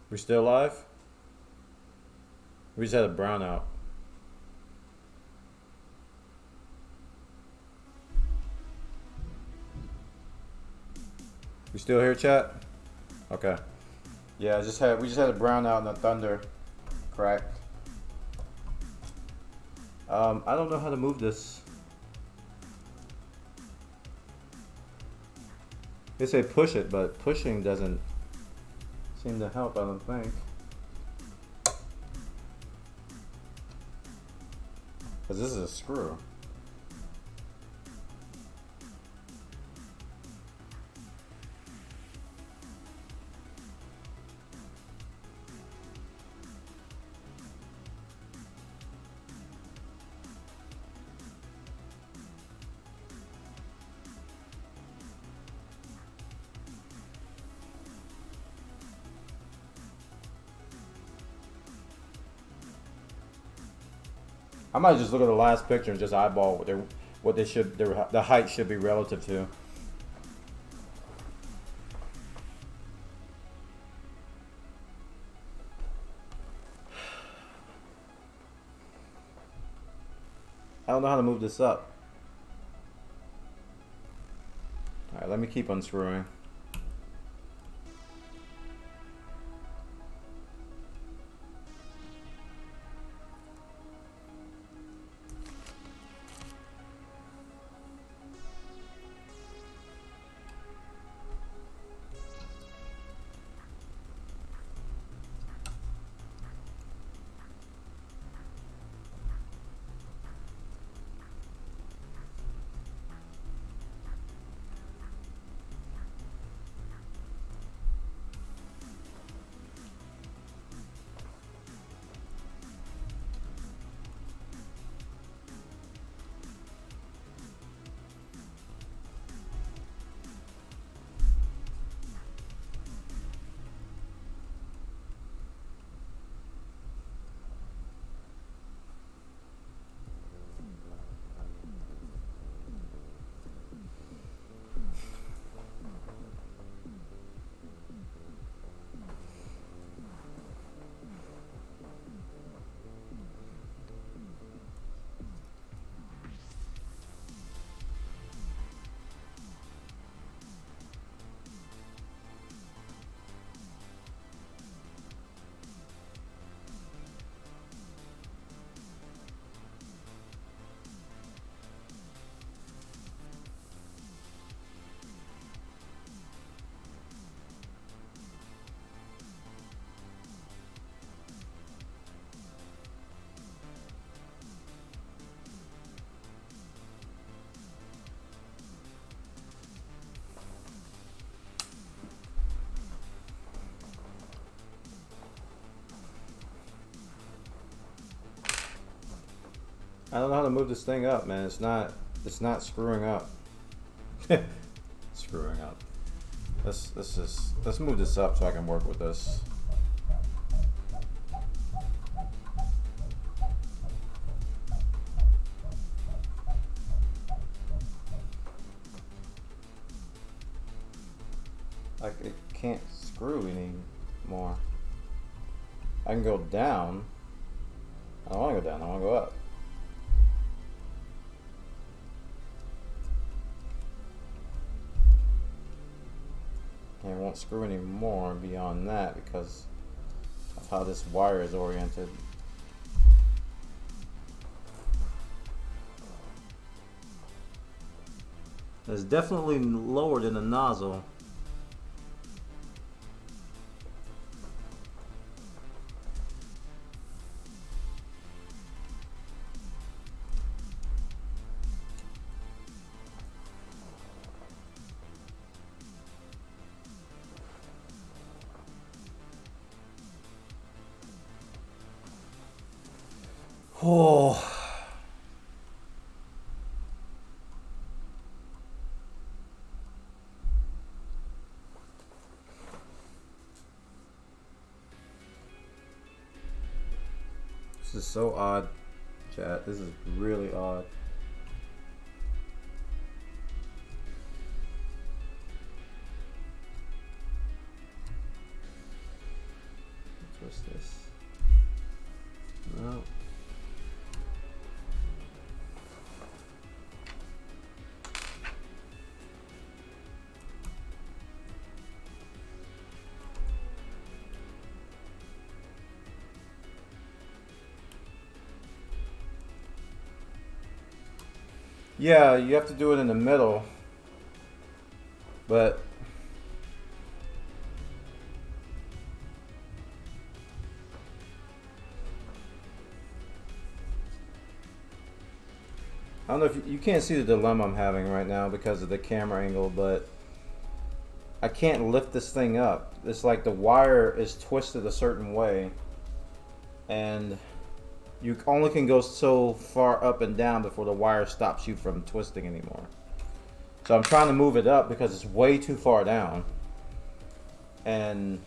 S5: We still live? We just had a brownout. We still here, chat? Okay. Yeah, we just had a brownout and a thunder crack. I don't know how to move this. They say push it, but pushing doesn't seem to help, I don't think. Because this is a screw. I might just look at the last picture and just eyeball what they should the height should be relative to. I don't know how to move this up. Alright, let me keep unscrewing. I don't know how to move this thing up, man. It's not screwing up. Screwing up. Let's move this up so I can work with this. Like, it can't screw anymore. I can go down. I don't want to go down, I want to go up. And it won't screw any more beyond that because of how this wire is oriented. It's definitely lower than the nozzle. Oh. This is so odd, chat. This is really odd. What's this? No. Yeah, you have to do it in the middle, but I don't know if you can't see the dilemma I'm having right now because of the camera angle, but I can't lift this thing up. It's like the wire is twisted a certain way, and you only can go so far up and down before the wire stops you from twisting anymore. So I'm trying to move it up because it's way too far down. And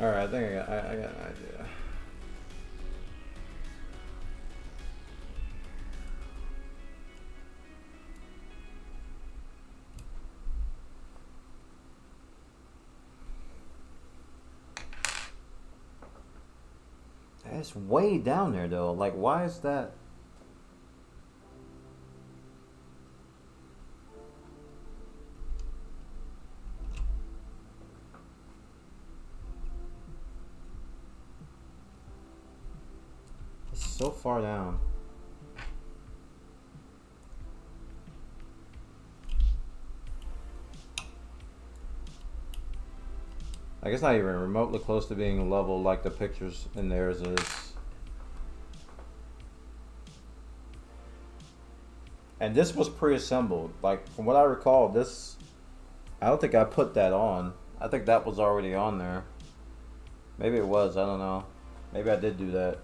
S5: Alright, I think I got an idea. It's way down there though. Like, why is that? It's so far down. Like, it's not even remotely close to being level like the pictures in theirs is. And this was pre-assembled. Like, from what I recall, this, I don't think I put that on. I think that was already on there. Maybe it was, I don't know. Maybe I did do that.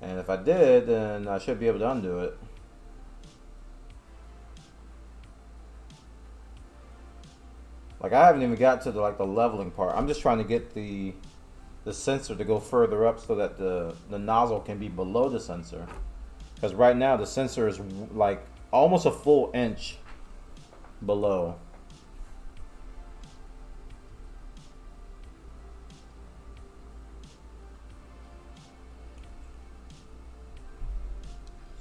S5: And if I did, then I should be able to undo it. Like, I haven't even got to the leveling part. I'm just trying to get the sensor to go further up so that the nozzle can be below the sensor. Because right now the sensor is like almost a full inch below.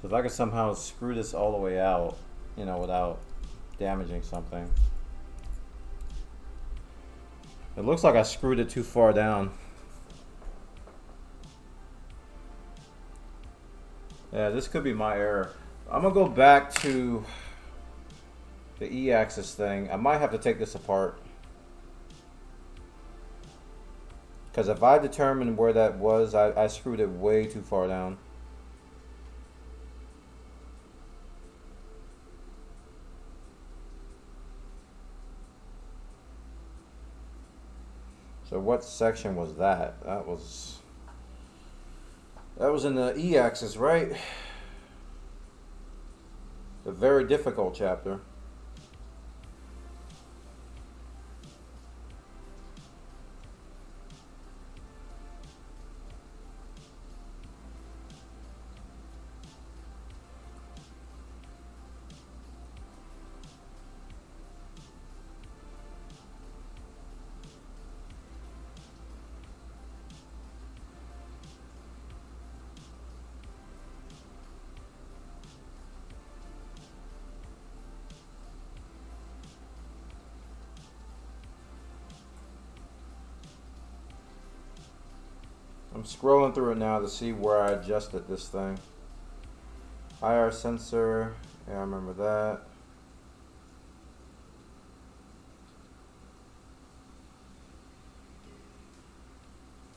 S5: So if I could somehow screw this all the way out, you know, without damaging something. It looks like I screwed it too far down. Yeah, this could be my error. I'm gonna go back to the E-axis thing. I might have to take this apart. Because if I determined where that was, I screwed it way too far down. So what section was that? That was in the E-axis, right? The very difficult chapter. I'm scrolling through it now to see where I adjusted this thing. IR sensor, yeah, I remember that.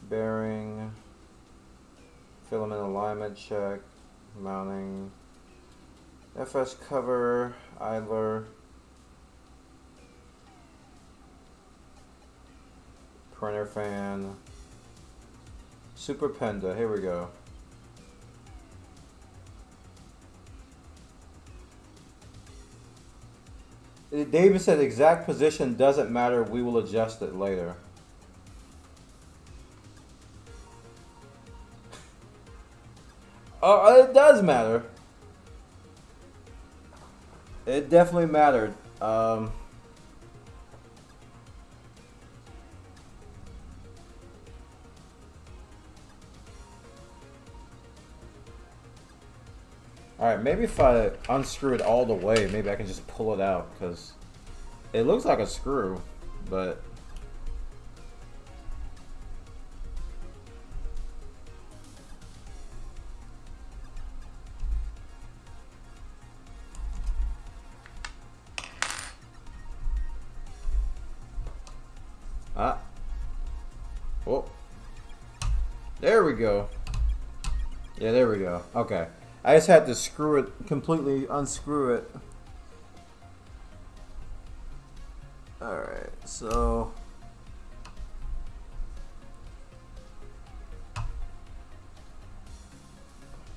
S5: Bearing, filament alignment check, mounting, FS cover, idler, printer fan, Super Penda, here we go. David said exact position doesn't matter, we will adjust it later. Oh, it does matter. It definitely mattered. Alright, maybe if I unscrew it all the way, maybe I can just pull it out, because it looks like a screw, but... Ah. Oh. There we go. Yeah, there we go. Okay. I just had to screw it, completely unscrew it. Alright, so...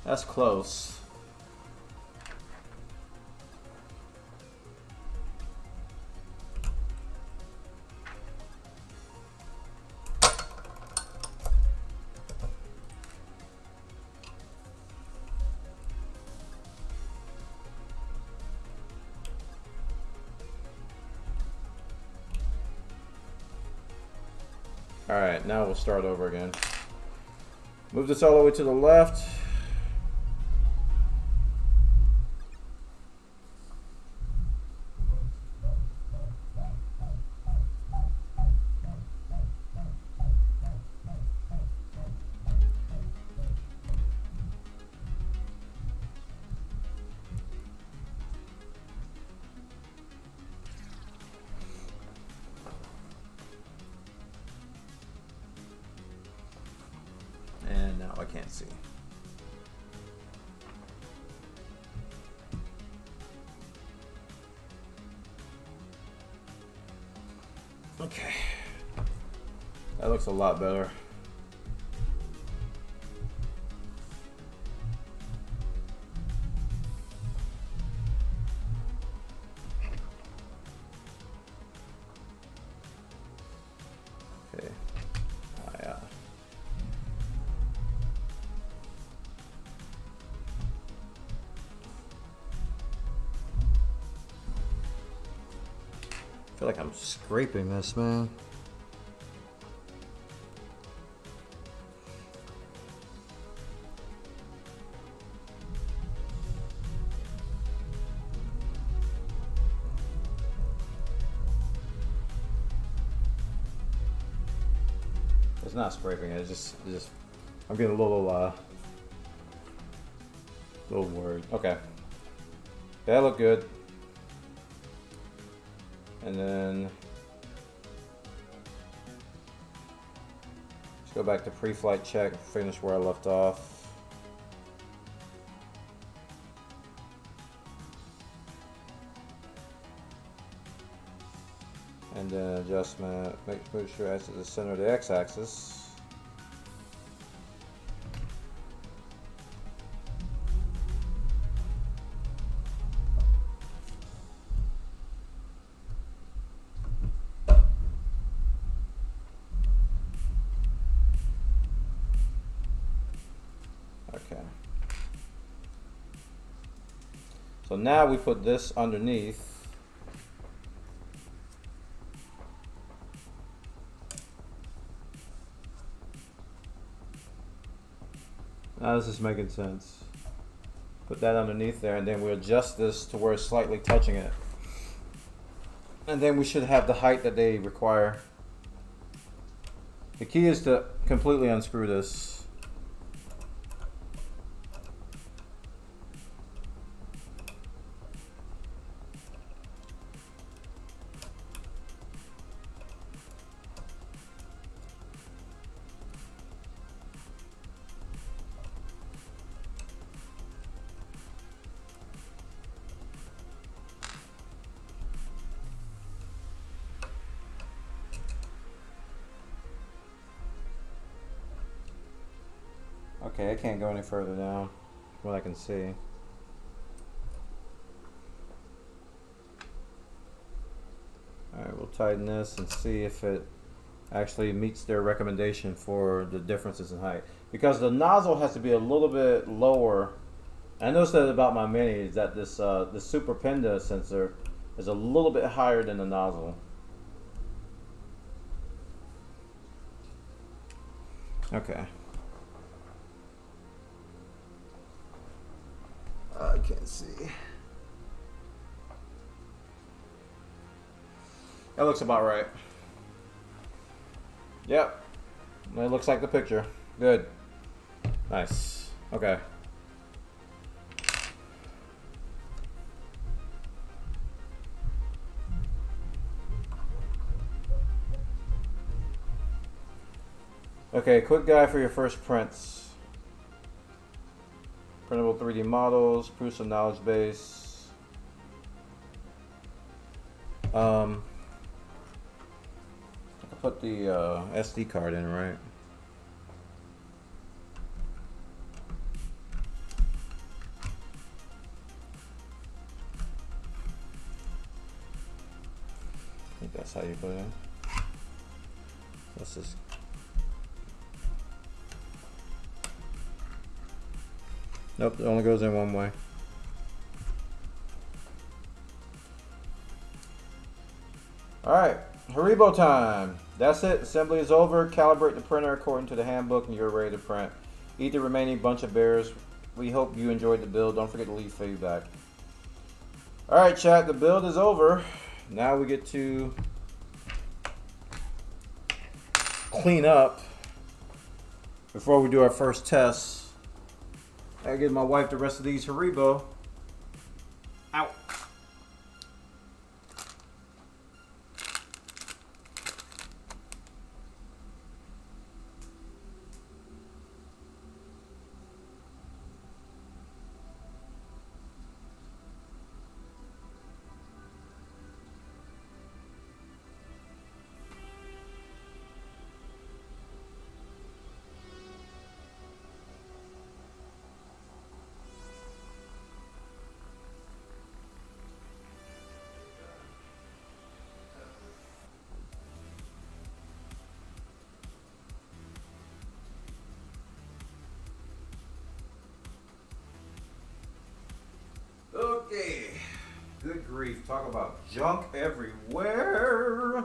S5: that's close.
S1: Alright, now we'll start over again. Move this all the way to the left. And now I can't see. Okay. That looks a lot better. Okay. Yeah. I feel like I'm scraping this, man. It's not scraping it. It's just. I'm getting a little worried. Okay. That looked good. And then let's go back to pre-flight check, finish where I left off. And then adjustment, make sure it's at the center of the x-axis. Okay. So now we put this underneath. Now this is making sense. Put that underneath there, and then we adjust this to where it's slightly touching it. And then we should have the height that they require. The key is to completely unscrew this. Okay, I can't go any further now from what I can see. Alright, we'll tighten this and see if it actually meets their recommendation for the differences in height. Because the nozzle has to be a little bit lower. I noticed that about my Mini, is that this the Super Penda sensor is a little bit higher than the nozzle. Okay. I can't see. That looks about right. Yep. That looks like the picture. Good. Nice. Okay. Okay, quick guide for your first prints. Printable 3D models, Prusa knowledge base. I can put the SD card in, right? I think that's how you put it in. Let's just. Nope, it only goes in one way. Alright, Haribo time.
S5: That's it. Assembly is over. Calibrate the printer according to the handbook and you're ready to print. Eat the remaining bunch of bears. We hope you enjoyed the build. Don't forget to leave feedback. Alright chat, the build is over. Now we get to clean up before we do our first test. I give my wife the rest of these Haribo. Ow. Okay, good grief, talk about junk everywhere.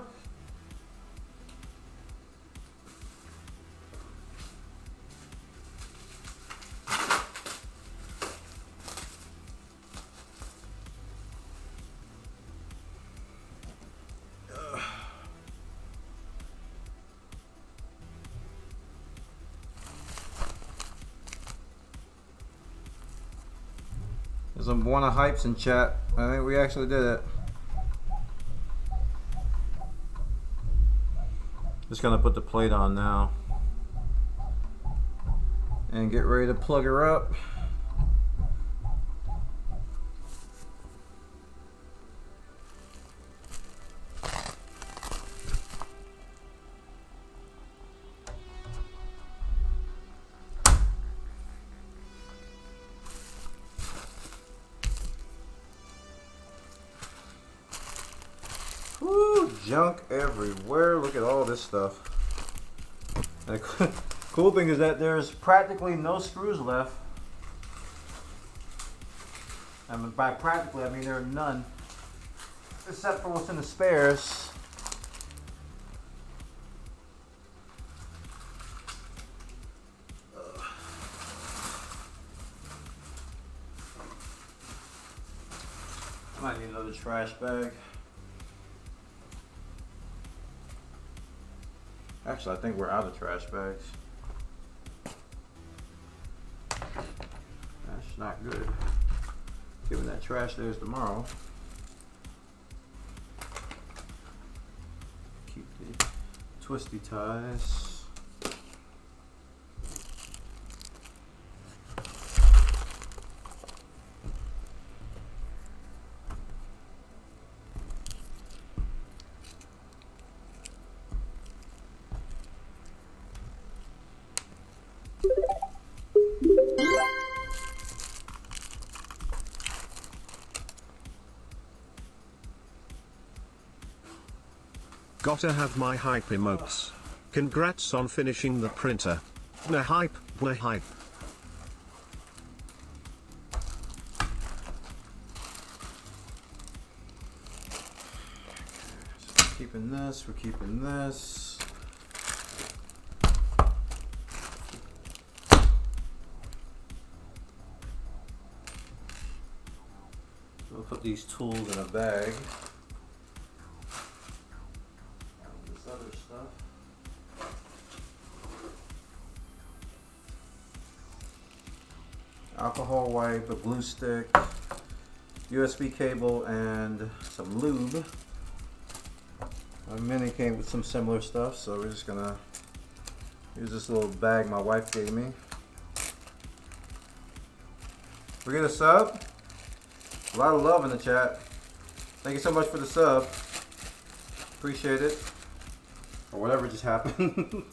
S5: There's some Buona hypes in chat. I think we actually did it. Just gonna put the plate on now and get ready to plug her up. Woo, junk everywhere. Look at all this stuff. The cool thing is that there's practically no screws left. And by practically, I mean there are none. Except for what's in the spares. I might need another trash bag. Actually, I think we're out of trash bags. That's not good. Given that trash there's tomorrow. Keep the twisty ties.
S3: Gotta have my hype emotes. Congrats on finishing the printer. Nah hype, nah hype.
S5: So we're keeping this, we're keeping this. We'll put these tools in a bag. Other stuff. Alcohol wipe, a glue stick, USB cable, and some lube. My mini came with some similar stuff, so we're just gonna use this little bag my wife gave me. We get a sub. A lot of love in the chat. Thank you so much for the sub. Appreciate it. Or whatever just happened.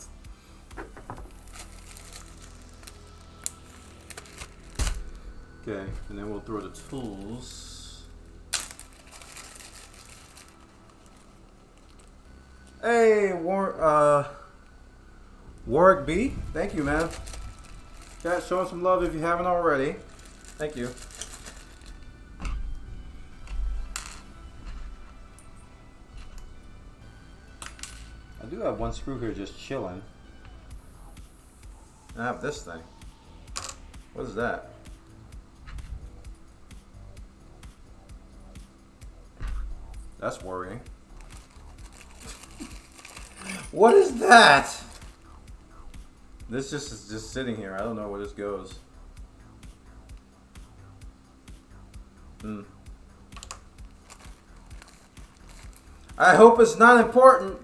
S5: Okay, and then we'll throw the tools. Hey, Warwick B, thank you, man. Chat, show him some love if you haven't already. Thank you. I do have one screw here just chilling. And I have this thing. What is that? That's worrying. What is that? This just is just sitting here. I don't know where this goes. I hope it's not important.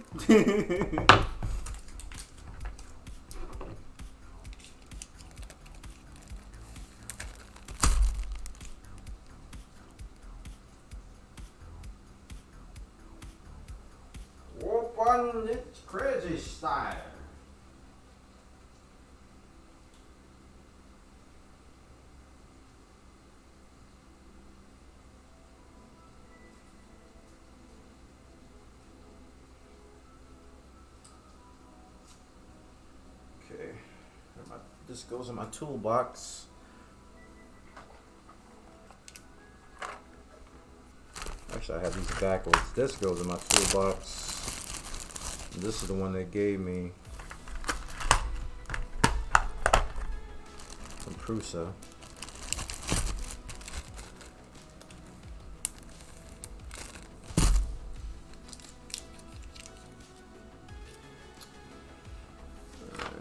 S5: Open it crazy style. Okay, this goes in my toolbox. Actually, I have these backwards. This goes in my toolbox. And this is the one they gave me from Prusa.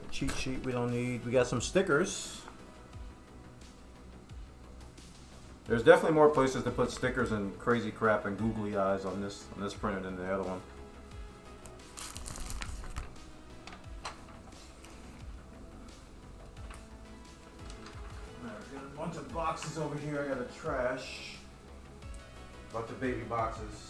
S5: Cheat sheet we don't need. We got some stickers. There's definitely more places to put stickers and crazy crap and googly eyes on this printer than the other one. Alright, we got a bunch of boxes over here. I got a trash. Bunch of baby boxes.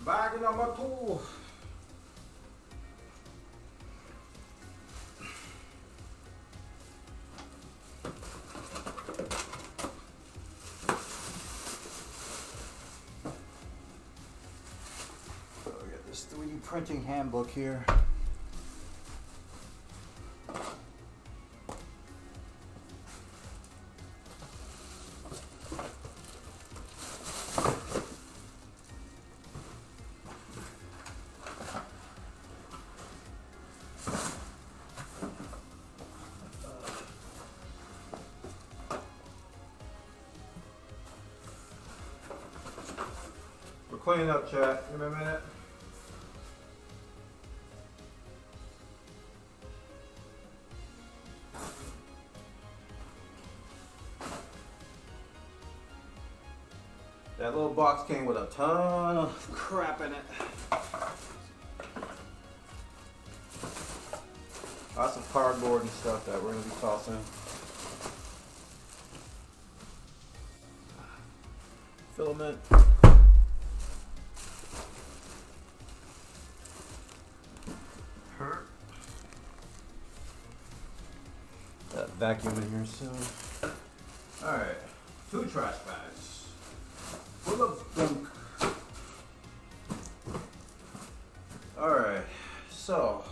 S5: Bagging on my tool. So we got this 3D printing handbook here. Cleaning up, chat. Give me a minute. That little box came with a ton of crap in it. Lots of cardboard and stuff that we're going to be tossing. Filament.
S1: vacuum in here soon. Alright, 2 trash bags. Full of gunk. Alright, so.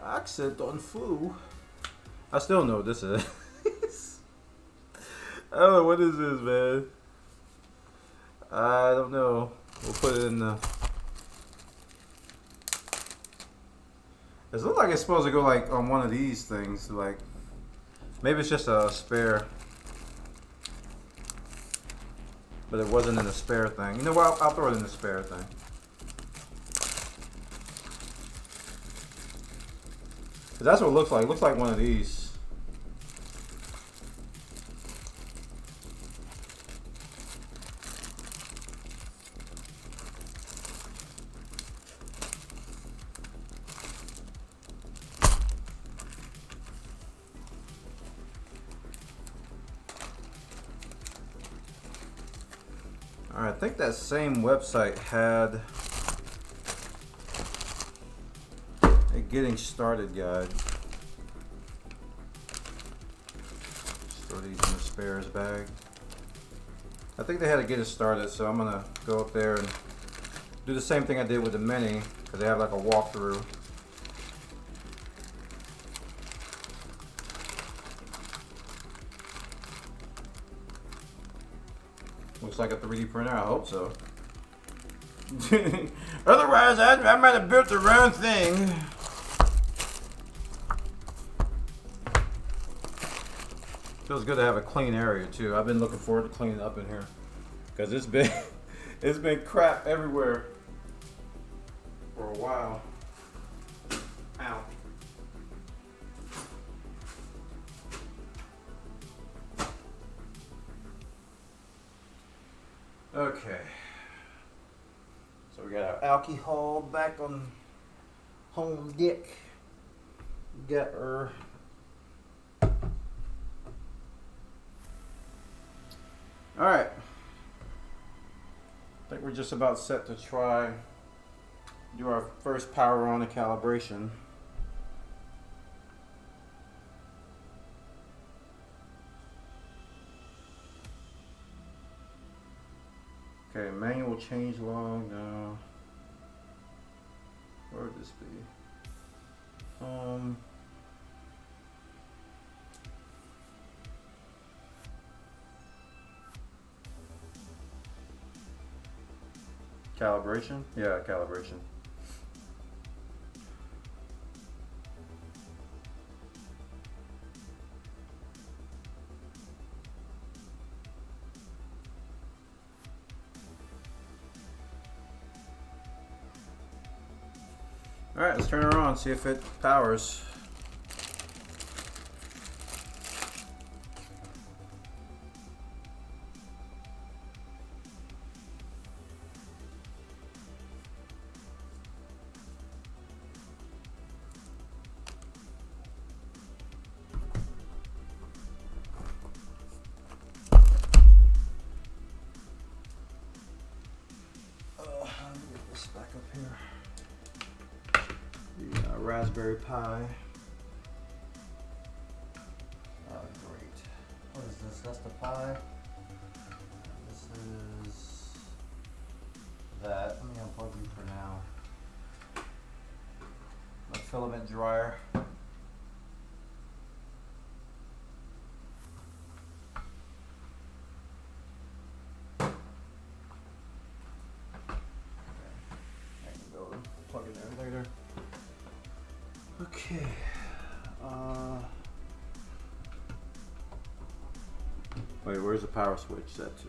S1: Accent on flu. I still know what this is. I don't know what this is, man. I don't know. We'll put it in the. It looks like it's supposed to go like on one of these things. Like maybe it's just a spare, but it wasn't in the spare thing. You know what? I'll throw it in the spare thing. Cause that's what it looks like. It looks like one of these. Alright, I think that same website had a getting started guide. Just throw these in the spares bag. I think they had to get it started, so I'm gonna go up there and do the same thing I did with the Mini, because they have like a walkthrough. Looks like a 3D printer, I hope so. Otherwise, I might have built the wrong thing. Feels good to have a clean area too. I've been looking forward to cleaning up in here. Because it's been crap everywhere for a while. Ow. Okay, so we got our alcohol back on home deck. We got our all right. I think we're just about set to try do our first power on and calibration. Okay, manual change log. Where would this be? Calibration? Yeah, calibration. Alright, let's turn her on, see if it powers. Let me get this back up here. The Raspberry Pi. Oh, great. What is this? That's the Pi. This is that. Let me unplug you for now. My filament dryer. I can go and plug it in later. Okay. Wait, where's the power switch set to?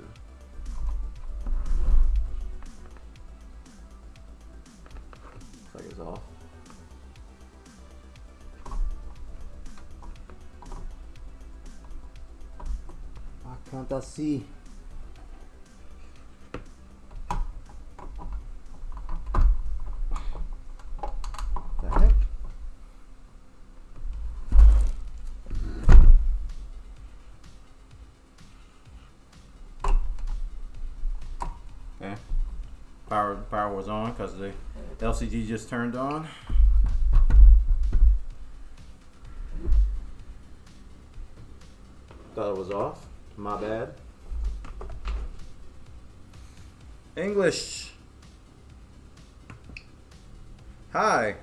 S1: Looks like it's off. Why can't I see? The heck? Okay. Power was on because the LCD just turned on. Thought it was off. My bad. English. Hi.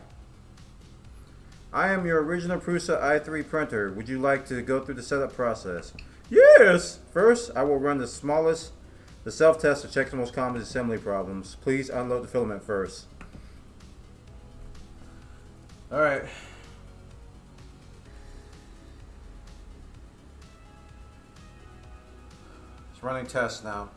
S1: I am your original Prusa i3 printer. Would you like to go through the setup process? Yes! First, I will run the self-test to check the most common assembly problems. Please unload the filament first. Alright. It's running tests now.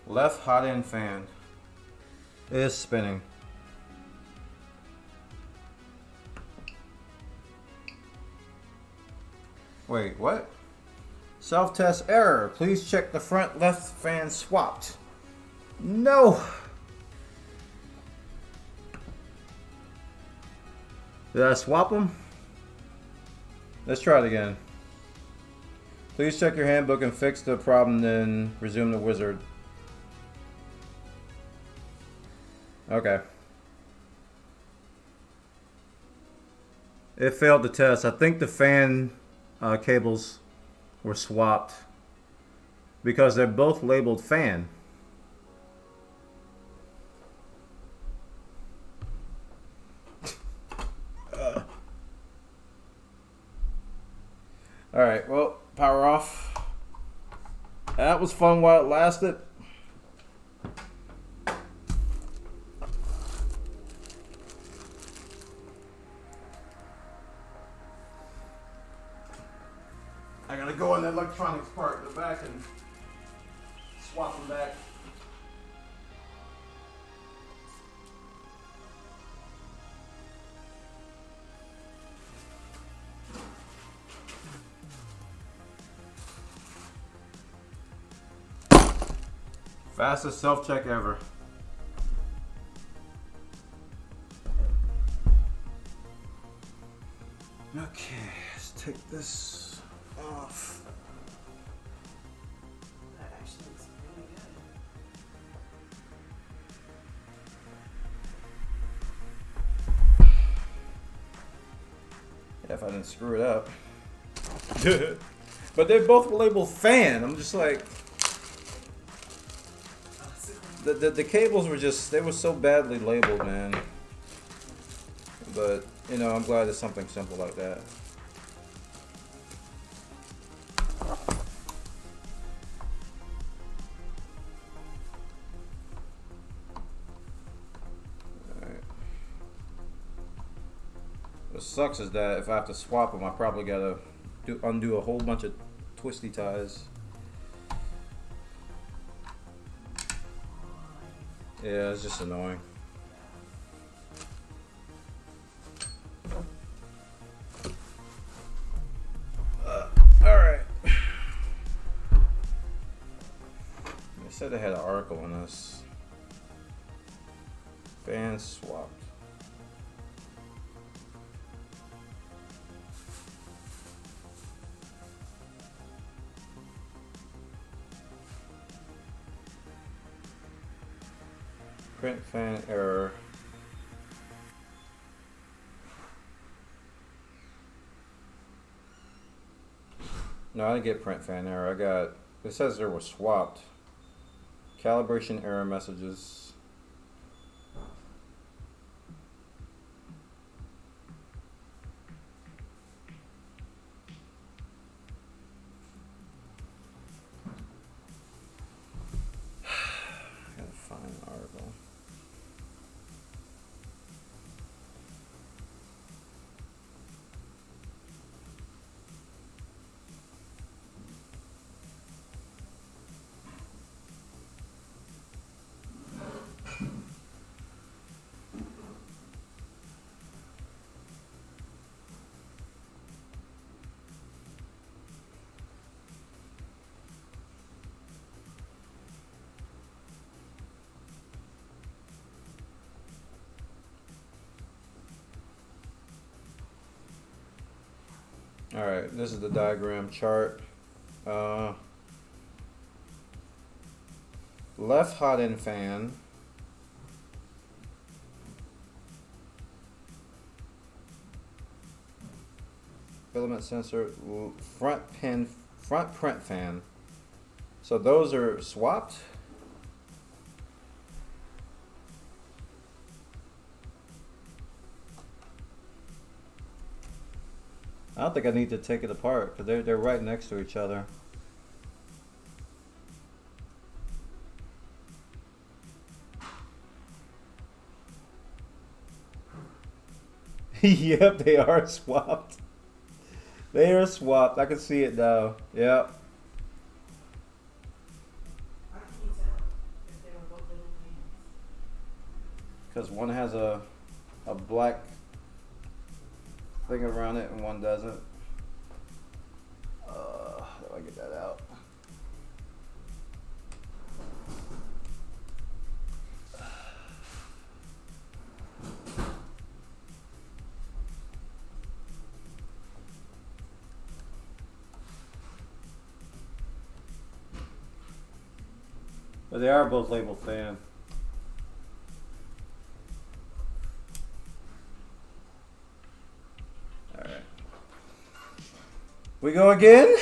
S1: Left hot end fan is spinning. Wait, what? Self-test error. Please check the front left fan swapped. No. Did I swap them? Let's try it again. Please check your handbook and fix the problem, then resume the wizard. Okay. It failed the test. I think the fan cables were swapped because they're both labeled fan. Alright, well, power off. That was fun while it lasted. I gotta go in the electronics part in the back and swap them back. Fastest self-check ever. Okay, let's take this off.
S4: That actually looks really good.
S1: Yeah, if I didn't screw it up. But they both were labeled fan. I'm just like, the cables were just, they were so badly labeled, man. But, you know, I'm glad it's something simple like that. Alright. What sucks is that if I have to swap them, I probably gotta undo a whole bunch of twisty ties. Yeah, it's just annoying. Alright. They said they had an article on this. Fan swapped. Print fan error. No, I didn't get print fan error. I got, it says they were swapped. Calibration error messages. I gotta find an article.
S5: Alright, this is the diagram chart. Left hot end fan. Filament sensor, front print fan. So those are swapped. I don't think I need to take it apart because they're right next to each other. Yep, they are swapped. They are swapped. I can see it now. Yep.
S4: I can't tell if they were both little fans.
S5: Because one has a black thing around it and one doesn't. How do I get that out? But they are both labeled fan. Alright. We go again.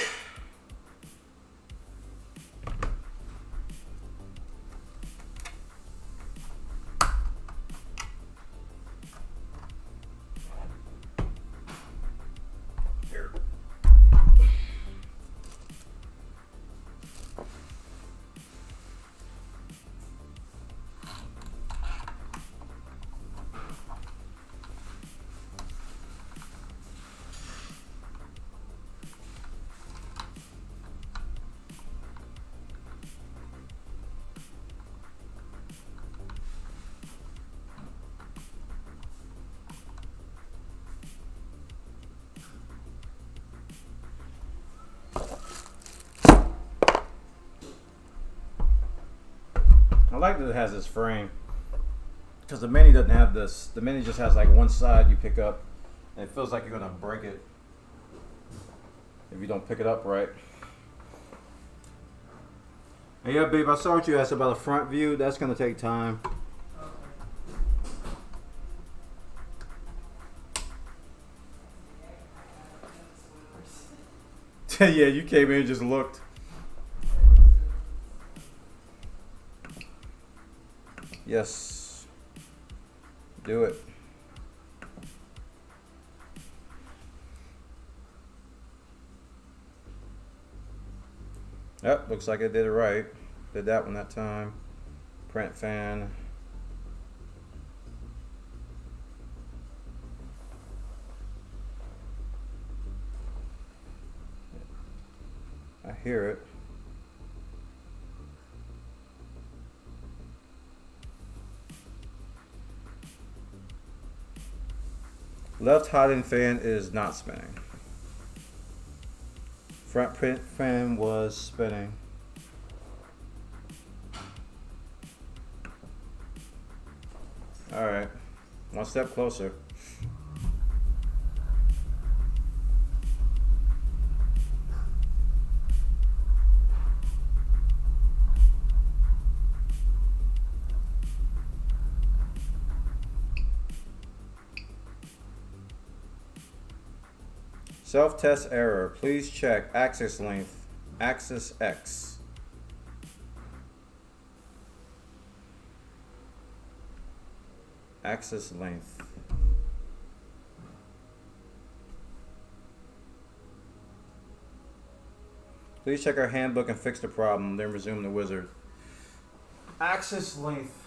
S5: Here. I like that it has this frame because the Mini doesn't have this. The Mini just has like one side you pick up and it feels like you're gonna break it if you don't pick it up right. And yeah, babe, I saw what you asked about a front view. That's gonna take time. Yeah, you came in and just looked. Yes. Do it. Yep, looks like I did it right. Did that one that time. Print fan. I hear it. Left hot end fan is not spinning. Front print fan was spinning. All right, one step closer. Self-test error. Please check axis length. Axis X. Axis length. Please check our handbook and fix the problem, then resume the wizard. Axis length.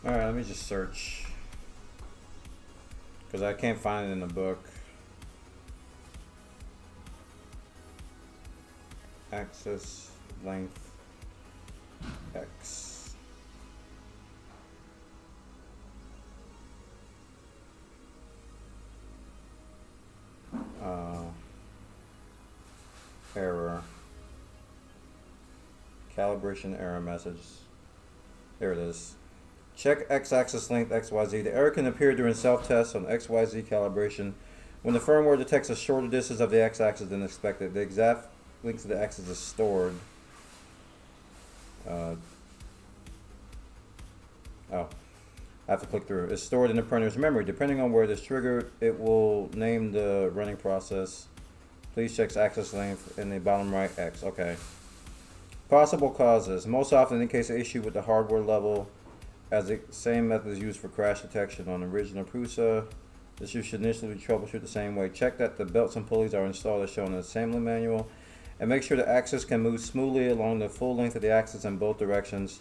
S5: Alright, let me just search. Because I can't find it in the book. Axis length X. Error. Calibration error message. There it is. Check x-axis length XYZ. The error can appear during self-tests on XYZ calibration when the firmware detects a shorter distance of the x-axis than expected. The exact length of the axis is stored. Oh, I have to click through. It's stored in the printer's memory. Depending on where it is triggered, it will name the running process. Please check axis length in the bottom right X. Okay. Possible causes. Most often indicates an issue with the hardware level, as the same method is used for crash detection on original Prusa. This you should initially troubleshoot the same way. Check that the belts and pulleys are installed as shown in the assembly manual, and make sure the axis can move smoothly along the full length of the axis in both directions.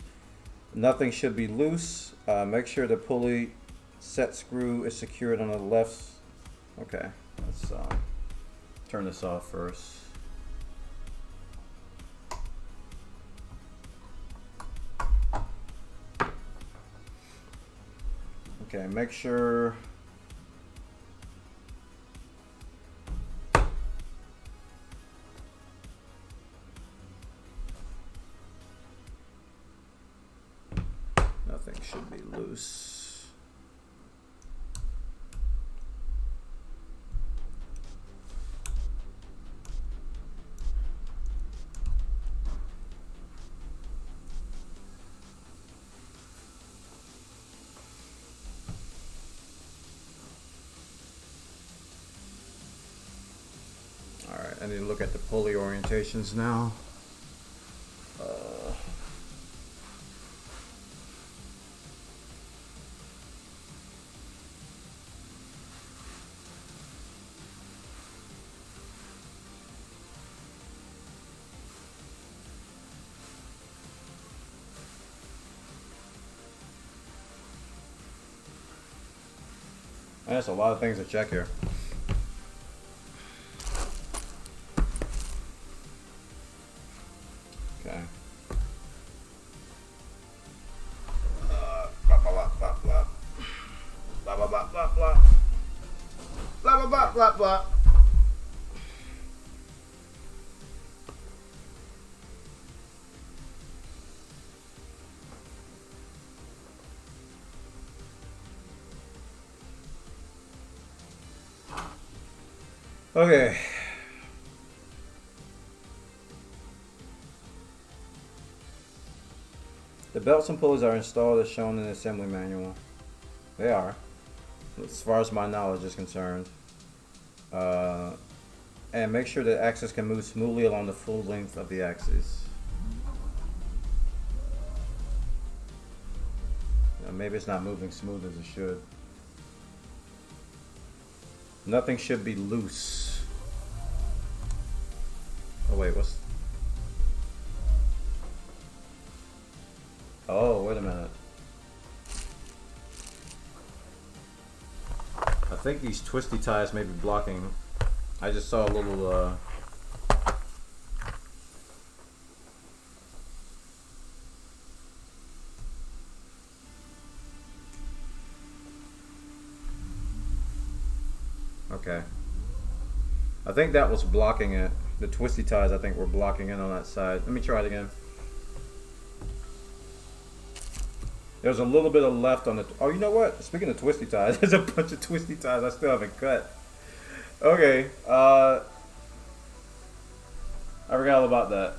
S5: Nothing should be loose. Make sure the pulley set screw is secured on the left. Okay, let's turn this off first. Okay, make sure nothing should be loose. Alright, I need to look at the pulley orientations now. That's a lot of things to check here. Okay. Blah blah blah blah blah blah blah blah blah blah blah blah blah blah. Okay. The belts and pulleys are installed as shown in the assembly manual. They are, as far as my knowledge is concerned. And make sure the axis can move smoothly along the full length of the axis. Maybe it's not moving smooth as it should. Nothing should be loose. Oh wait, what's... Oh, wait a minute. I think these twisty ties may be blocking. I just saw a little, Okay. I think that was blocking it. The twisty ties, I think, were blocking it on that side. Let me try it again. There's a little bit of left on the... Oh, you know what? Speaking of twisty ties, there's a bunch of twisty ties I still haven't cut. Okay. I forgot all about that.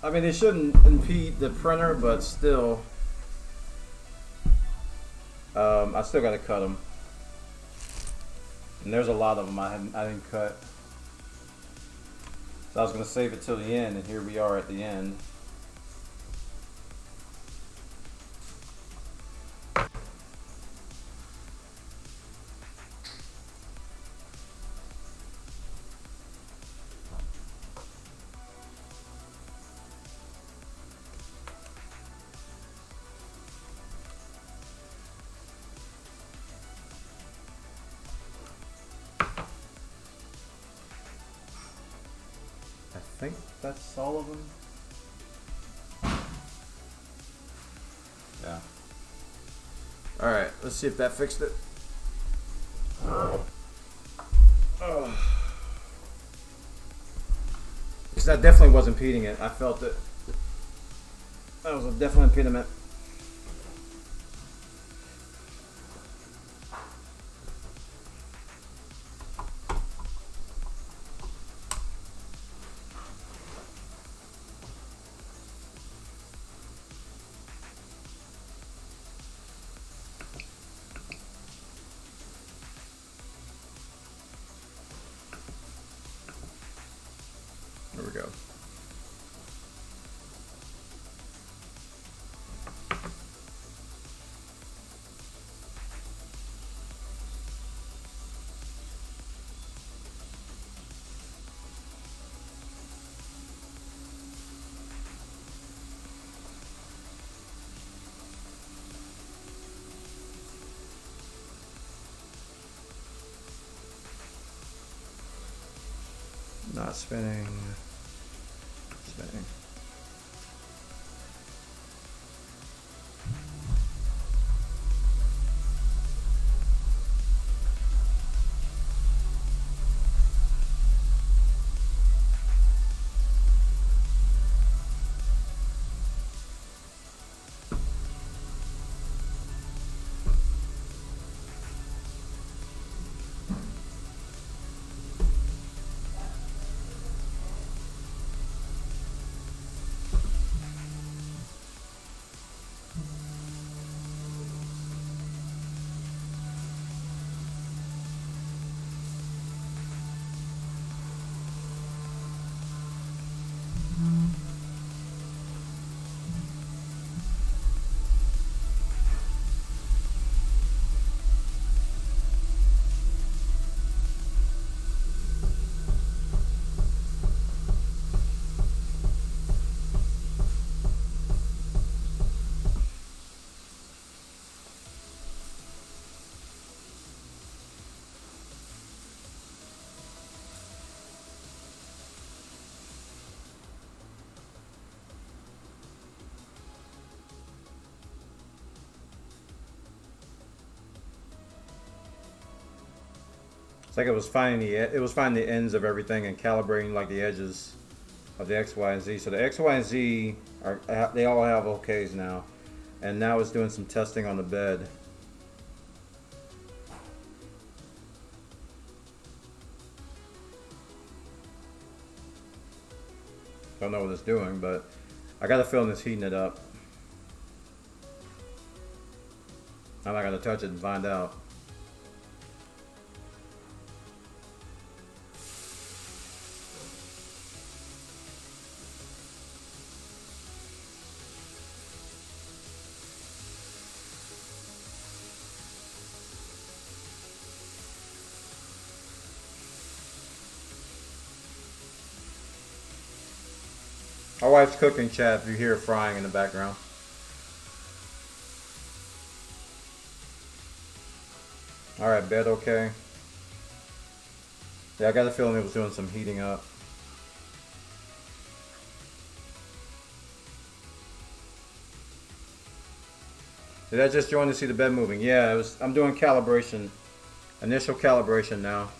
S5: I mean, it shouldn't impede the printer, but still... I still got to cut them. And there's a lot of them I didn't cut. So I was going to save it till the end, and here we are at the end. think that's all of them. Yeah. Alright, let's see if that fixed it. Because that definitely was impeding it. I felt it. That was a definite impediment. There we go. Not spinning. Spinning. It's like it was finding the ends of everything and calibrating like the edges of the X, Y, and Z. So the X, Y, and Z they all have OKs now, and now it's doing some testing on the bed. Don't know what it's doing, but I got a feeling it's heating it up. I'm not gonna touch it and find out. My wife's cooking, chat, if you hear frying in the background. Alright, bed okay. Yeah, I got a feeling it was doing some heating up. Did I just join to see the bed moving? Yeah, I'm doing calibration. Initial calibration now.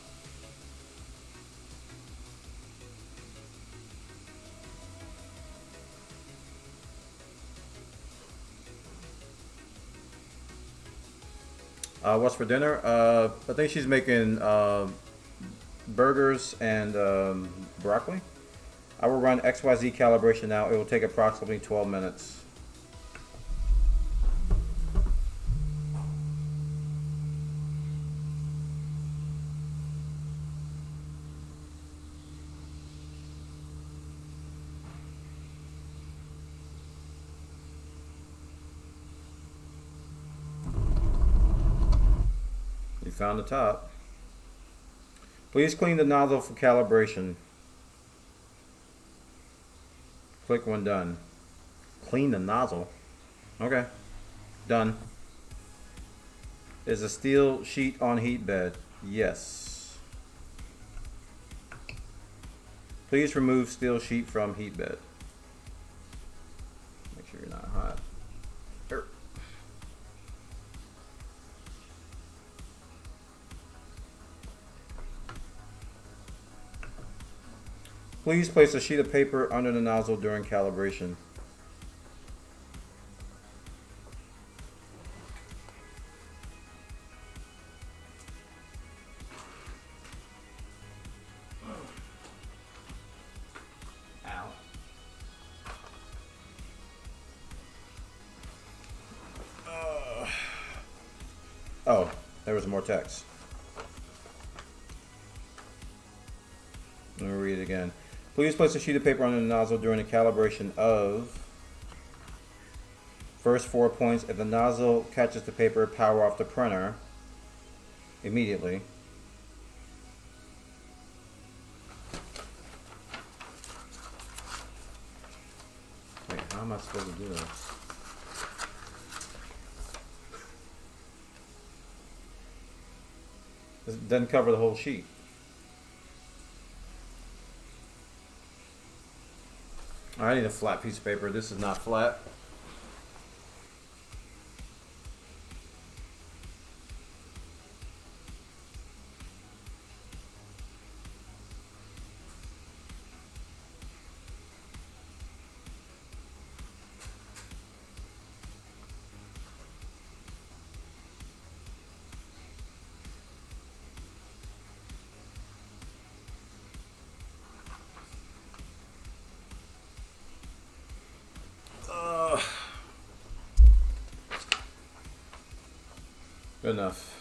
S5: What's for dinner? I think she's making burgers and broccoli. I will run XYZ calibration now. It will take approximately 12 minutes. You found the top. Please clean the nozzle for calibration. Click when done. Clean the nozzle. Okay. Done. Is a steel sheet on heat bed? Yes. Please remove steel sheet from heat bed. Make sure you're not hot. Er. Please place a sheet of paper under the nozzle during calibration. Oh, there was more text. Let me read it again. Please place a sheet of paper under the nozzle during the calibration of first 4 points. If the nozzle catches the paper, power off the printer immediately. Wait, how am I supposed to do this? This doesn't cover the whole sheet. I need a flat piece of paper. This is not flat. Good enough.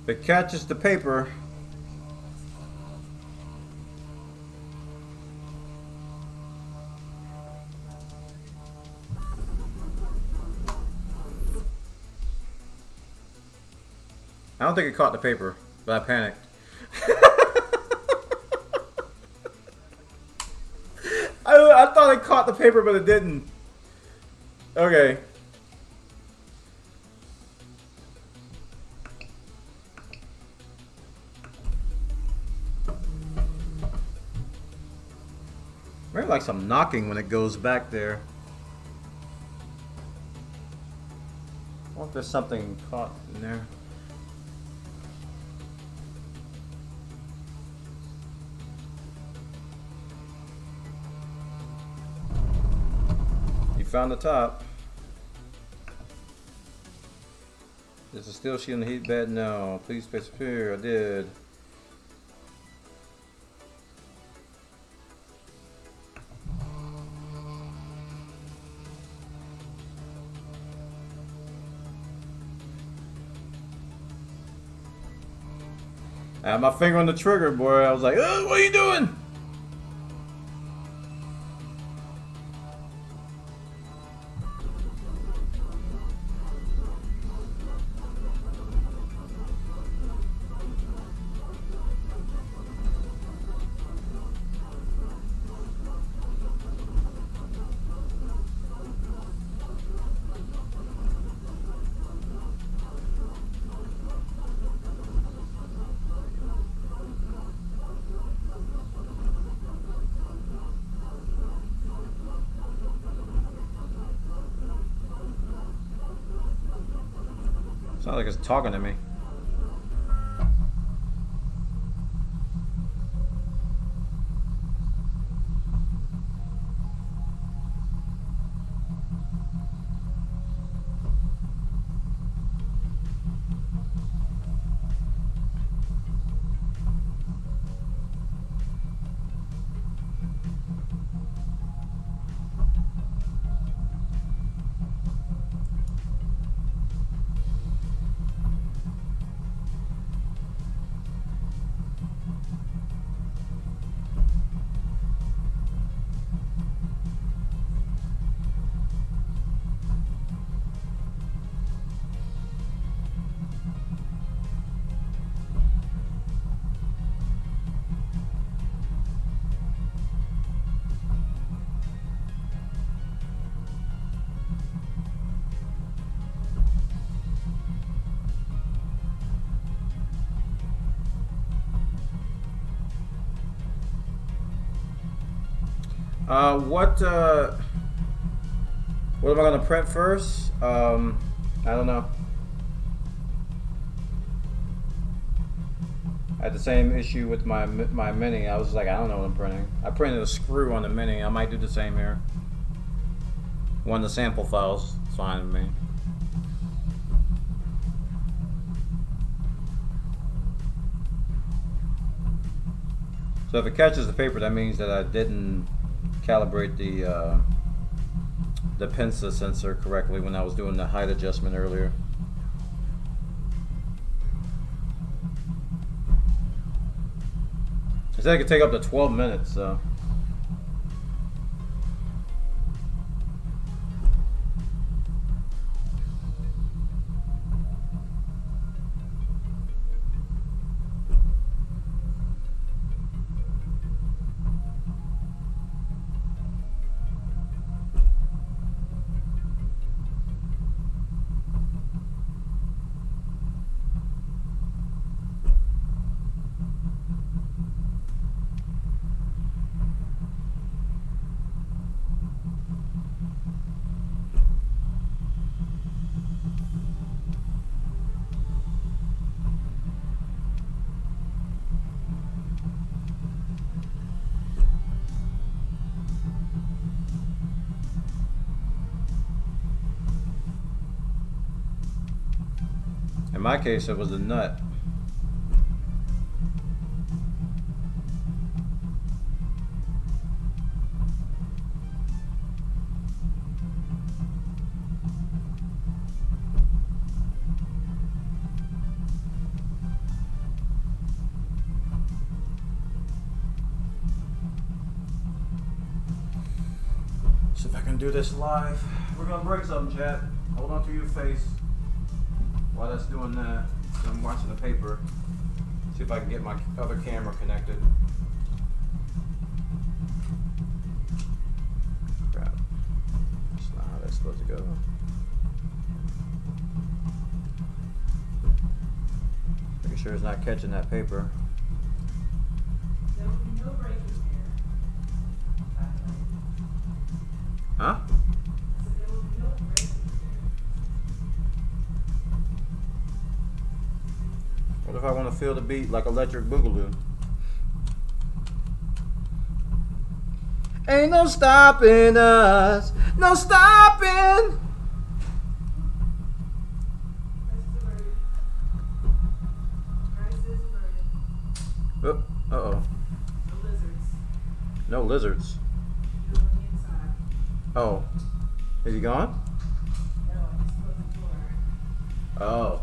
S5: If it catches the paper, I don't think it caught the paper, but I panicked. I thought it caught the paper, but it didn't. Okay. Maybe like some knocking when it goes back there. I wonder if there's something caught in there. Found the top. There's a steel sheet on the heat bed. No. Please place here. I did. I had my finger on the trigger, boy. I was like, oh, what are you doing? Sounds like it's talking to me. What am I gonna print first? I don't know. I had the same issue with my Mini. I was like, I don't know what I'm printing. I printed a screw on the Mini. I might do the same here. One of the sample files. It's fine with me. So if it catches the paper, that means that I didn't calibrate the pinza sensor correctly when I was doing the height adjustment earlier. It said it could take up to 12 minutes, so. In my case, it was a nut. See if I can do this live. We're gonna break something, chat. Hold on to your face. While that's doing that, I'm watching the paper. See if I can get my other camera connected. Crap. That's not how that's supposed to go. Making sure it's not catching that paper.
S4: There will be no breaking here.
S5: Huh?
S4: So there will be no breaking here.
S5: What if I want to feel the beat like Electric Boogaloo? Ain't no stopping us, no stopping. Oh, uh-oh.
S4: No lizards.
S5: No lizards.
S4: You're on the inside.
S5: Oh. Is he gone?
S4: No, I just closed the door.
S5: Oh.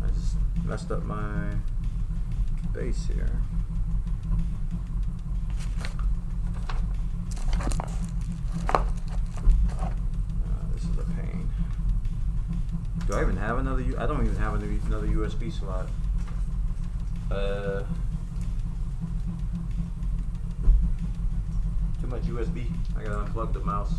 S5: I just messed up my base here. This is a pain. Do I even have another? I don't even have another USB slot. Too much USB. I gotta unplug the mouse.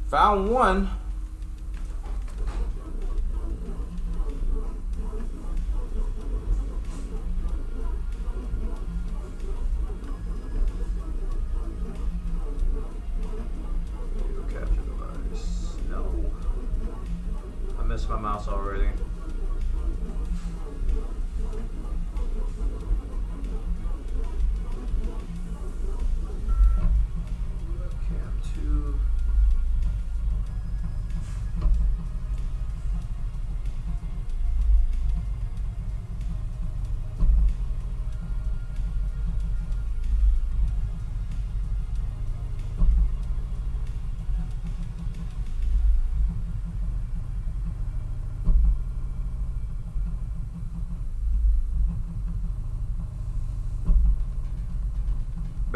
S5: Found one. Capture device. No. I missed my mouse already. Cam 2.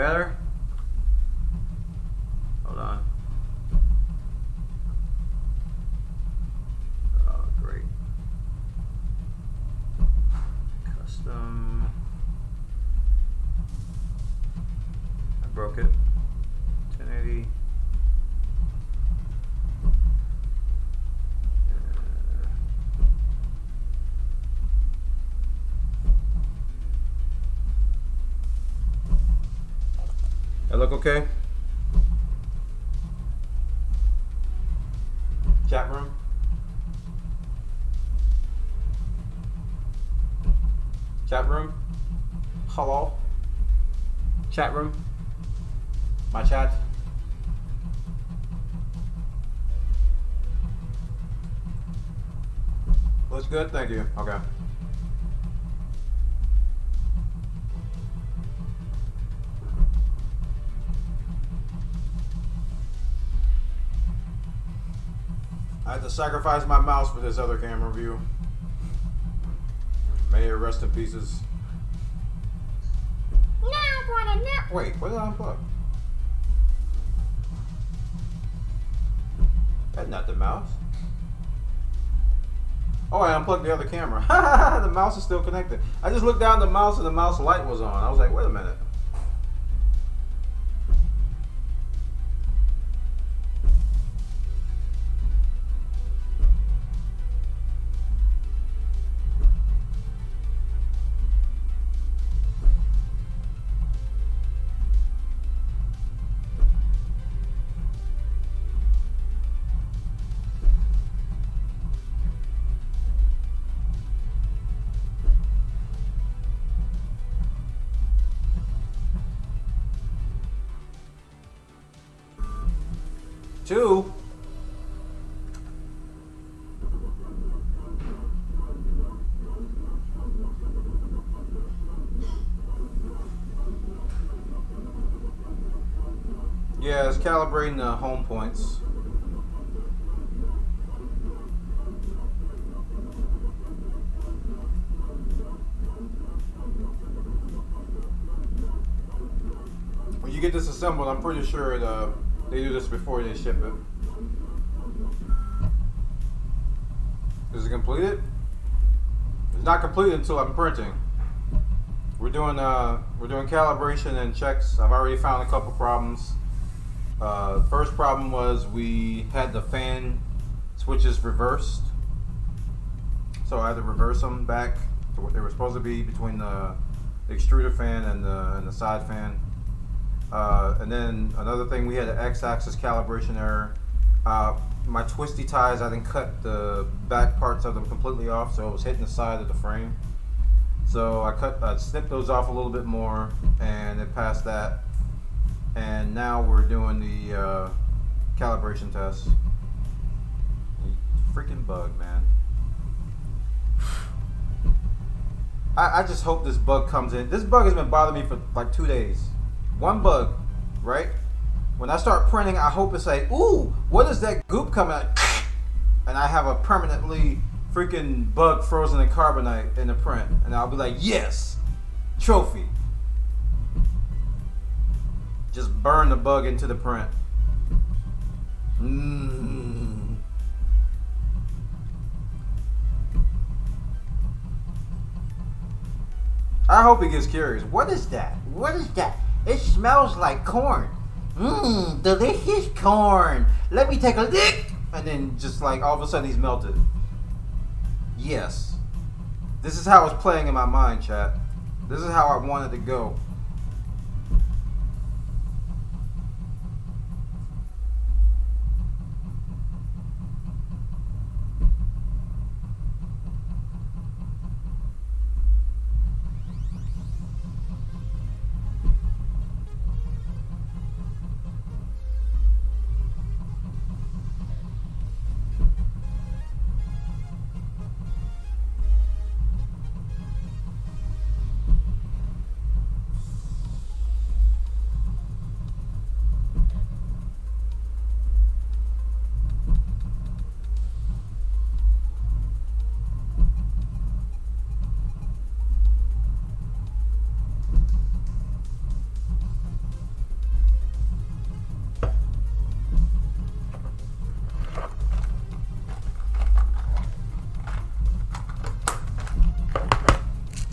S1: better? Hold on. Oh, great. Custom. I broke it. 1080. That look okay? Chat room? Chat room? Hello? Chat room? My chat? Looks good? Thank you. Okay. I had to sacrifice my mouse for this other camera view. May it rest in pieces. Wait, what did I unplug? That's not the mouse. Oh, I unplugged the other camera. The mouse is still connected. I just looked down at the mouse and the mouse light was on. I was like, wait a minute. Two. Yeah, it's calibrating the home points. When you get this assembled, I'm pretty sure they do this before they ship it. Is it completed? It's not completed until I'm printing. We're doing calibration and checks. I've already found a couple problems. First problem was we had the fan switches reversed, so I had to reverse them back to what they were supposed to be between the extruder fan and the side fan. And then another thing, we had an x-axis calibration error. My twisty ties, I didn't cut the back parts of them completely off, so it was hitting the side of the frame. So I snipped those off a little bit more, and it passed that. And now we're doing the calibration test. Freaking bug, man. I just hope this bug comes in. This bug has been bothering me for like 2 days. One bug, right? When I start printing, I hope it's like, ooh, what is that goop coming out? And I have a permanently freaking bug frozen in carbonite in the print. And I'll be like, yes, trophy. Just burn the bug into the print. I hope he gets curious. What is that? What is that? It smells like corn. Delicious corn. Let me take a lick. And then just like all of a sudden he's melted. Yes. This is how it's playing in my mind, chat. This is how I wanted to go.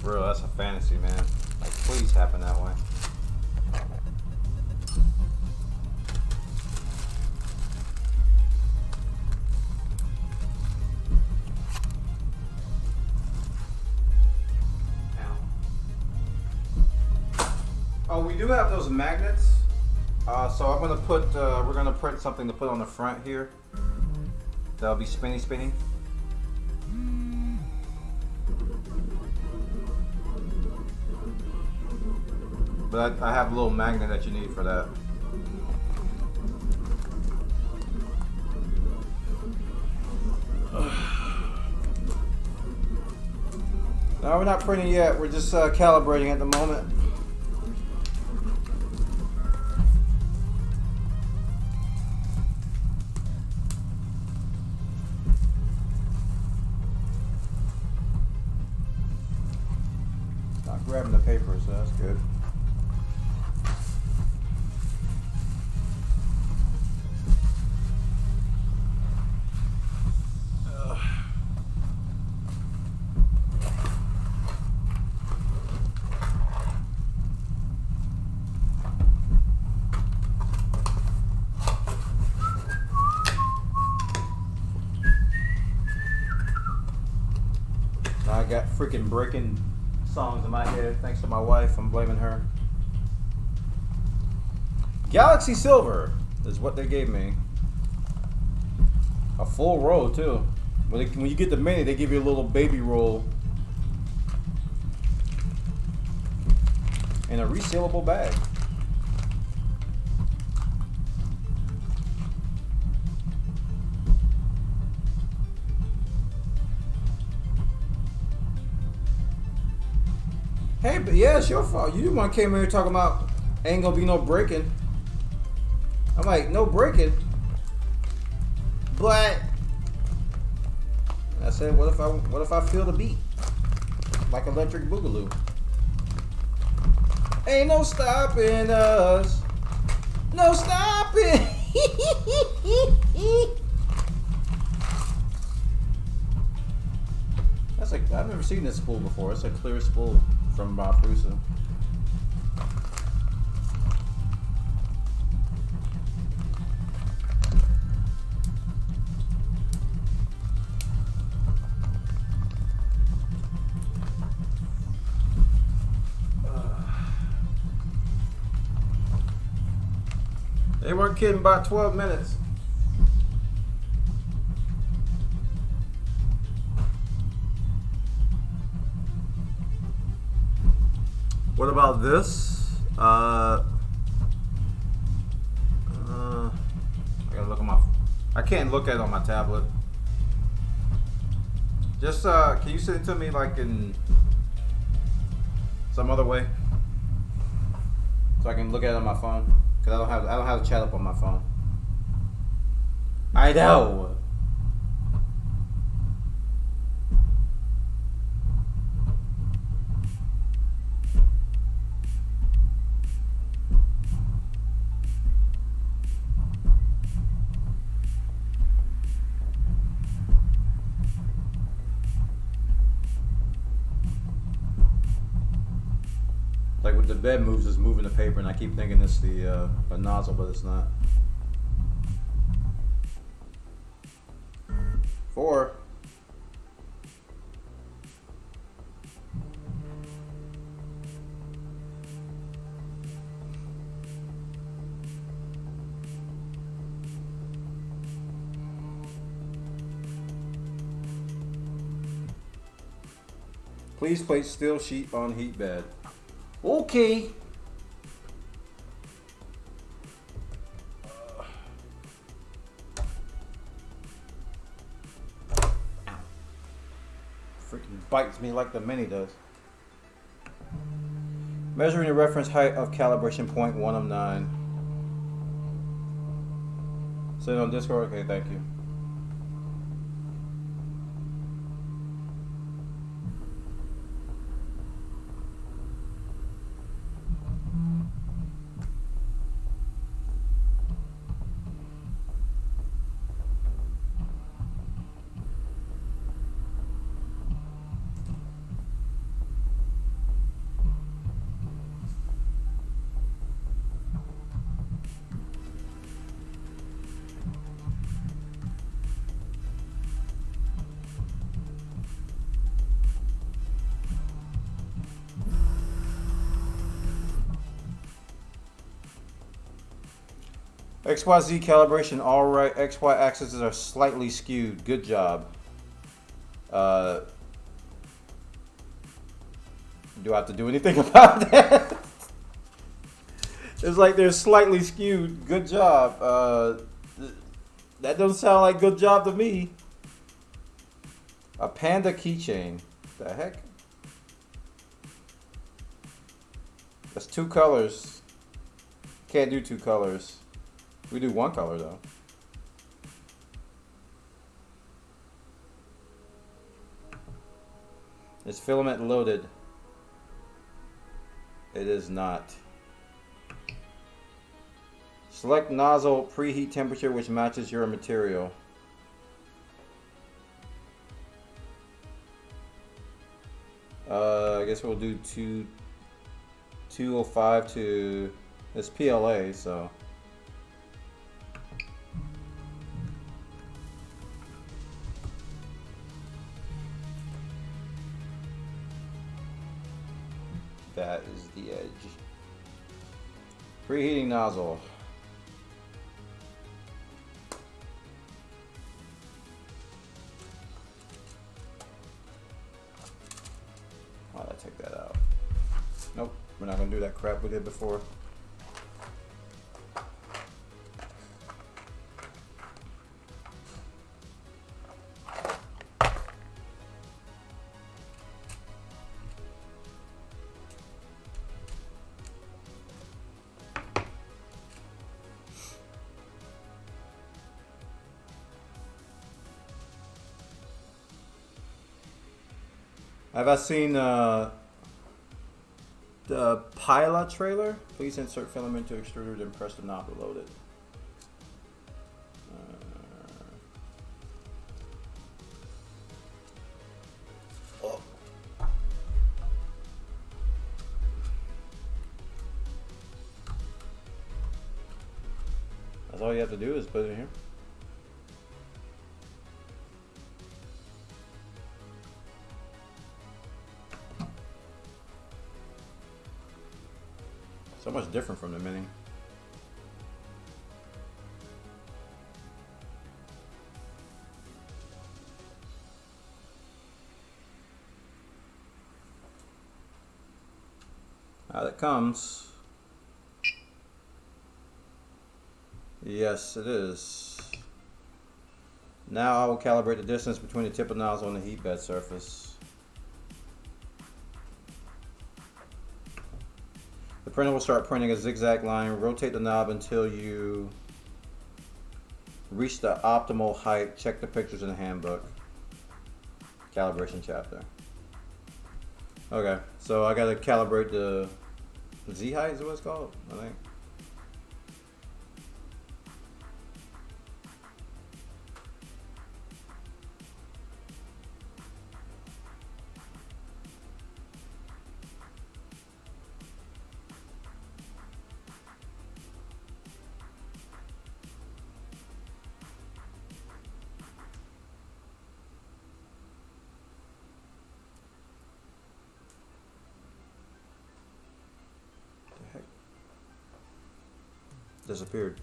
S5: for real, that's a fantasy, man. Like, please happen that way. Oh, we do have those magnets. So I'm gonna put, we're gonna print something to put on the front here. That'll be spinning. But I have a little magnet that you need for that. No, we're not printing yet. We're just calibrating at the moment. Not grabbing the paper, so that's good. I got freaking breaking songs in my head thanks to my wife. I'm blaming her. Galaxy Silver is what they gave me. A full roll too. When you get the mini, they give you a little baby roll in a resealable bag. Hey, but yeah, it's your fault. You the one came here talking about ain't gonna be no breaking. I'm like, no breaking. But I said, what if I feel the beat? Like Electric Boogaloo. Ain't no stopping us. No stopping. That's like, I've never seen this spool before. It's a clear spool from Prusa. They weren't kidding about 12 minutes. What about this? I gotta look at my. I can't look at it on my tablet. Just can you send it to me like in some other way, so I can look at it on my phone? Cause I don't have the chat up on my phone. I know. Like with the bed moves, it's moving the paper, and I keep thinking it's the nozzle, but it's not. 4. Please place steel sheet on heat bed. Okay. Freaking bites me like the mini does. Measuring the reference height of calibration point 1 of 9. Send it on Discord? Okay, thank you. XYZ calibration, all right. XY axes are slightly skewed. Good job. Do I have to do anything about that? It's like they're slightly skewed. Good job. That doesn't sound like good job to me. A panda keychain. The heck? That's 2 colors. Can't do 2 colors. We do 1 color though. Is filament loaded? It is not. Select nozzle preheat temperature which matches your material. I guess we'll do 205 to this PLA, so. That is the edge. Preheating nozzle. Why did I take that out? Nope, we're not gonna do that crap we did before. Have I seen the pilot trailer? Please insert filament to extruder, then press the knob to load it. Oh. That's all you have to do is put it in here. So much different from the Mini. Out it comes. Yes, it is. Now I will calibrate the distance between the tip of the nozzle and the heat bed surface. The printer will start printing a zigzag line. Rotate the knob until you reach the optimal height. Check the pictures in the handbook. Calibration chapter. Okay, so I gotta calibrate the Z height is what it's called, I think. Disappeared.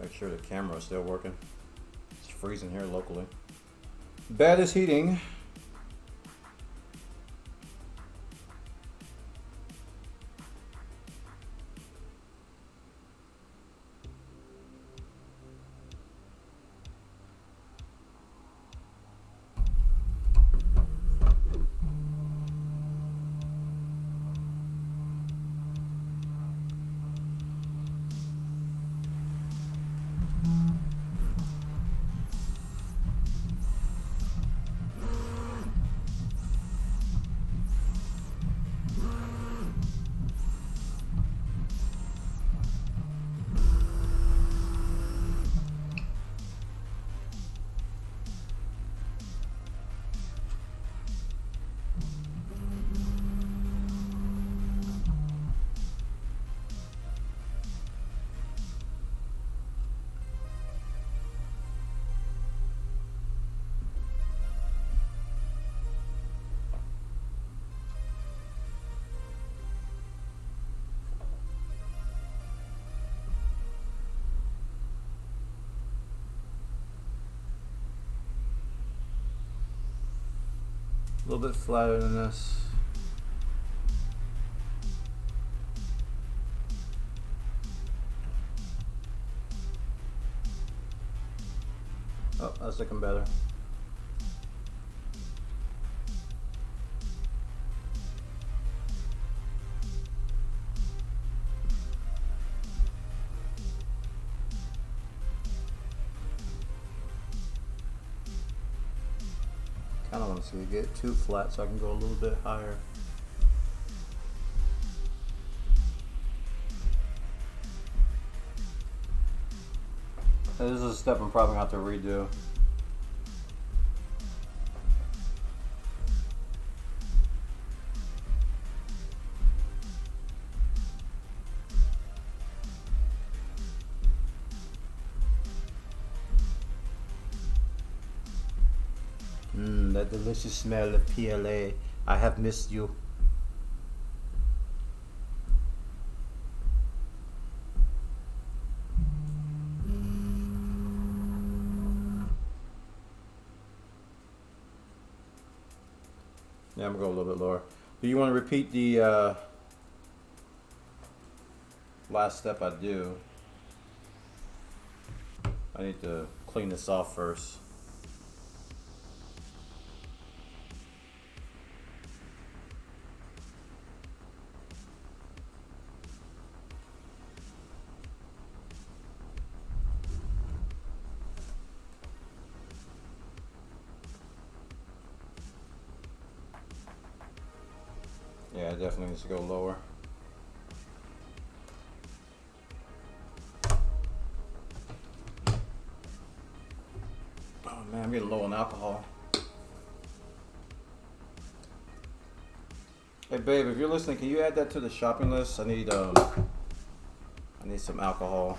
S5: Make sure the camera is still working. It's freezing here locally. Bed is heating. A little bit flatter than this. Oh, that's looking better. Kind of want to see it get too flat so I can go a little bit higher. This is a step I'm probably going to have to redo. That delicious smell of PLA. I have missed you. Yeah, I'm gonna go a little bit lower. Do you want to repeat the last step I do? I need to clean this off first. Yeah, it definitely needs to go lower. Oh man, I'm getting low on alcohol. Hey babe, if you're listening, can you add that to the shopping list? I need some alcohol.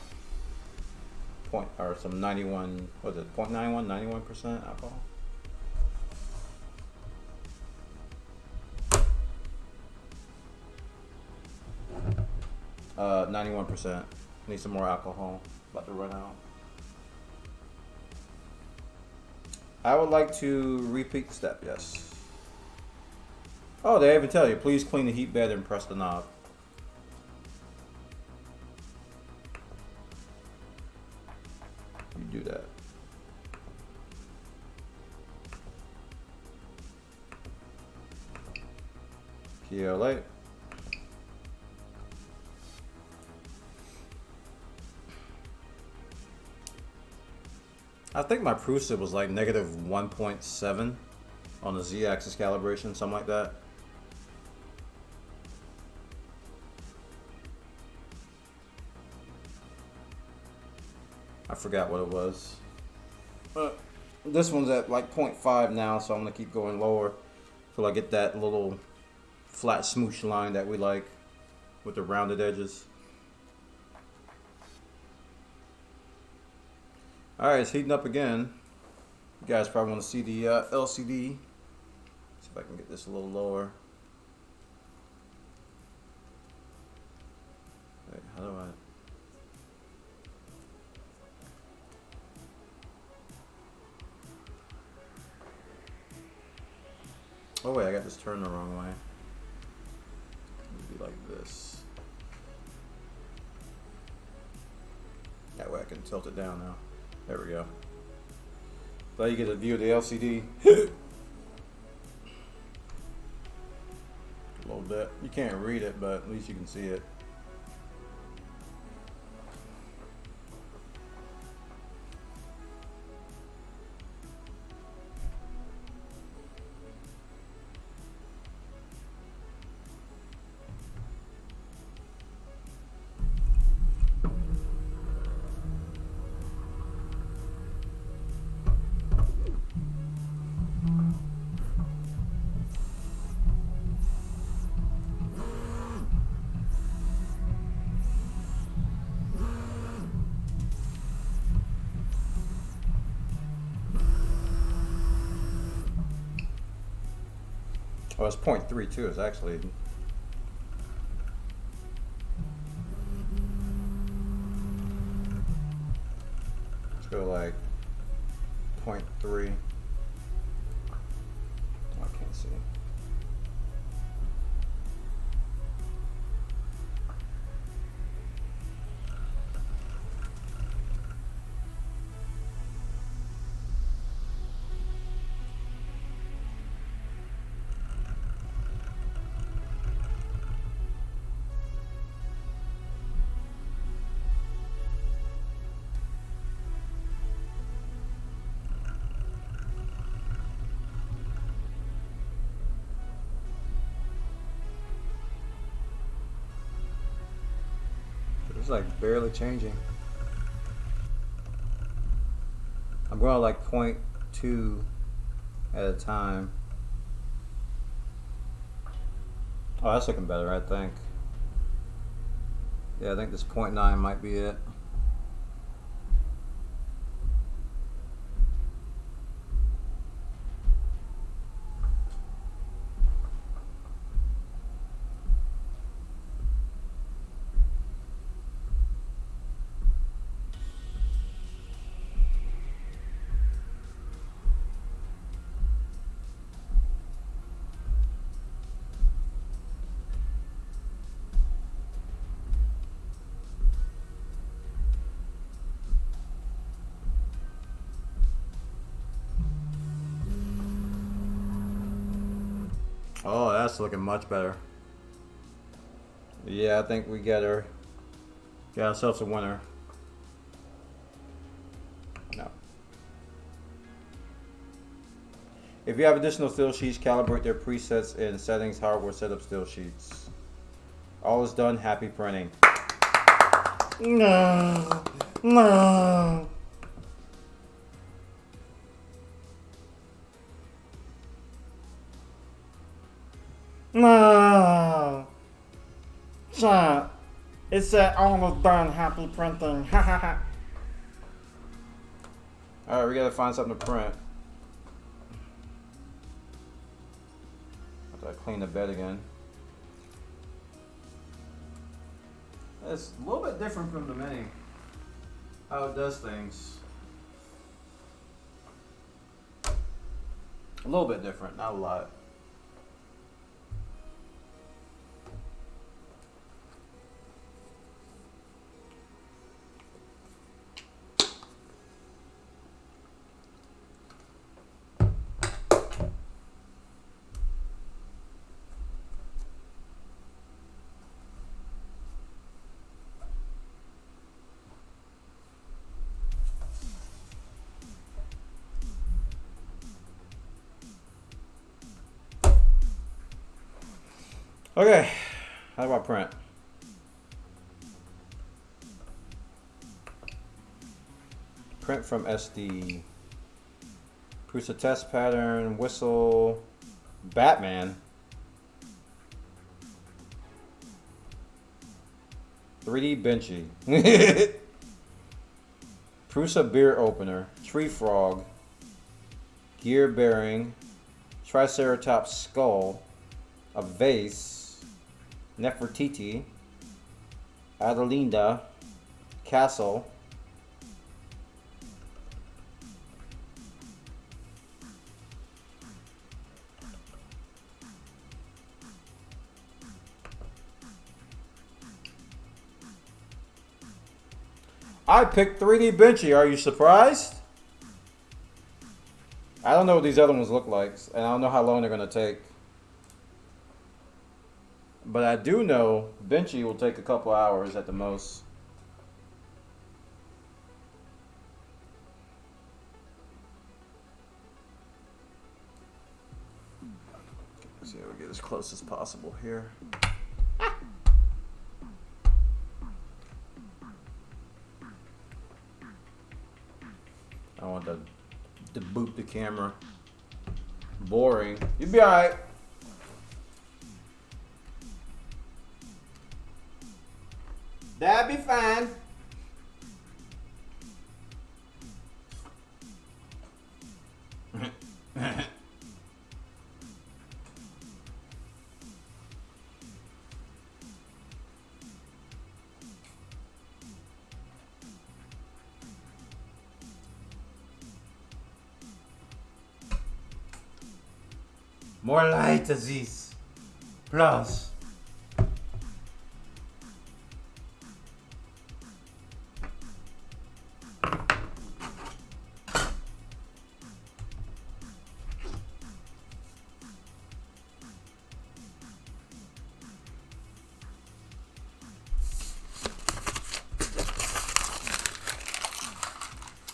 S5: Some 91, what is it, 0.91, 91% alcohol? 91%. Need some more alcohol. About to run out. I would like to repeat the step, yes. Oh, they even tell you, please clean the heat bed and press the knob. You do that. PLA. I think my Prusa was like negative 1.7 on the Z-axis calibration, something like that. I forgot what it was. But this one's at like 0.5 now, so I'm gonna keep going lower till I get that little flat smoosh line that we like with the rounded edges. Alright, it's heating up again. You guys probably want to see the LCD. See if I can get this a little lower. Wait, how do I... Oh wait, I got this turned the wrong way. It'd be like this. That way I can tilt it down now. There we go. Now you get a view of the LCD. A little bit. You can't read it, but at least you can see it. Oh, it's 0.3 too. It's actually. Let's go like 0.3. Oh, I can't Let's see. It's like barely changing. I'm going like 0.2 at a time. Oh, that's looking better, I think. Yeah, I think this 0.9 might be it. Oh, that's looking much better. Yeah, I think we got ourselves a winner. No. If you have additional still sheets, calibrate their presets in settings, hardware setup still sheets. All is done. Happy printing. No. No. No. Chat. It said almost done. Happy printing. Ha ha ha. Alright, we gotta find something to print. After I clean the bed again. It's a little bit different from the mini. How it does things. A little bit different, not a lot. Okay, how do I print? Print from SD. Prusa test pattern, whistle, Batman. 3D Benchy. Prusa beer opener, tree frog, gear bearing, triceratops skull, a vase, Nefertiti, Adelinda, castle, I picked 3D Benchy. Are you surprised? I don't know what these other ones look like, and I don't know how long they're going to take. But I do know Benchy will take a couple hours at the most. Let's see how we get as close as possible here. I want to boot the camera. Boring. You'll be alright. That'd be fine. More light, Aziz. Plus.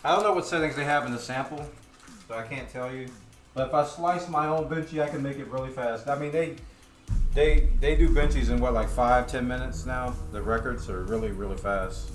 S5: I don't know what settings they have in the sample, so I can't tell you. But if I slice my own benchy, I can make it really fast. I mean, they do benchies in what, like 5-10 minutes now. The records are really, really fast.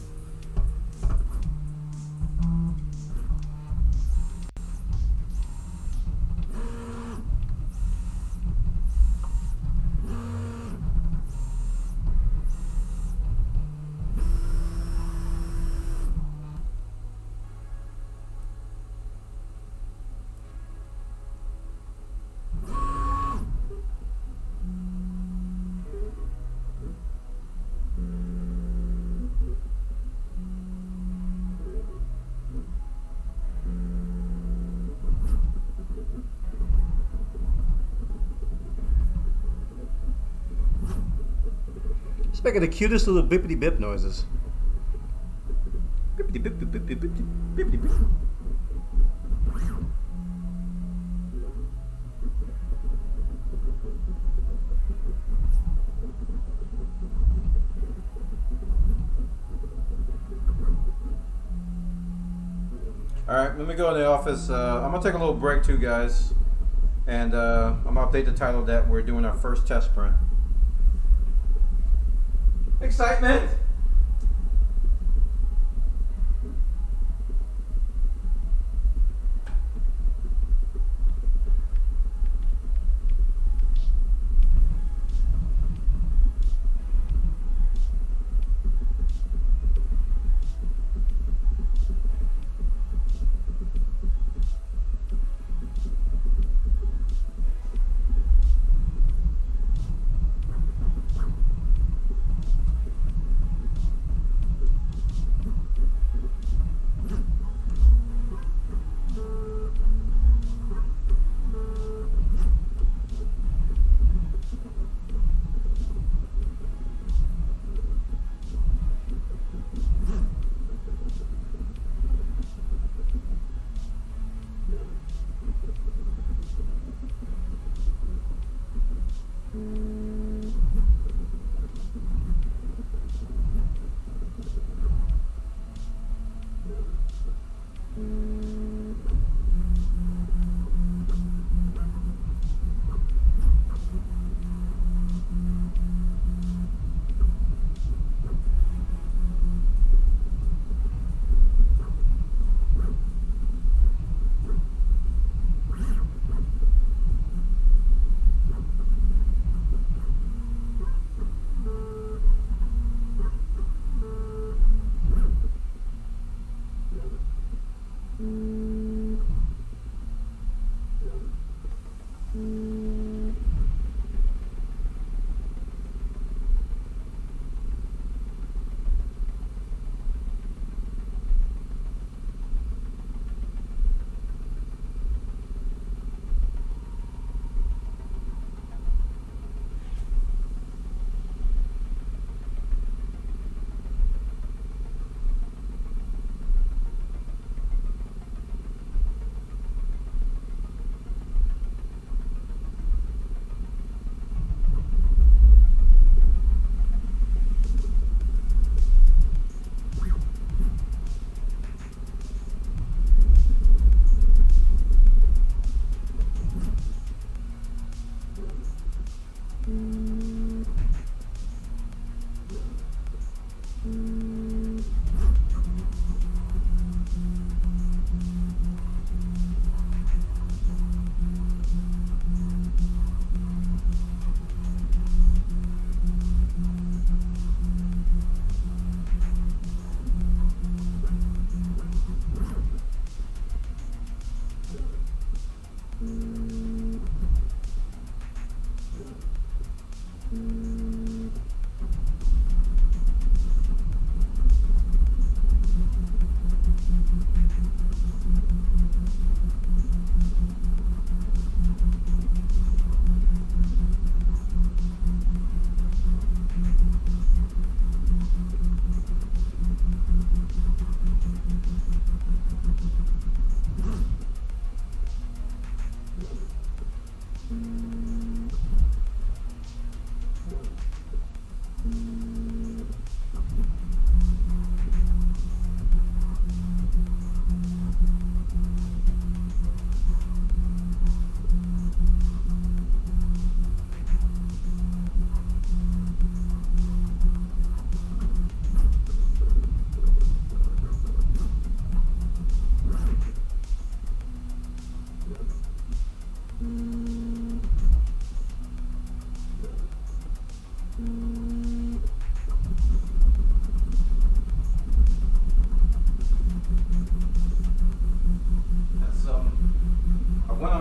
S5: It's making the cutest little bippity bip noises. Bippity bip bip bip bip bip bippity bip. Alright, let me go in the office. I'm gonna take a little break too, guys. And I'm gonna update the title that we're doing our first test print. Excitement!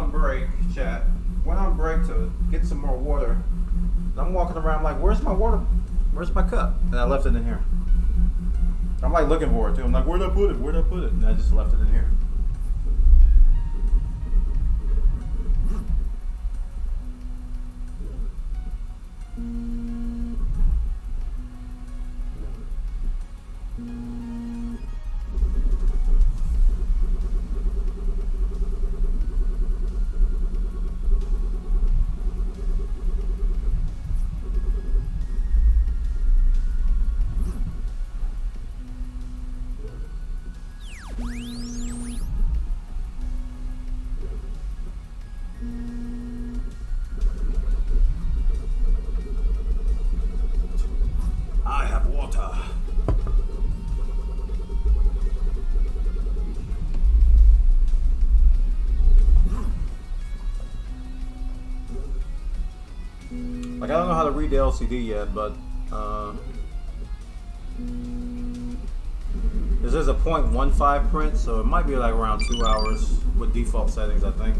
S1: on break, chat. Went on break to get some more water. And I'm walking around like, where's my water? Where's my cup? And I left it in here. I'm like looking for it too. I'm like, where'd I put it? Where'd I put it? And I just left it in here. I have water. Like, I don't know how to read the LCD yet, but this is a 0.15 print, so it might be like around 2 hours with default settings, I think.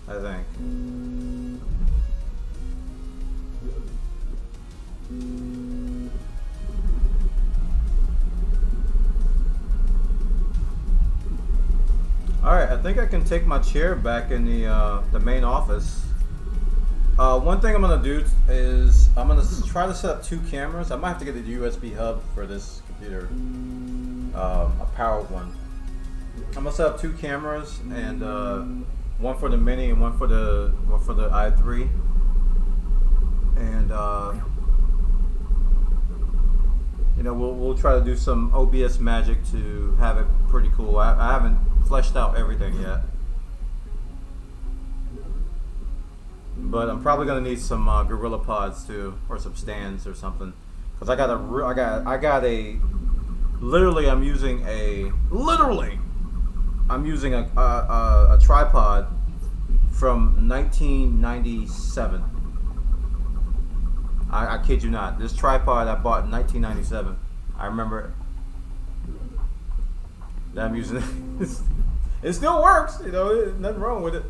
S1: I think. All right, I think I can take my chair back in the main office. One thing I'm gonna do is I'm gonna try to set up 2 cameras. I might have to get a USB hub for this computer, a powered one. I'm gonna set up 2 cameras and one for the Mini and one for the i3, and you know, we'll try to do some OBS magic to have it pretty cool. I haven't fleshed out everything yet, but I'm probably gonna need some Gorilla Pods too, or some stands or something, because I got a I'm using a tripod from 1997. I kid you not. This tripod I bought in 1997. I remember it. That I'm using it. It still works, you know, there's nothing wrong with it.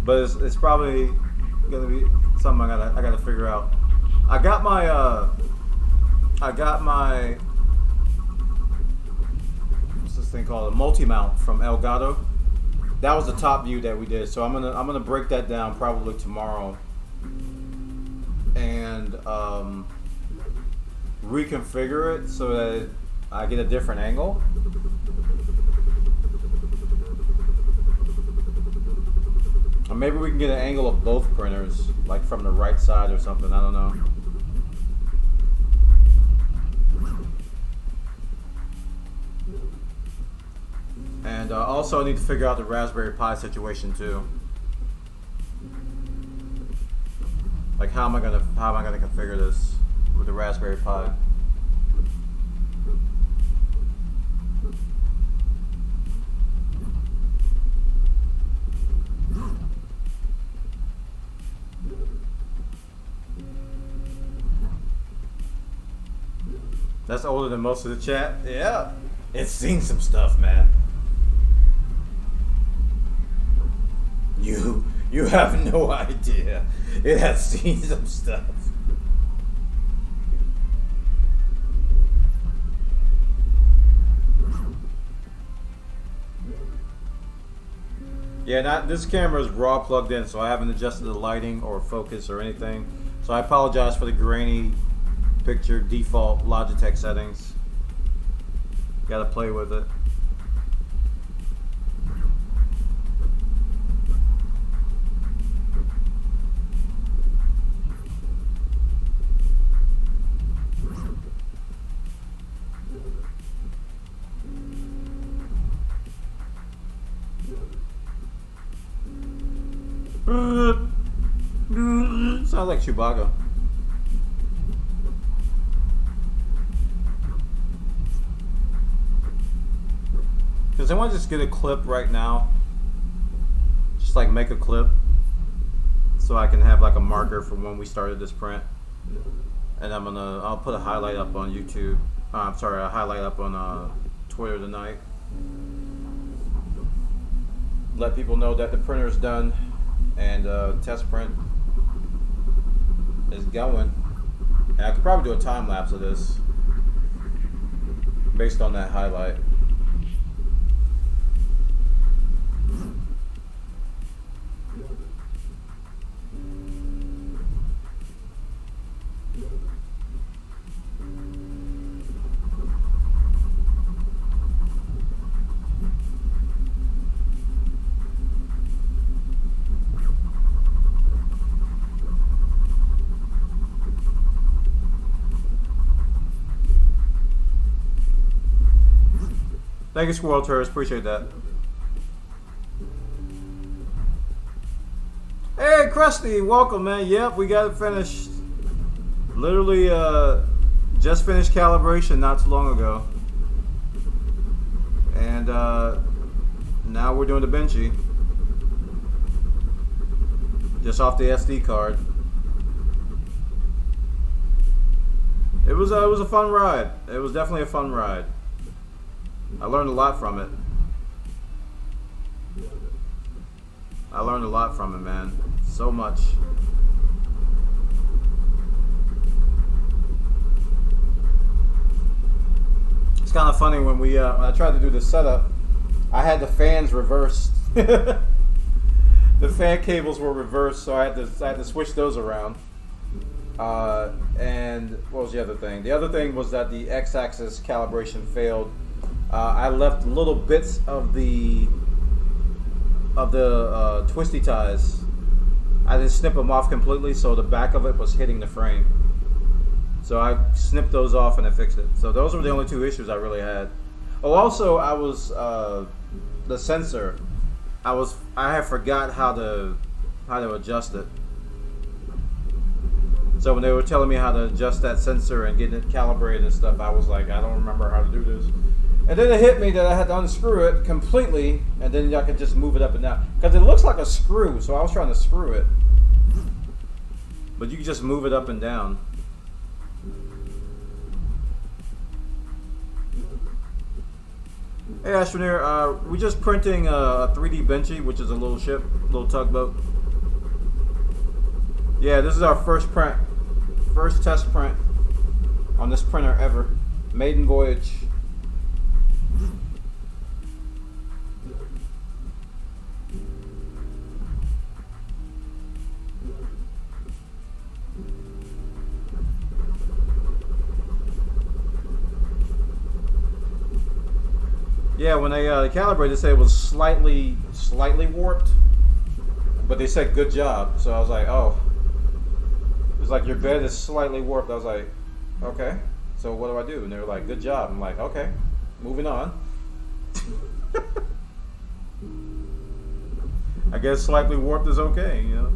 S1: But it's probably gonna be something I gotta figure out. I got my what's this thing called? A multi-mount from Elgato. That was the top view that we did. So I'm gonna break that down probably tomorrow and reconfigure it so that I get a different angle. Or maybe we can get an angle of both printers, like from the right side or something, I don't know. And also I need to figure out the Raspberry Pi situation too. Like how am I gonna configure this with the Raspberry Pi? That's older than most of the chat. Yeah, it's seen some stuff, man. You have no idea. It has seen some stuff. Yeah, this camera is raw plugged in, so I haven't adjusted the lighting or focus or anything. So I apologize for the grainy picture default Logitech settings. Gotta play with it. Sounds like Chewbacca. Does anyone just get a clip right now? Just like make a clip. so I can have like a marker for when we started this print. And I'll put a highlight up on YouTube. I'm sorry, a highlight up on Twitter tonight. Let people know that the printer's done and test print is going. And I could probably do a time lapse of this based on that highlight. Thank you, Squirrel Tourist. Appreciate that. Hey, Krusty, welcome, man. Yep, we got it finished. Literally, just finished calibration not too long ago, and now we're doing the Benchy. Just off the SD card. It was a fun ride. It was definitely a fun ride. I learned a lot from it. I learned a lot from it, man. So much. It's kind of funny when when I tried to do the setup, I had the fans reversed. The fan cables were reversed, so I had to switch those around. And what was the other thing? The other thing was that the X-axis calibration failed. I left little bits of the twisty ties. I didn't snip them off completely, so the back of it was hitting the frame. So I snipped those off and I fixed it. So those were the only two issues I really had. Oh, also I was the sensor. I had forgot how to adjust it. So when they were telling me how to adjust that sensor and getting it calibrated and stuff, I was like, I don't remember how to do this. And then it hit me that I had to unscrew it completely, and then I could just move it up and down. Because it looks like a screw, so I was trying to screw it. But you can just move it up and down. Hey Astroneer, we're just printing a 3D Benchy, which is a little ship, little tugboat. Yeah, this is our first print. First test print on this printer ever. Maiden voyage. Yeah, when they calibrated, they said it was slightly warped, but they said good job. So I was like, oh, it was like your bed is slightly warped. I was like, okay, so what do I do? And they were like, good job. I'm like, okay, moving on. I guess slightly warped is okay, you know.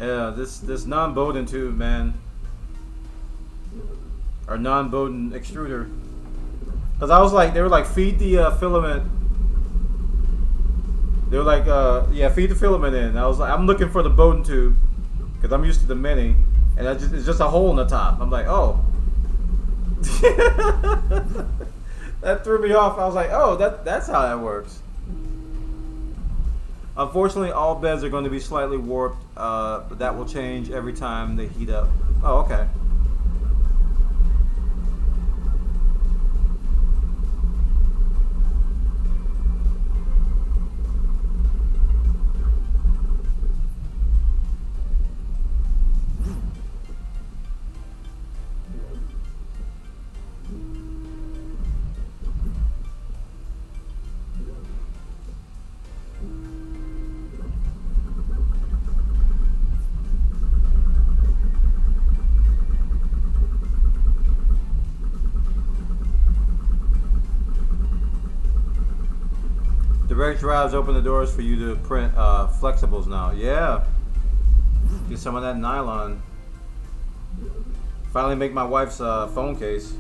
S1: Yeah, this non-Bowden tube, man, or non-Bowden extruder. Cause I was like, they were like, feed the filament. They were like, yeah, feed the filament in. I was like, I'm looking for the Bowden tube, cause I'm used to the mini, and it's just a hole in the top. I'm like, oh, that threw me off. I was like, oh, that's how that works. Unfortunately, all beds are going to be slightly warped, but that will change every time they heat up. Oh, okay. Direct drives open the doors for you to print flexibles now. Yeah.
S5: Get some of that nylon. Finally make my wife's phone case.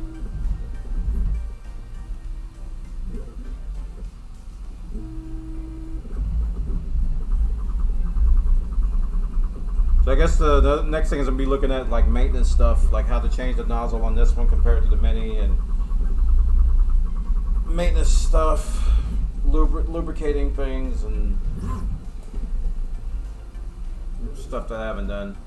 S5: So I guess the next thing is gonna be looking at like maintenance stuff, like how to change the nozzle on this one compared to the Mini, and maintenance stuff, lubricating things, and stuff that I haven't done.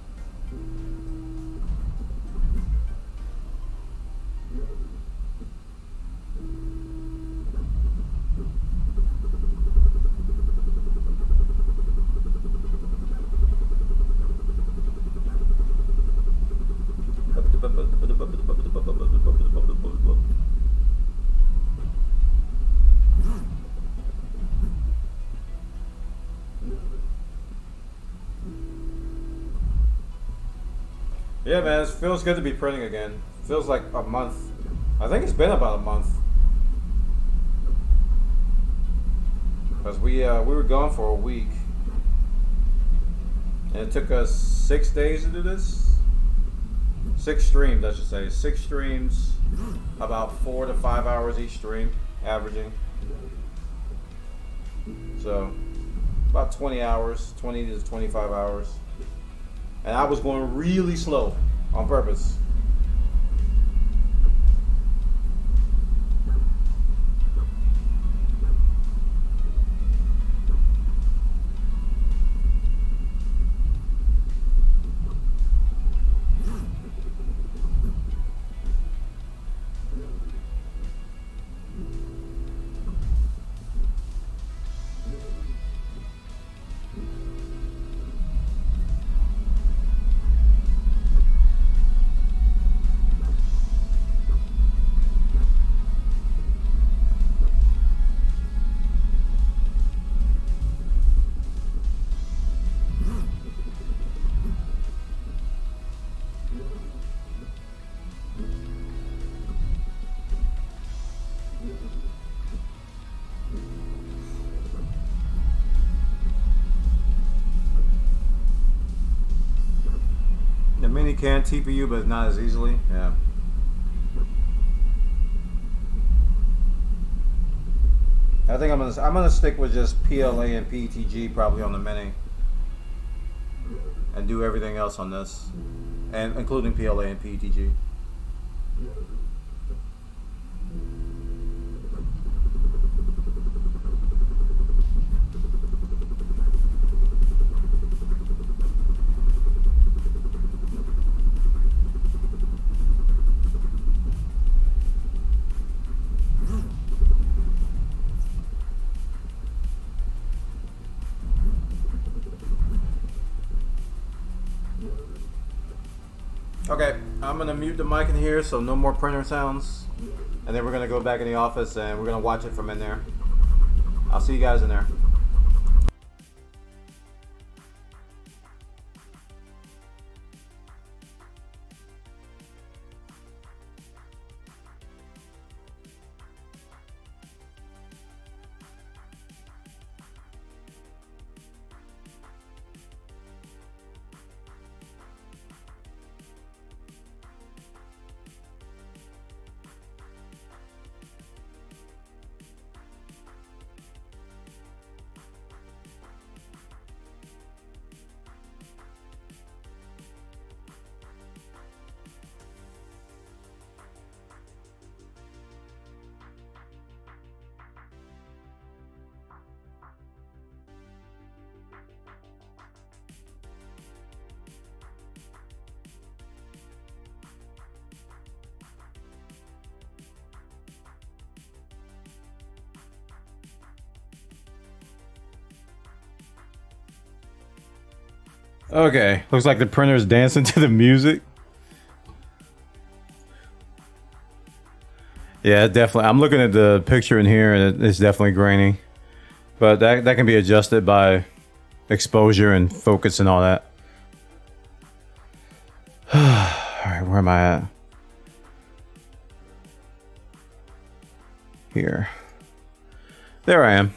S5: Yeah, man, it feels good to be printing again. Feels like a month. I think it's been about a month. Because we were gone for a week. And it took us 6 days to do this. 6 streams, I should say. 6 streams, about 4 to 5 hours each stream, averaging. So, about 20 hours, 20 to 25 hours. And I was going really slow on purpose. The Mini can TPU, but not as easily. Yeah. I think I'm gonna stick with just PLA and PETG probably on the Mini, and do everything else on this, and including PLA and PETG. Okay, I'm gonna mute the mic in here so no more printer sounds, and then we're gonna go back in the office and we're gonna watch it from in there. I'll see you guys in there. Okay, looks like the printer's dancing to the music. Yeah, definitely. I'm looking at the picture in here and it's definitely grainy. But that can be adjusted by exposure and focus and all that. Alright, where am I at? Here. There I am.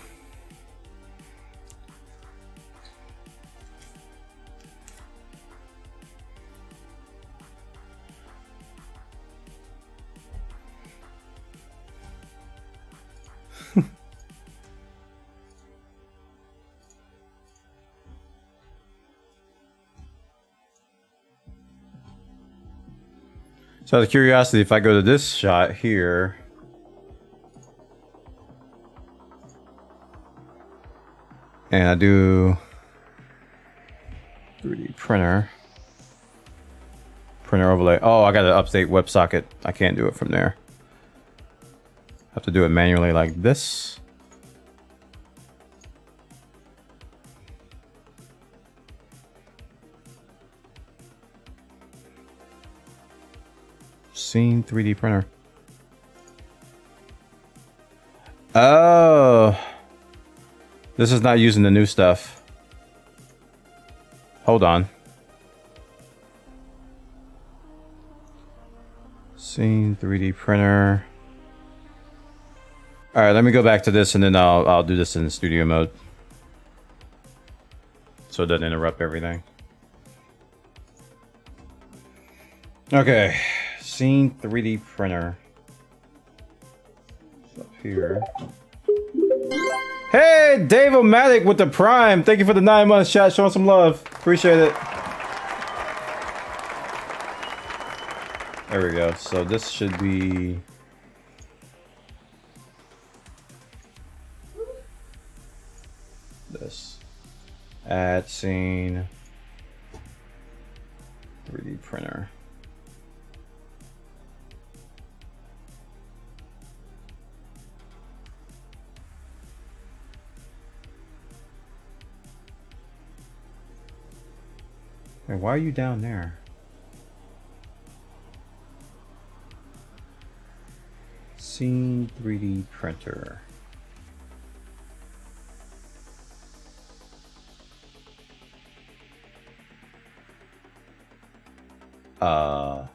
S1: So out of curiosity, if I go to this shot here, and I do 3D printer overlay. Oh, I got to update WebSocket. I can't do it from there. I have to do it manually like this. Scene 3D printer. Oh, this is not using the new stuff. Hold on. Scene 3D printer. All right, let me go back to this and then I'll do this in studio mode, so it doesn't interrupt everything. Okay, scene 3D printer. It's up here. Hey, Dave O'Matic with the Prime. Thank you for the 9 months, chat. Showing some love. Appreciate it. There we go. So this should be... this. Add scene. 3D printer. Hey, why are you down there? Scene 3D printer. Why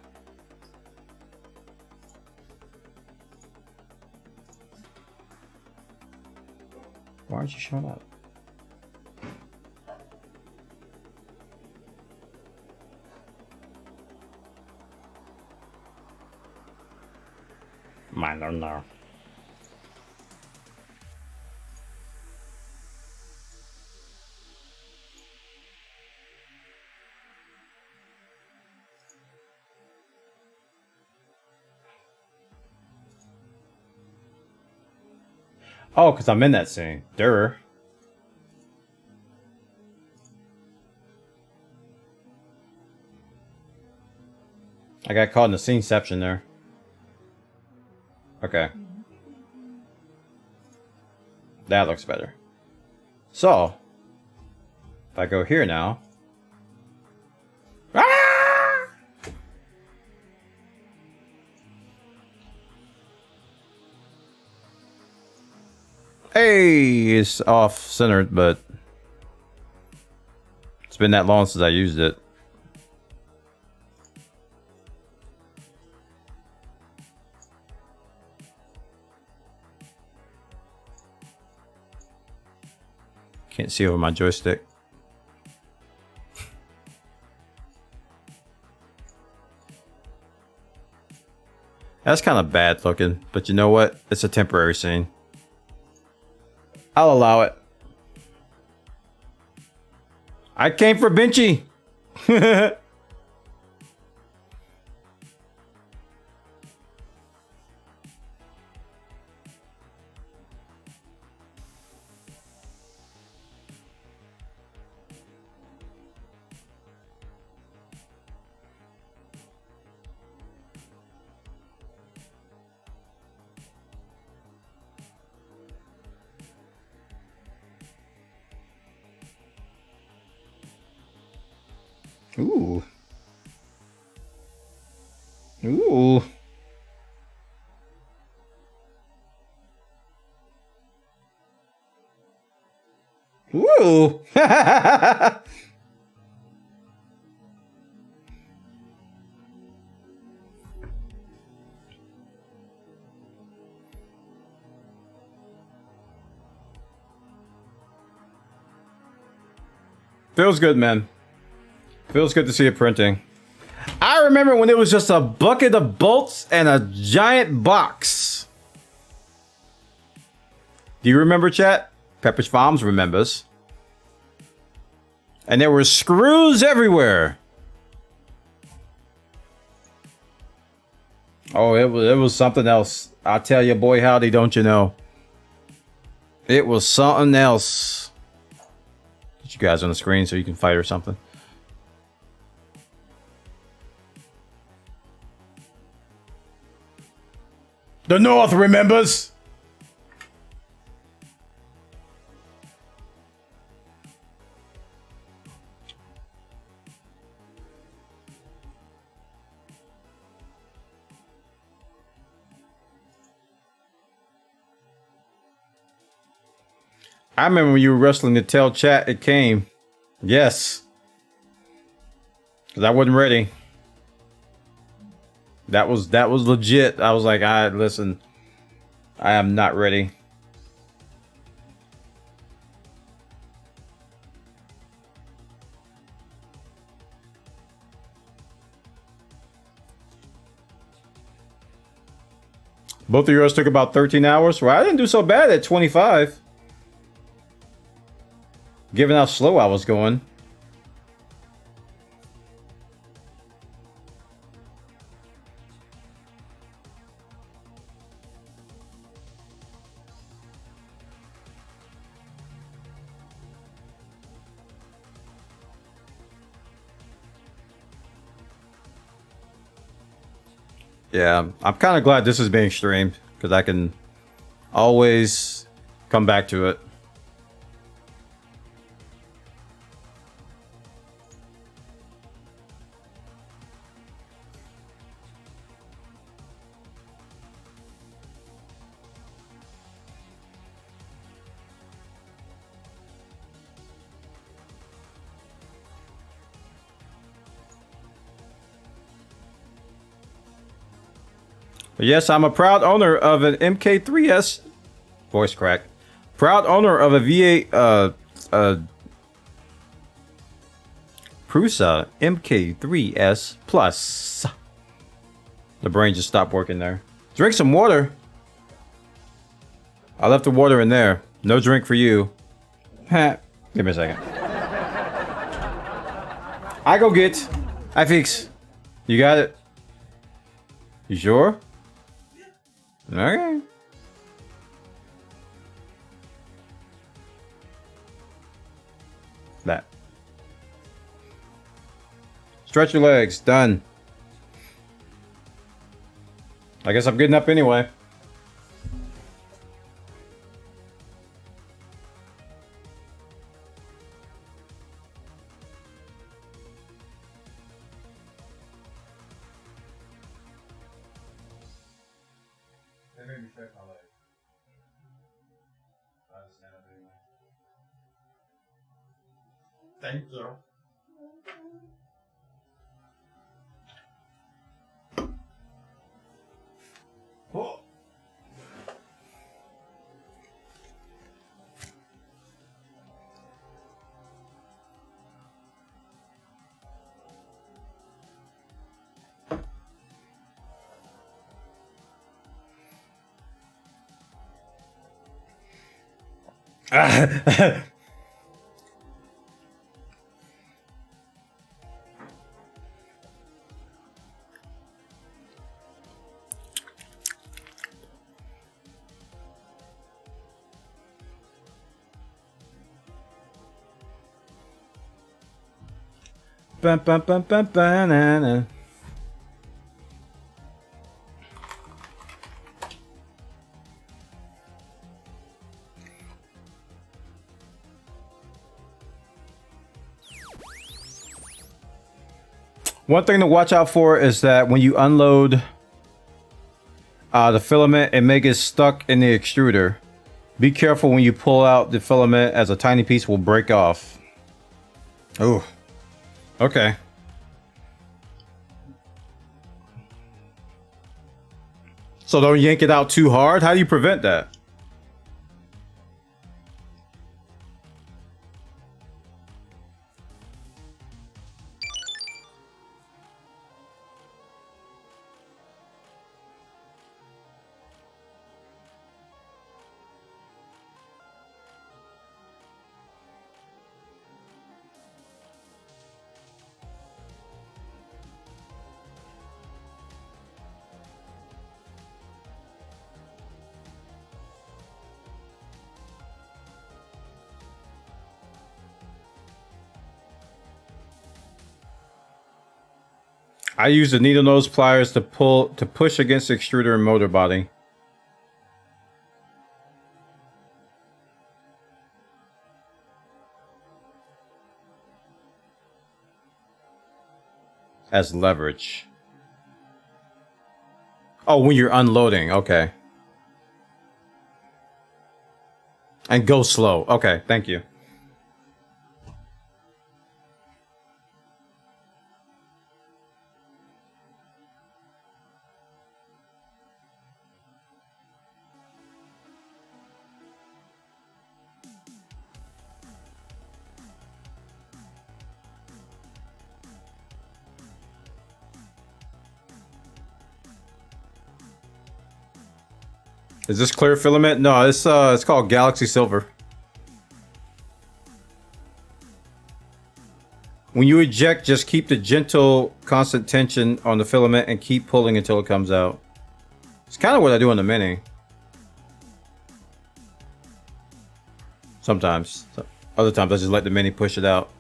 S1: aren't you showing up? I don't know. Oh, because I'm in that scene. Durr. I got caught in the sceneception there. Okay. That looks better. So, if I go here now. Ah! Hey, it's off centered, but it's been that long since I used it. Can't see over my joystick. That's kind of bad looking, but you know what? It's a temporary scene. I'll allow it. I came for Benchy. Ooh. Ooh. Ooh. Feels good, man. Feels good to see it printing. I remember when it was just a bucket of bolts and a giant box. Do you remember, chat? Pepperidge Farms remembers. And there were screws everywhere. Oh, it was something else. I tell you, boy, howdy, don't you know? It was something else. Get you guys on the screen so you can fight or something. The North remembers. I remember when you were wrestling to tell chat it came. Yes. Because I wasn't ready. That was legit. I was like, listen, I am not ready. Both of yours took about 13 hours. Well, I didn't do so bad at 25. Given how slow I was going. Yeah, I'm kind of glad this is being streamed because I can always come back to it. Yes, I'm a proud owner of an MK3S. Voice crack. Proud owner of a V8 Prusa MK3S Plus. The brain just stopped working there. Drink some water. I left the water in there. No drink for you. Give me a second. I go get. I fix. You got it? You sure? Okay. That. Stretch your legs. Done. I guess I'm getting up anyway. Thank you. Oh. Bum, bum, bum, bum, banana. One thing to watch out for is that when you unload the filament, it may get stuck in the extruder. Be careful when you pull out the filament, as a tiny piece will break off. Oh, okay. So don't yank it out too hard. How do you prevent that? I use the needle nose pliers to push against the extruder and motor body. As leverage. Oh, when you're unloading, okay. And go slow. Okay, thank you. Is this clear filament? No, it's called Galaxy Silver. When you eject, just keep the gentle, constant tension on the filament and keep pulling until it comes out. It's kind of what I do on the Mini. Sometimes. Other times I just let the Mini push it out.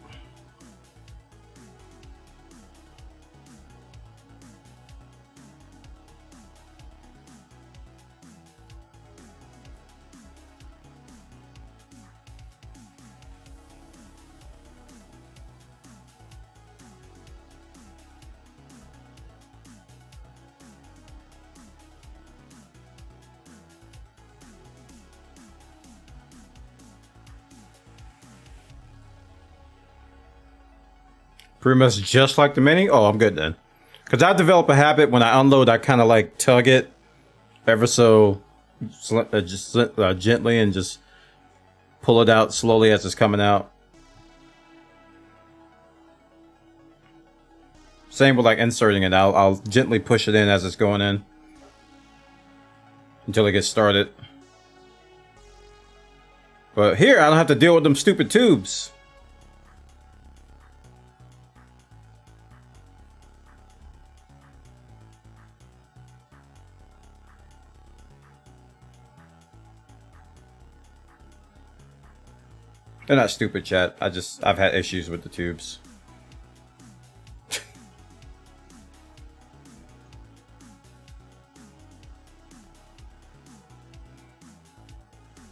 S1: Pretty much just like the Mini? Oh, I'm good then. Because I develop a habit when I unload, I kind of like tug it ever so gently and just pull it out slowly as it's coming out. Same with like inserting it. I'll gently push it in as it's going in until it gets started. But here, I don't have to deal with them stupid tubes. They're not stupid, chat. I've had issues with the tubes.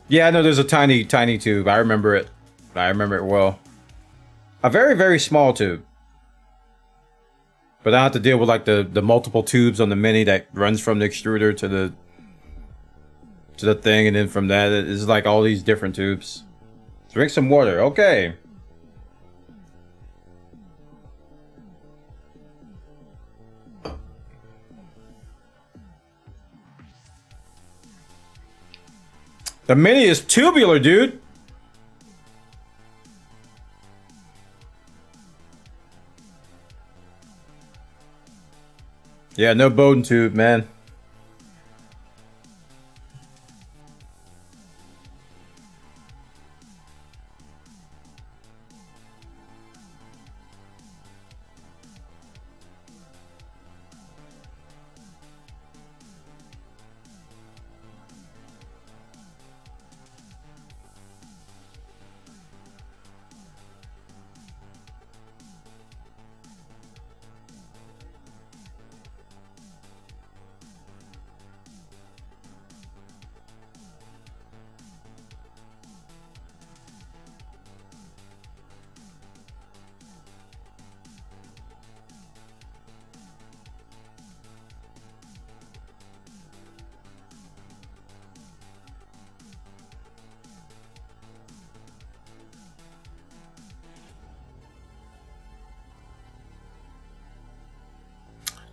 S1: Yeah, I know there's a tiny tube. I remember it. I remember it well. A very, very small tube. But I have to deal with like the multiple tubes on the Mini that runs from the extruder to the thing, and then from that it's like all these different tubes. Drink some water. Okay. The Mini is tubular, dude. Yeah, no Bowden tube, man.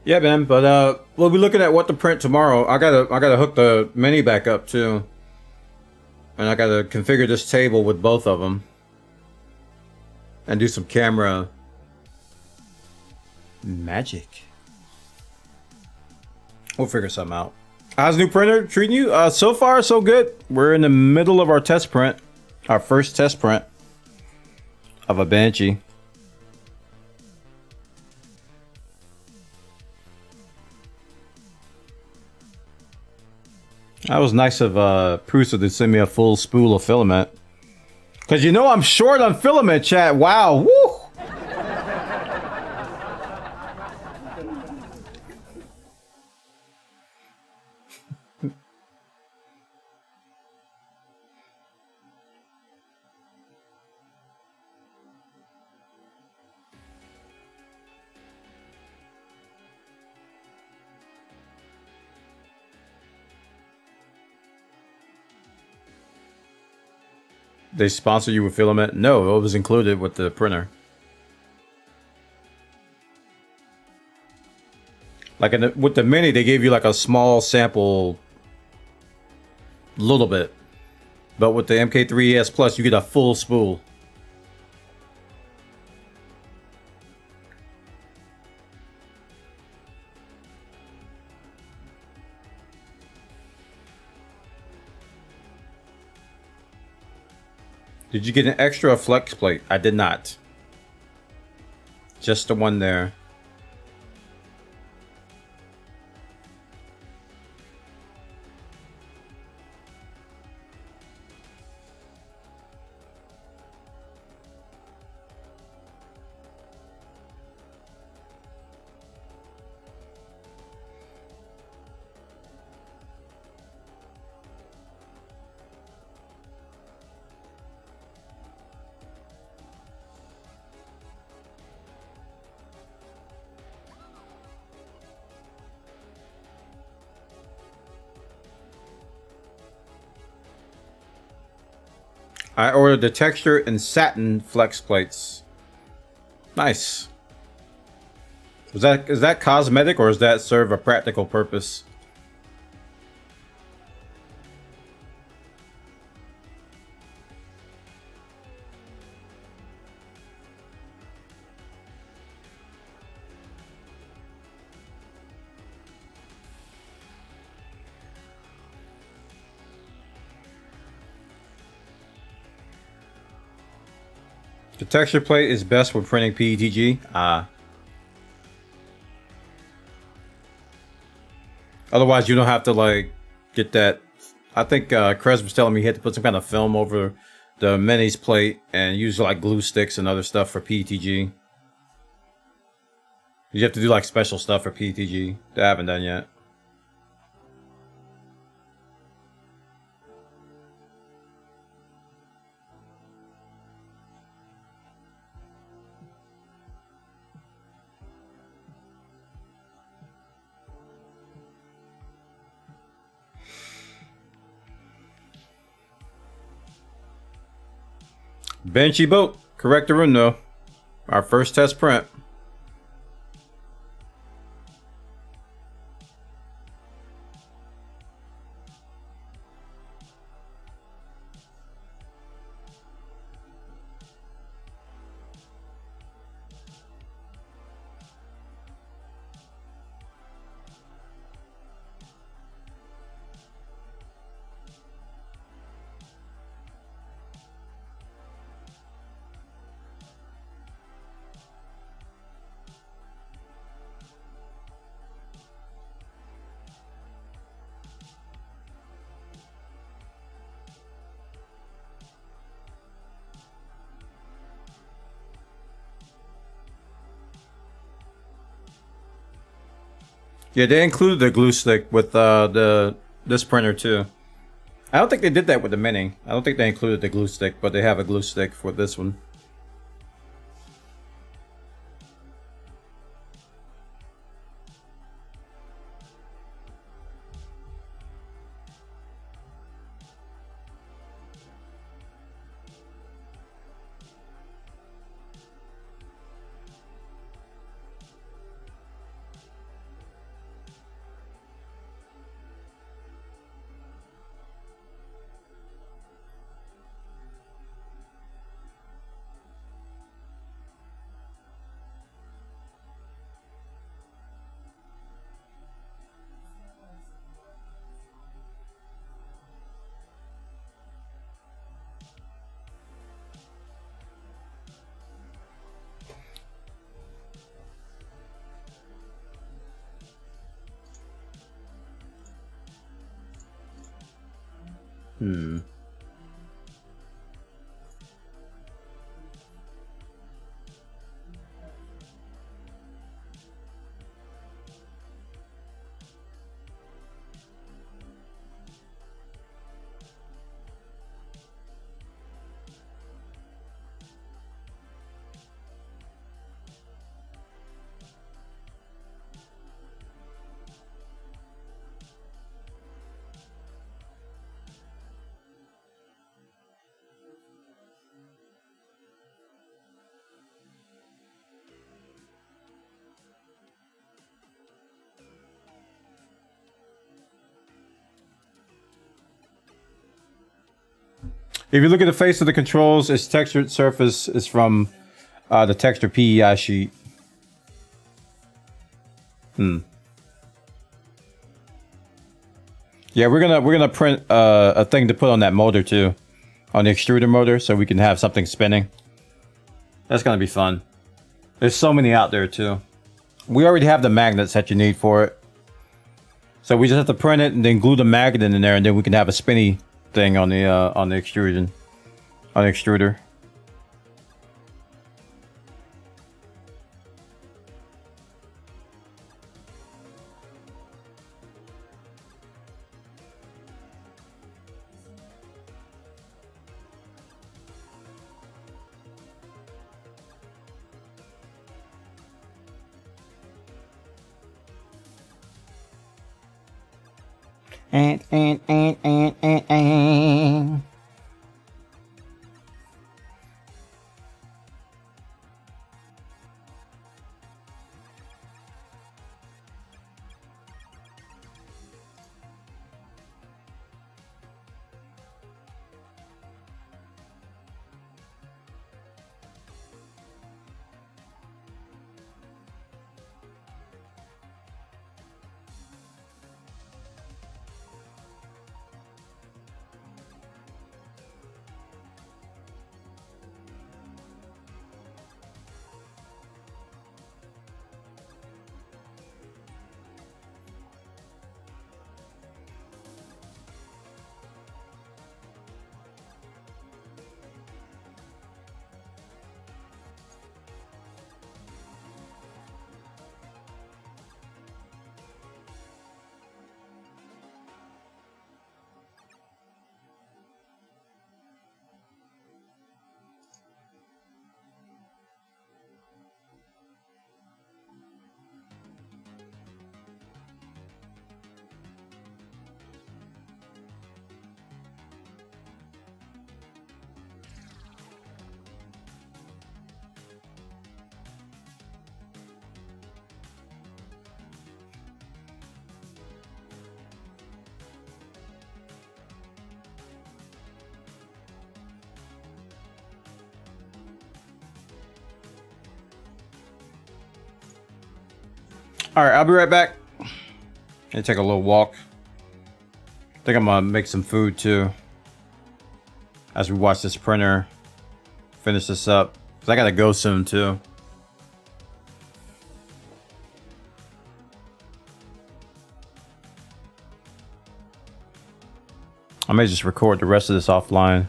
S1: Yeah, man, but we'll be looking at what to print tomorrow. I gotta hook the Mini back up too, and I gotta configure this table with both of them, and do some camera magic. We'll figure something out. How's the new printer treating you? So far so good. We're in the middle of our test print, our first test print of a Banshee. That was nice of Prusa to send me a full spool of filament. Cause you know I'm short on filament, chat. Wow. Woo. They sponsor you with filament? No, it was included with the printer. Like with the Mini, they gave you like a small sample, little bit. But with the MK3S Plus, you get a full spool. Did you get an extra flex plate? I did not. Just the one there. I ordered the texture and satin flex plates. Nice. Is that cosmetic or does that serve a practical purpose? The texture plate is best when printing PETG. Otherwise, you don't have to like get that. I think Krez was telling me he had to put some kind of film over the Mini's plate and use like glue sticks and other stuff for PETG. You have to do like special stuff for PETG that I haven't done yet. Benchy boat, correct the window. Our first test print. Yeah, they included the glue stick with this printer too. I don't think they did that with the Mini. I don't think they included the glue stick, but they have a glue stick for this one. If you look at the face of the controls, its textured surface is from the texture PEI sheet. Yeah, we're gonna print a thing to put on that motor too, on the extruder motor, so we can have something spinning. That's gonna be fun. There's so many out there too. We already have the magnets that you need for it, so we just have to print it and then glue the magnet in there, and then we can have a spinny thing on the extrusion, on the extruder. All right, I'll be right back. Gonna take a little walk. I think I'm gonna make some food too, as we watch this printer finish this up, because I gotta go soon too. I may just record the rest of this offline.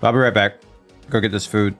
S1: I'll be right back. Go get this food.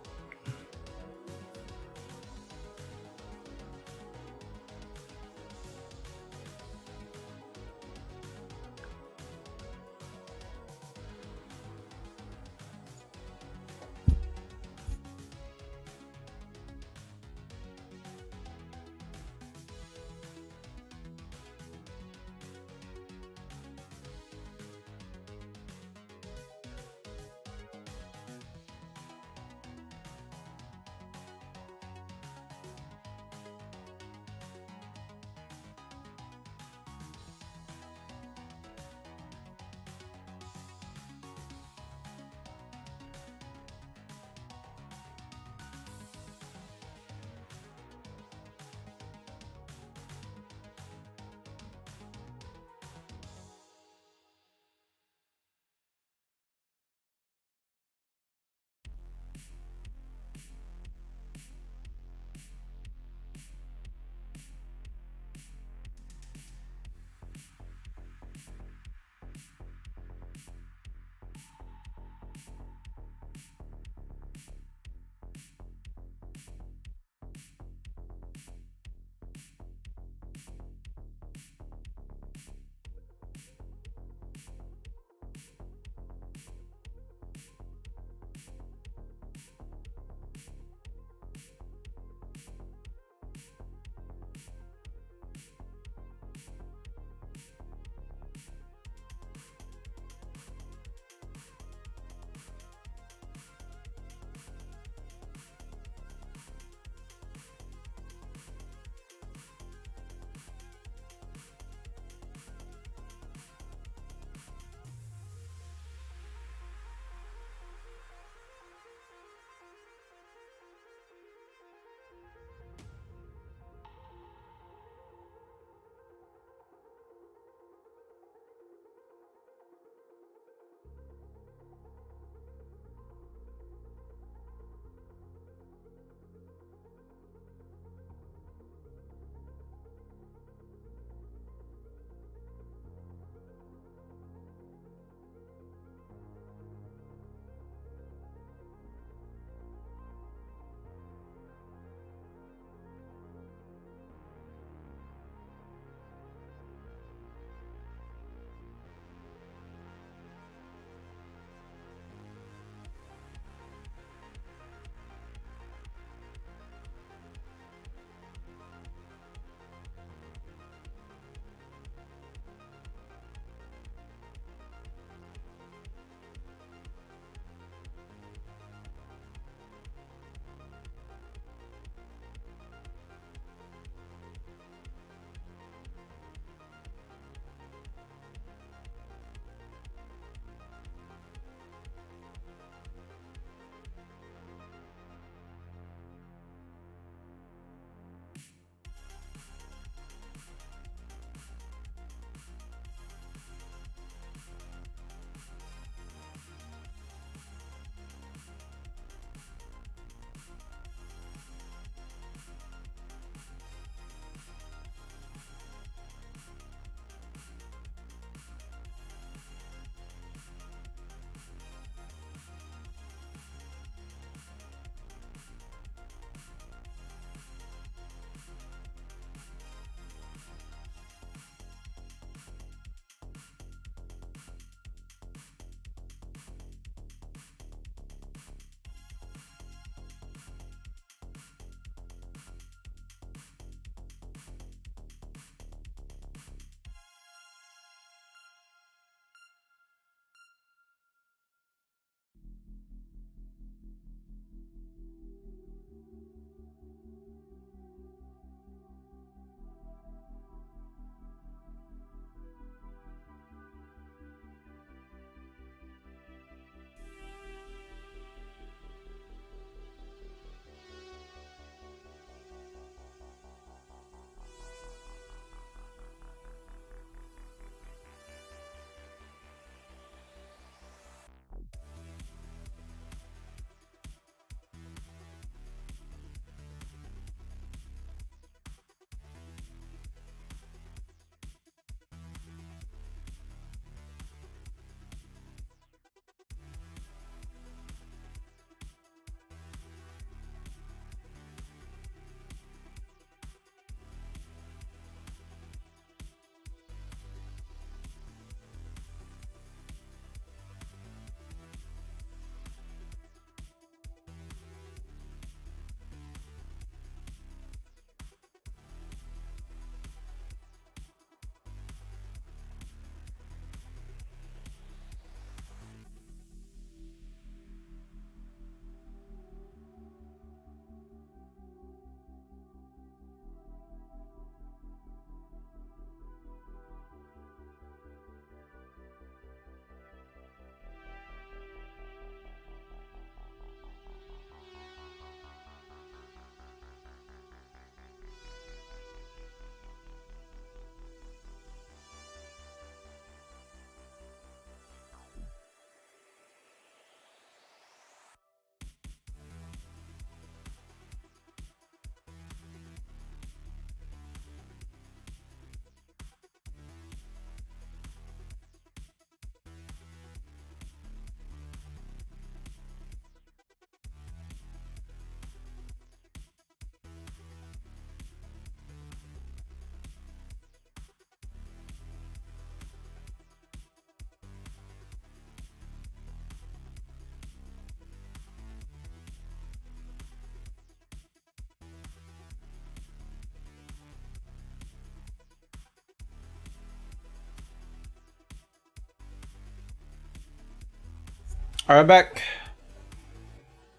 S1: All right, back.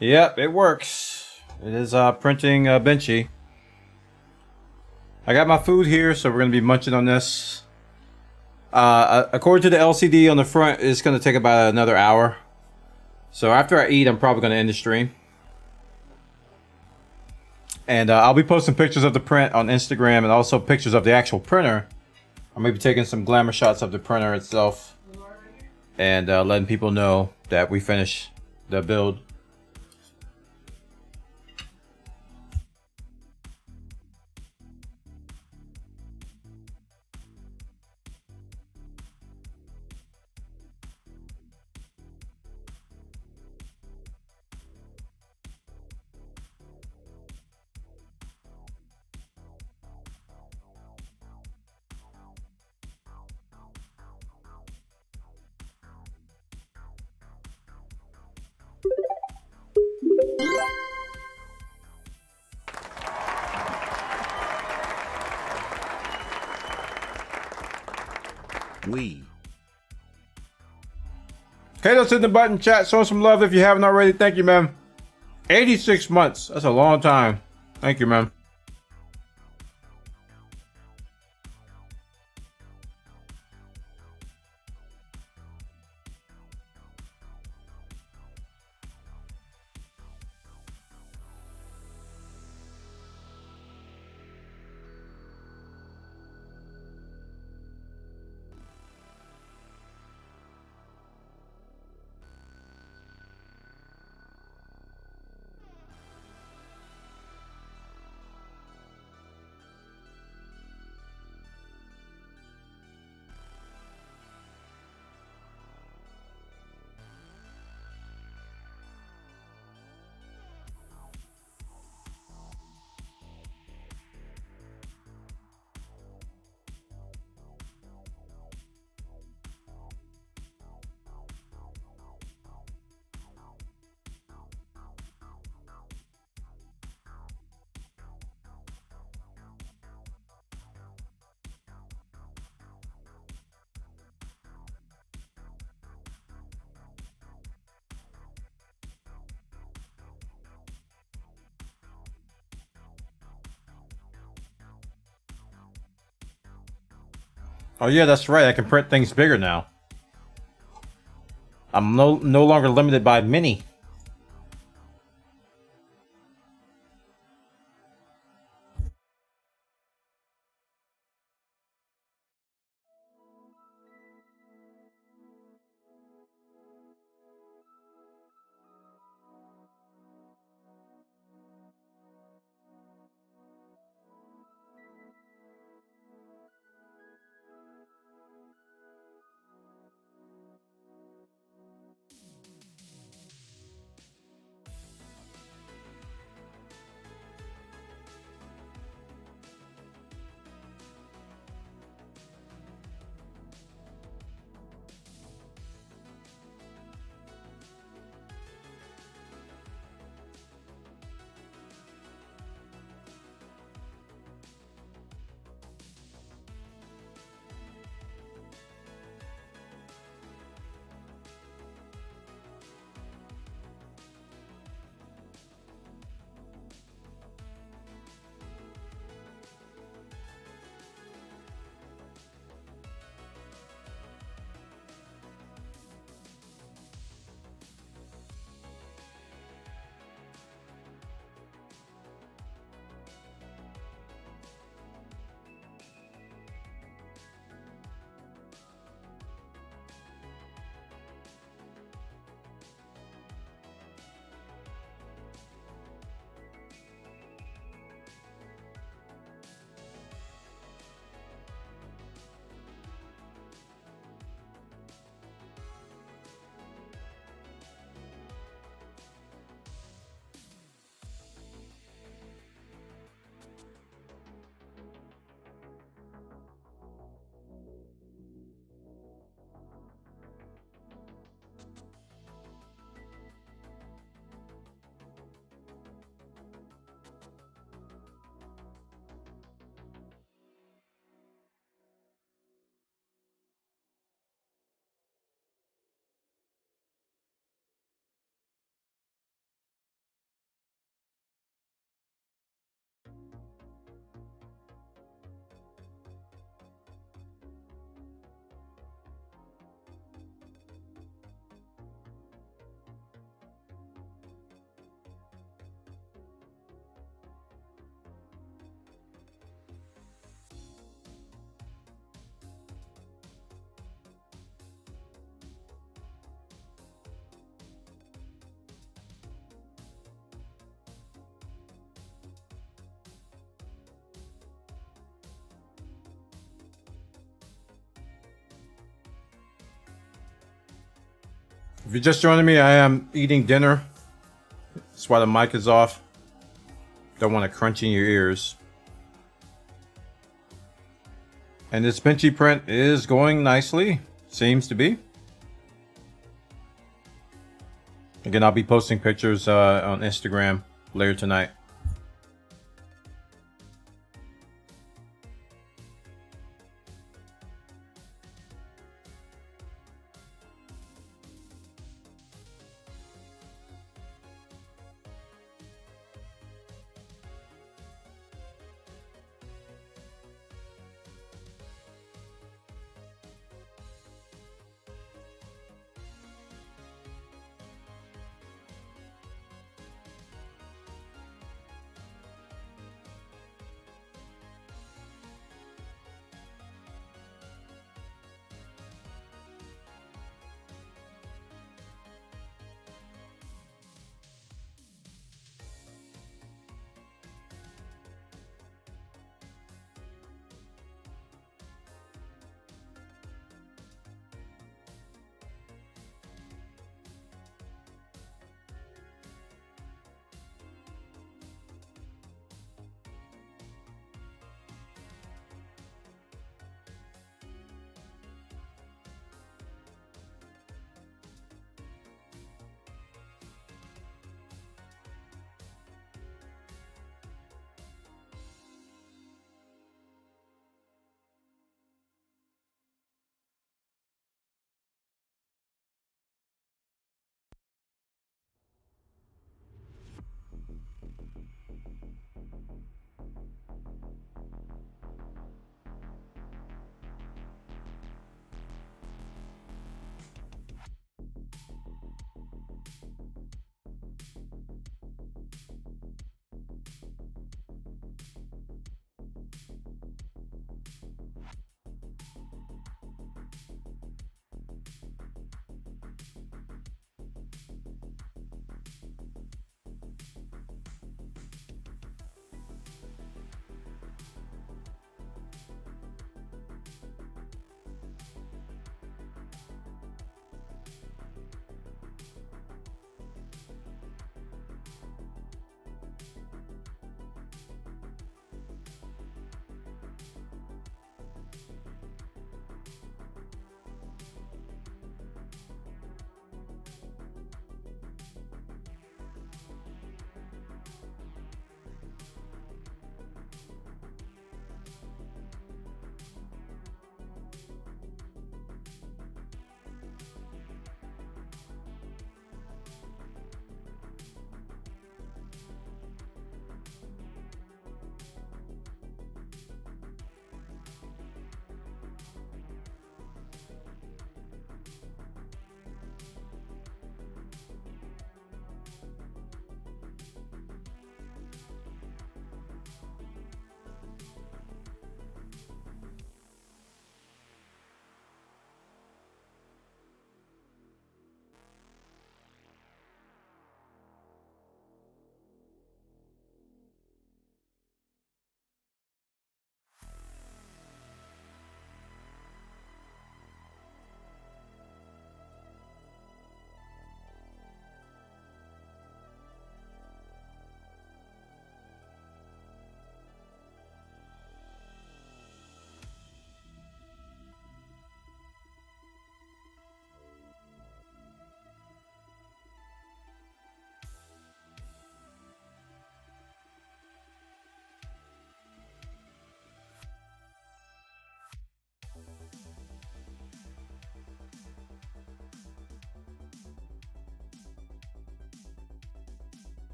S1: Yep, it works. It is printing Benchy. I got my food here, so we're gonna be munching on this. According to the LCD on the front, it's gonna take about another hour. So after I eat, I'm probably gonna end the stream. And I'll be posting pictures of the print on Instagram and also pictures of the actual printer. I may be taking some glamour shots of the printer itself and letting people know that we finished the build.
S3: We.
S1: Kato's in the button chat. Show some love if you haven't already. Thank you, man. 86 months. That's a long time. Thank you, man. Oh yeah, that's right. I can print things bigger now. I'm no longer limited by mini. If you're just joining me, I am eating dinner. That's why the mic is off. Don't want to crunch in your ears. And this Pinchy print is going nicely. Seems to be. Again, I'll be posting pictures on Instagram later tonight.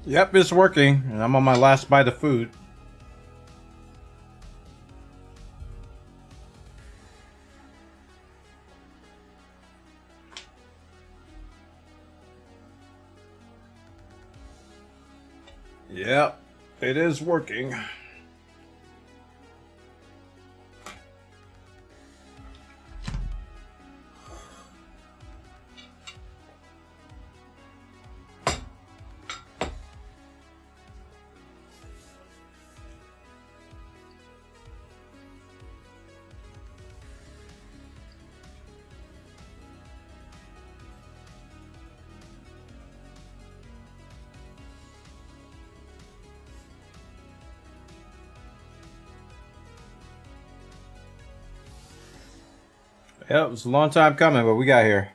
S1: Yep, it's working, and I'm on my last bite of food. Yep, it is working. Yeah, it was a long time coming, but we got here.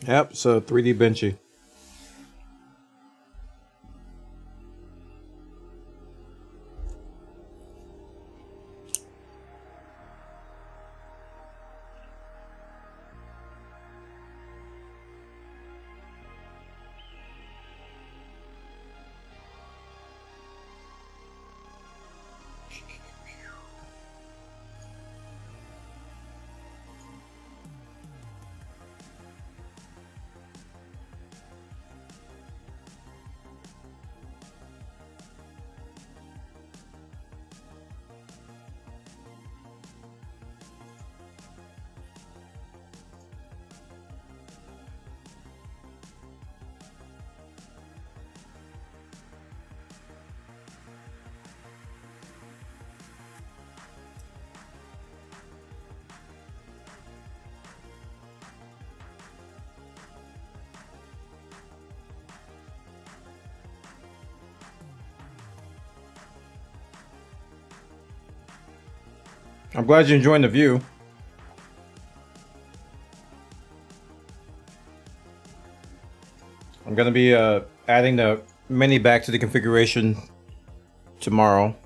S1: Yep, so 3D Benchy. I'm glad you're enjoying the view. I'm gonna be adding the mini back to the configuration tomorrow.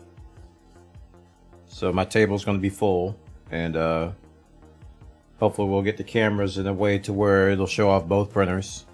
S1: So my table's gonna be full, and hopefully we'll get the cameras in a way to where it'll show off both printers.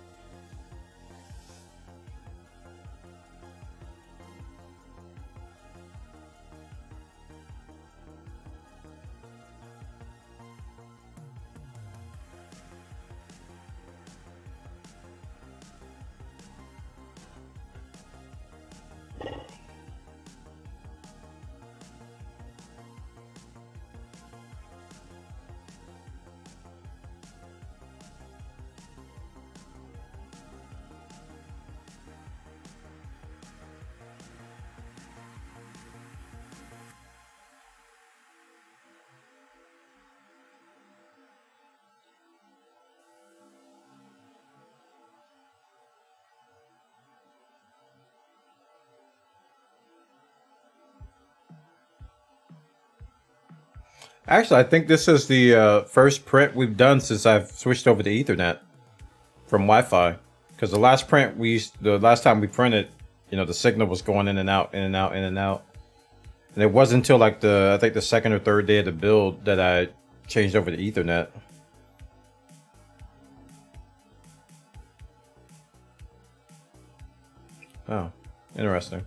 S1: Actually, I think this is the first print we've done since I've switched over to Ethernet from Wi-Fi. Because the last print the last time we printed, you know, the signal was going in and out, in and out, in and out. And it wasn't until like I think the second or third day of the build that I changed over to Ethernet. Oh, interesting.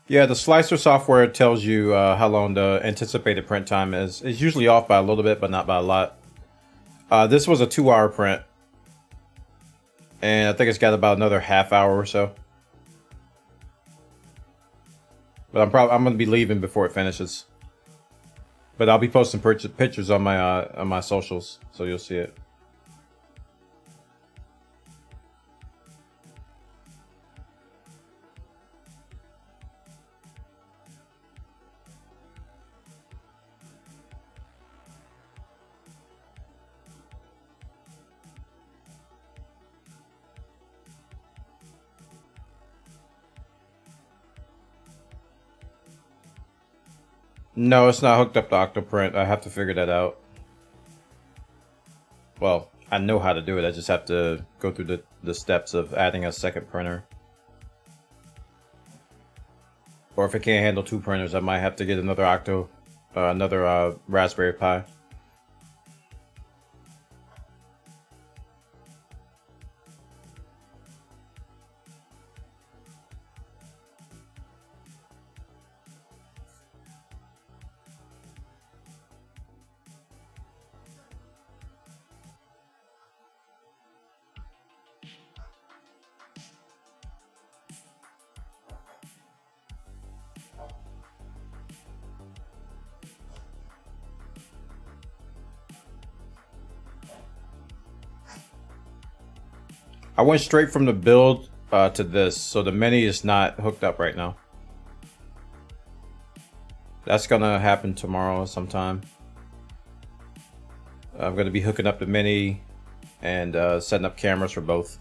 S1: Yeah, the slicer software tells you how long the anticipated print time is. It's usually off by a little bit, but not by a lot. This was a 2-hour print, and I think it's got about another half hour or so. But I'm gonna be leaving before it finishes. But I'll be posting pictures on my socials, so you'll see it. No, it's not hooked up to Octoprint. I have to figure that out. Well, I know how to do it. I just have to go through the steps of adding a second printer. Or if it can't handle 2 printers, I might have to get another Raspberry Pi. I went straight from the build to this, so the mini is not hooked up right now. That's gonna happen tomorrow sometime. I'm gonna be hooking up the mini and setting up cameras for both.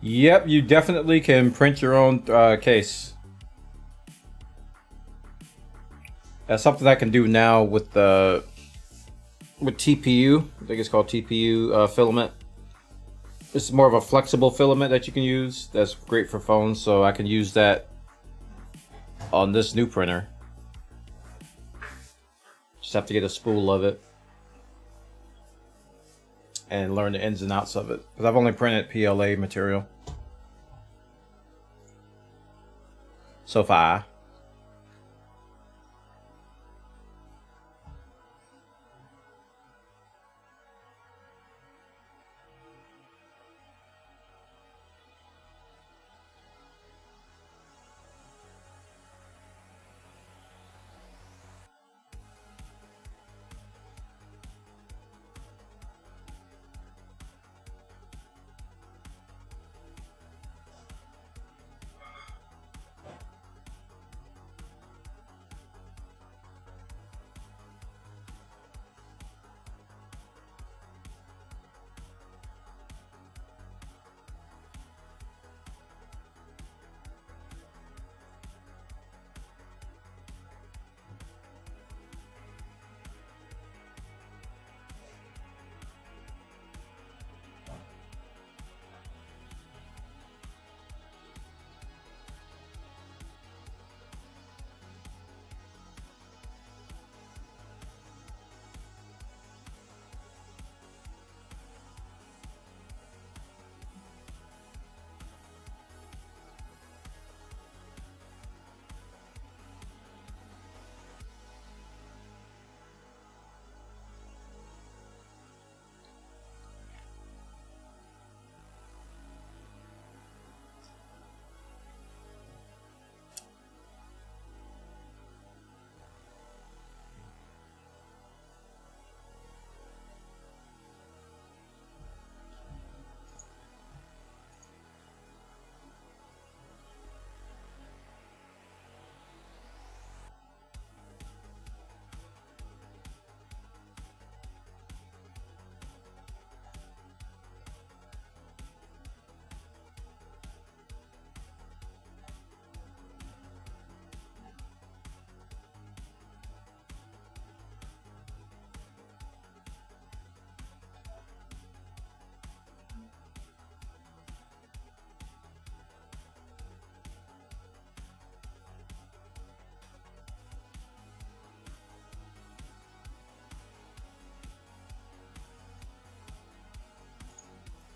S1: Yep, you definitely can print your own case. That's something I can do now with TPU. I think it's called TPU filament. It's more of a flexible filament that you can use. That's great for phones, so I can use that on this new printer. Just have to get a spool of it and learn the ins and outs of it, because I've only printed PLA material so far.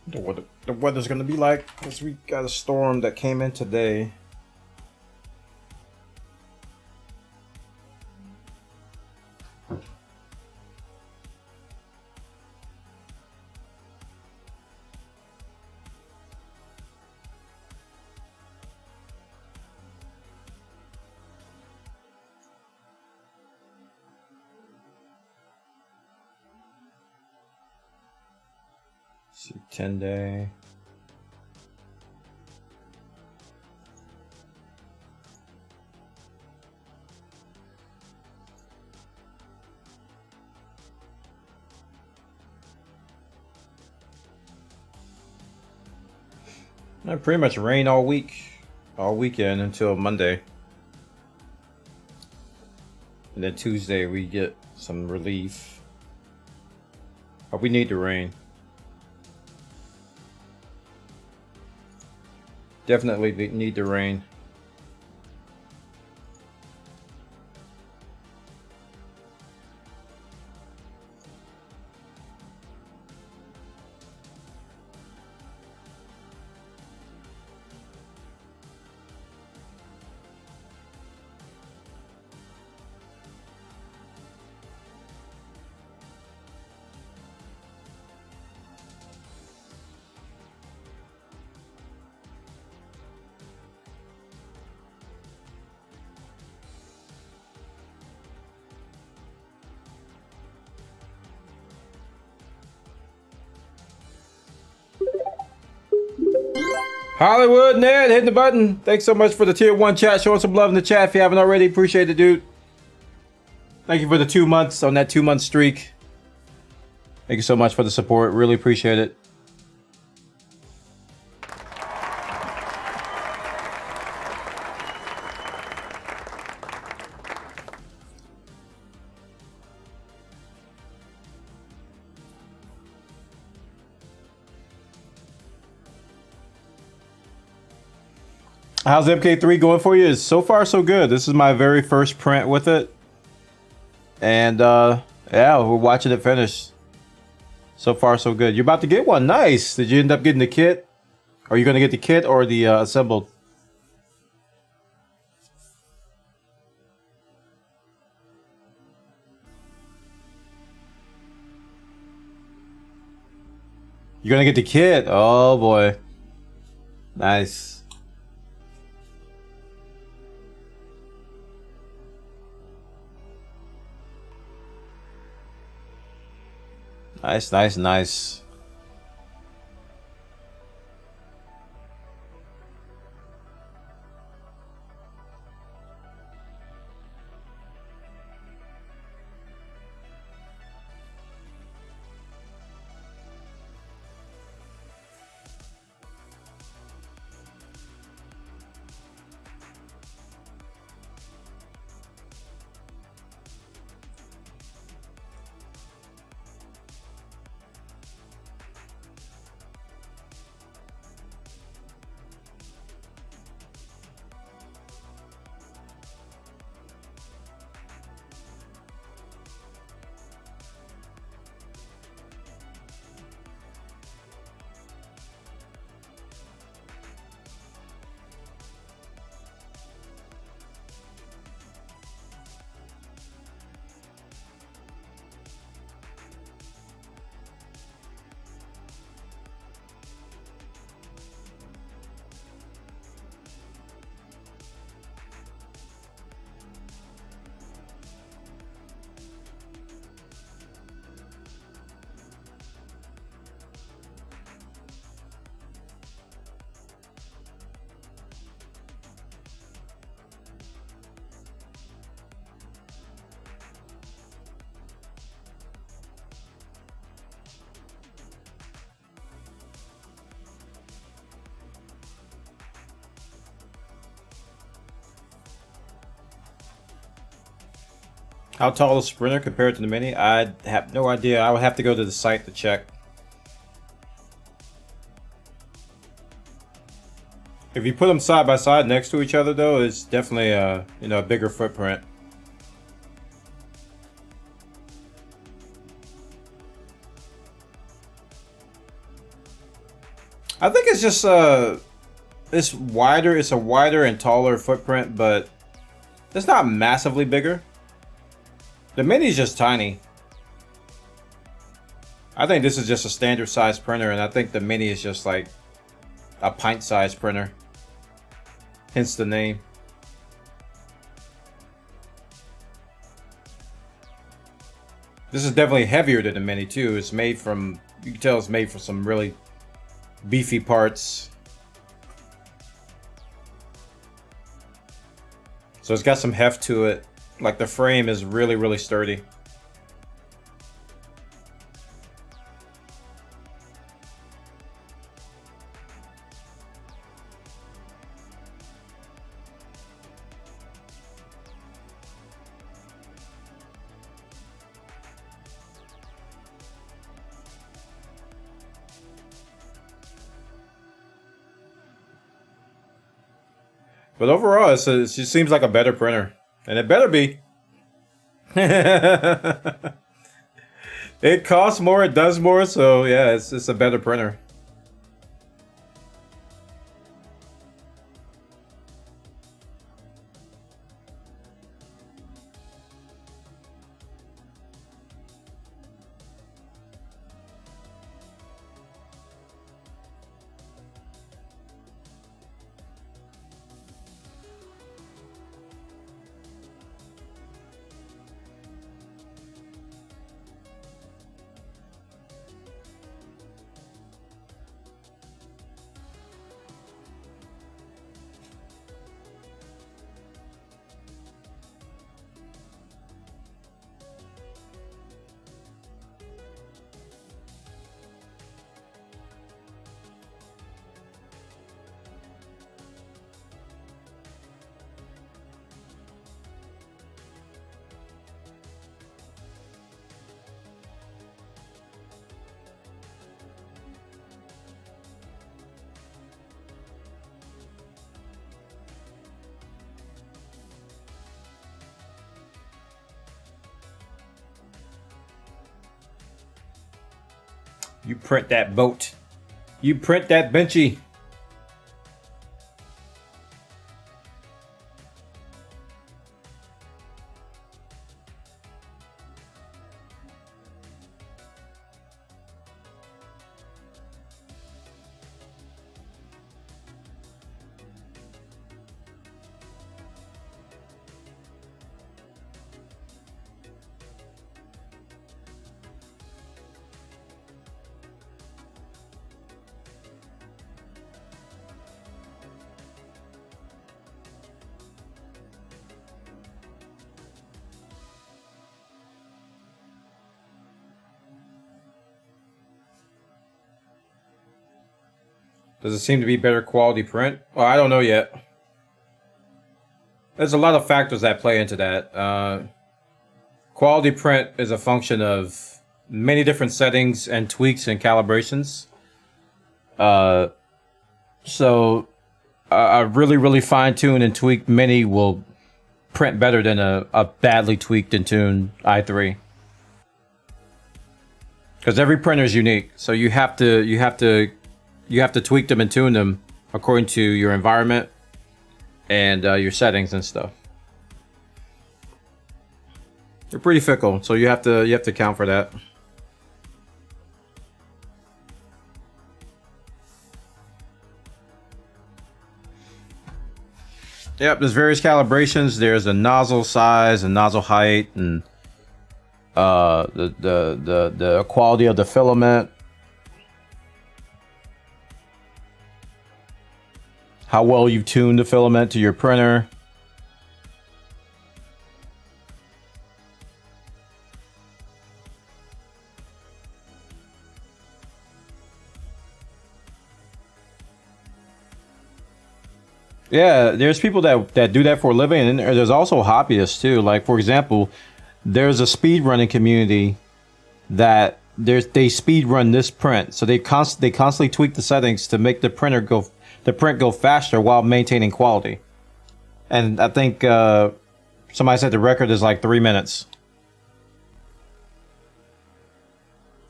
S1: the weather's gonna be like, because we got a storm that came in today. See, 10-day. Pretty much rain all weekend until Monday. And then Tuesday we get some relief. But we need the rain. Definitely need the rain. Hollywood Ned hitting the button. Thanks so much for the tier 1 chat. Showing some love in the chat if you haven't already. Appreciate it, dude. Thank you for the 2 months on that 2-month streak. Thank you so much for the support. Really appreciate it. How's MK3 going for you? So far, so good. This is my very first print with it. And yeah, we're watching it finish. So far, so good. You're about to get one. Nice. Did you end up getting the kit? Are you going to get the kit or the assembled? You're going to get the kit. Oh, boy. Nice. Nice, nice, nice. How tall is Sprinter compared to the Mini? I have no idea. I would have to go to the site to check. If you put them side by side next to each other, though, it's definitely a a bigger footprint. I think it's just it's wider. It's a wider and taller footprint, but it's not massively bigger. The mini's just tiny. I think this is just a standard size printer, and I think the mini is just like a pint-sized printer. Hence the name. This is definitely heavier than the mini too. It's made from, you can tell it's made from some really beefy parts. So it's got some heft to it. Like the frame is really, really sturdy. But overall, it just seems like a better printer. And it better be. It costs more, it does more, so yeah, it's a better printer. You print that boat. You print that benchy. Does it seem to be better quality print? Well, I don't know yet. There's a lot of factors that play into that. Quality print is a function of many different settings and tweaks and calibrations. So a really, really fine-tuned and tweaked mini will print better than a badly tweaked and tuned i3. Because every printer is unique, so you have to tweak them and tune them according to your environment and your settings and stuff. They're pretty fickle, so you have to account for that. Yep, there's various calibrations. There's a nozzle size and nozzle height, and the quality of the filament. How well you tune the filament to your printer. Yeah, there's people that do that for a living, and there's also hobbyists too. Like, for example, there's a speedrunning community that they speed run this print, so they constantly tweak the settings to make the print go faster while maintaining quality. And I think somebody said the record is like 3 minutes.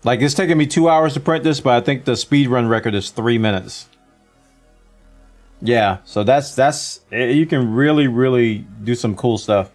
S1: Like, it's taking me 2 hours to print this, but I think the speed run record is 3 minutes. Yeah, so that's you can really do some cool stuff.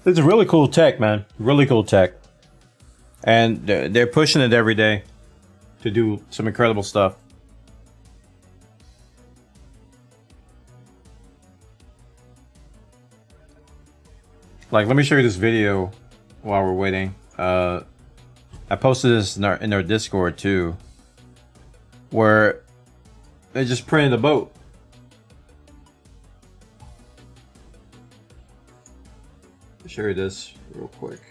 S1: It's really cool tech, man. Really cool tech. And they're pushing it every day to do some incredible stuff. Like, let me show you this video while we're waiting. I posted this in our Discord too, where they just printed a boat. I'll show you this real quick.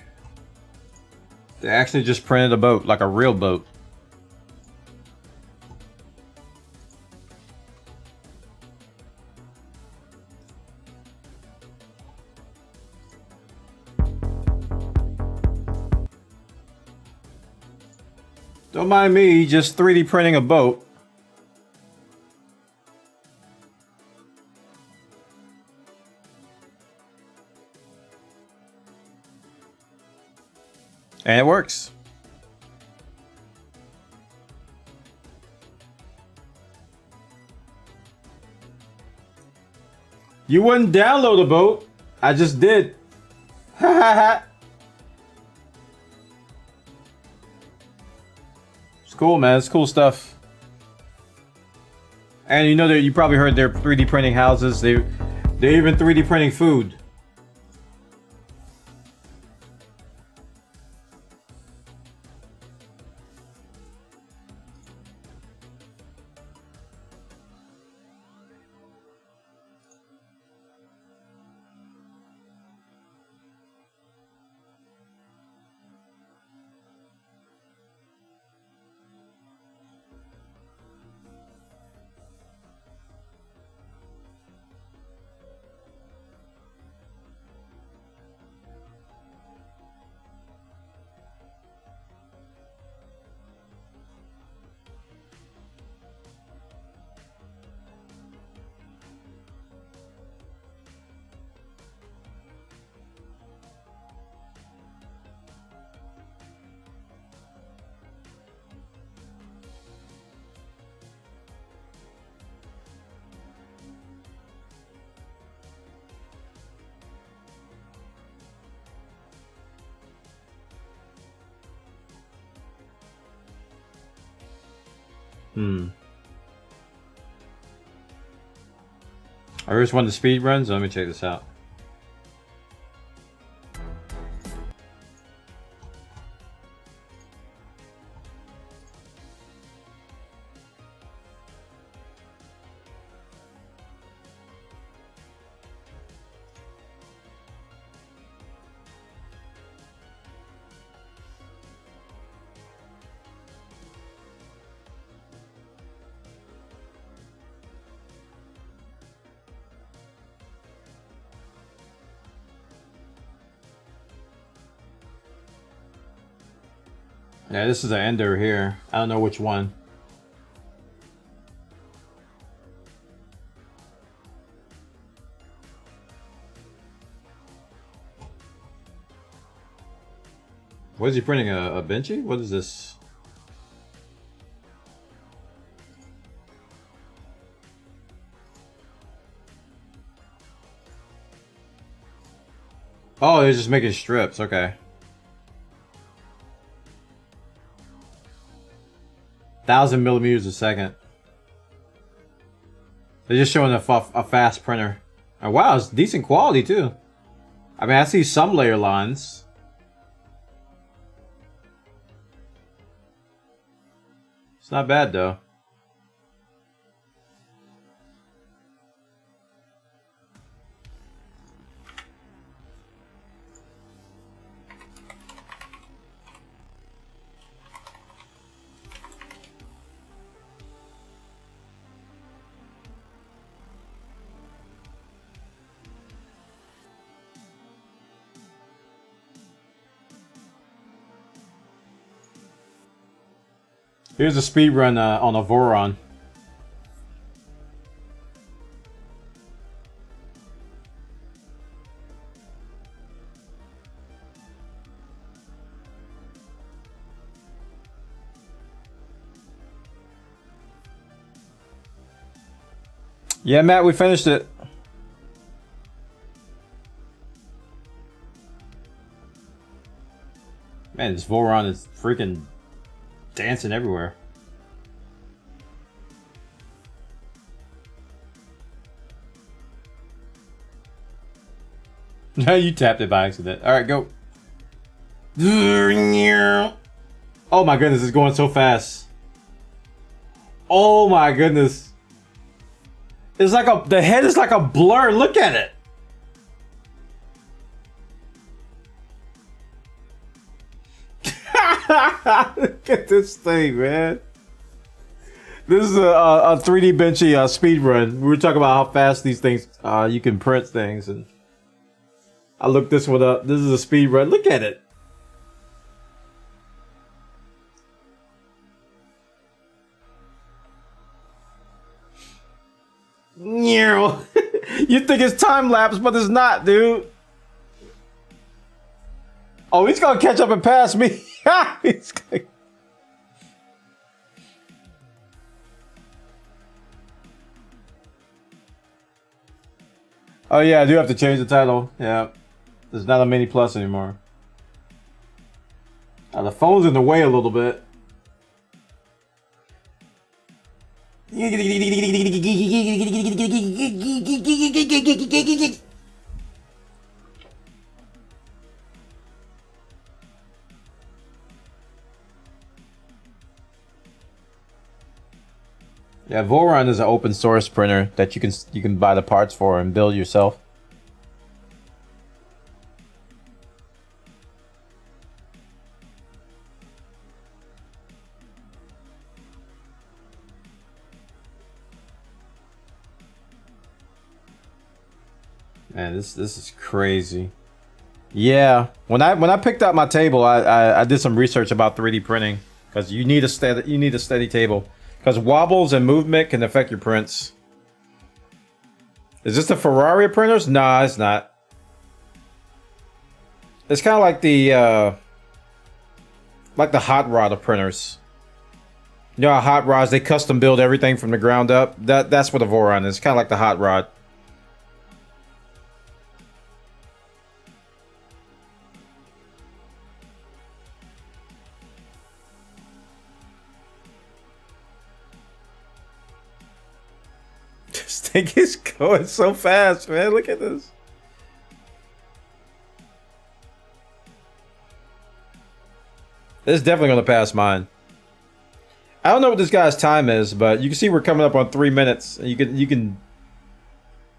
S1: They actually just printed a boat, like a real boat. Don't mind me just 3D printing a boat. And it works. You wouldn't download a boat. I just did. Ha ha ha. It's cool, man. It's cool stuff. And you know that you probably heard they're 3D printing houses. They're even 3D printing food. I just want the speed runs. Let me check this out. Yeah, this is an ender here. I don't know which one. What is he printing? A Benchy? What is this? Oh, they're just making strips. Okay. 1,000 millimeters a second. They're just showing a fast printer. Oh, wow, it's decent quality too. I mean, I see some layer lines. It's not bad though. Here's a speed run on a Voron. Yeah, Matt, we finished it. Man, this Voron is freaking dancing everywhere. You tapped it by accident. Alright, go. Oh my goodness, it's going so fast. Oh my goodness. It's like the head is like a blur. Look at it. Look at this thing, man. This is a 3D Benchy speed run. We were talking about how fast these things, you can print things, and I looked this one up. This is a speed run. Look at it. You think it's time lapse, but it's not, dude. Oh, he's gonna catch up and pass me. He's gonna... Oh yeah, I do have to change the title. Yeah, there's not a Mini Plus anymore. The phone's in the way a little bit. Yeah, Voron is an open source printer that you can buy the parts for and build yourself. Man, this is crazy. Yeah, when I picked out my table, I did some research about 3D printing because you need a steady table because wobbles and movement can affect your prints. Is this the Ferrari printers? Nah, it's not. It's kind of like the hot rod of printers. You know how hot rods, they custom build everything from the ground up. That's what a Voron is. It's kind of like the hot rod. This thing is going so fast, man. Look at this. This is definitely going to pass mine. I don't know what this guy's time is, but you can see we're coming up on 3 minutes. You can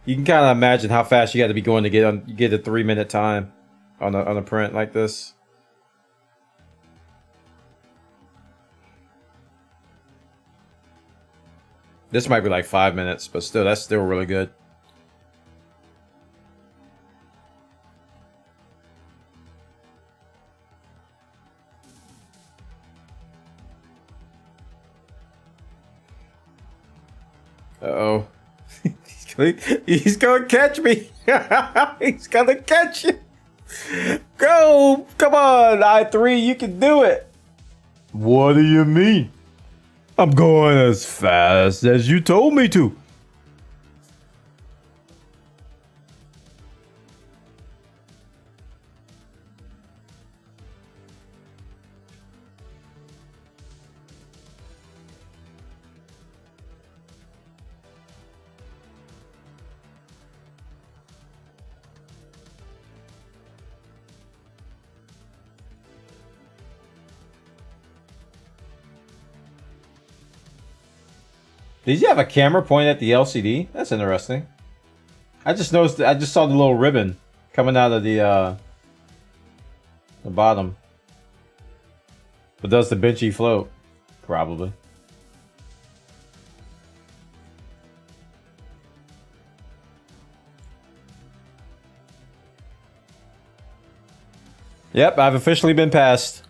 S1: kind of imagine how fast you got to be going to get a 3 minute time on a print like this. This might be like 5 minutes, but still, that's still really good. Uh-oh. He's gonna catch me. He's gonna catch you. Go! Come on, i3, you can do it. What do you mean? I'm going as fast as you told me to. Did you have a camera pointed at the LCD? That's interesting. I just noticed. I just saw the little ribbon coming out of the bottom. But does the Benchy float? Probably. Yep, I've officially been passed.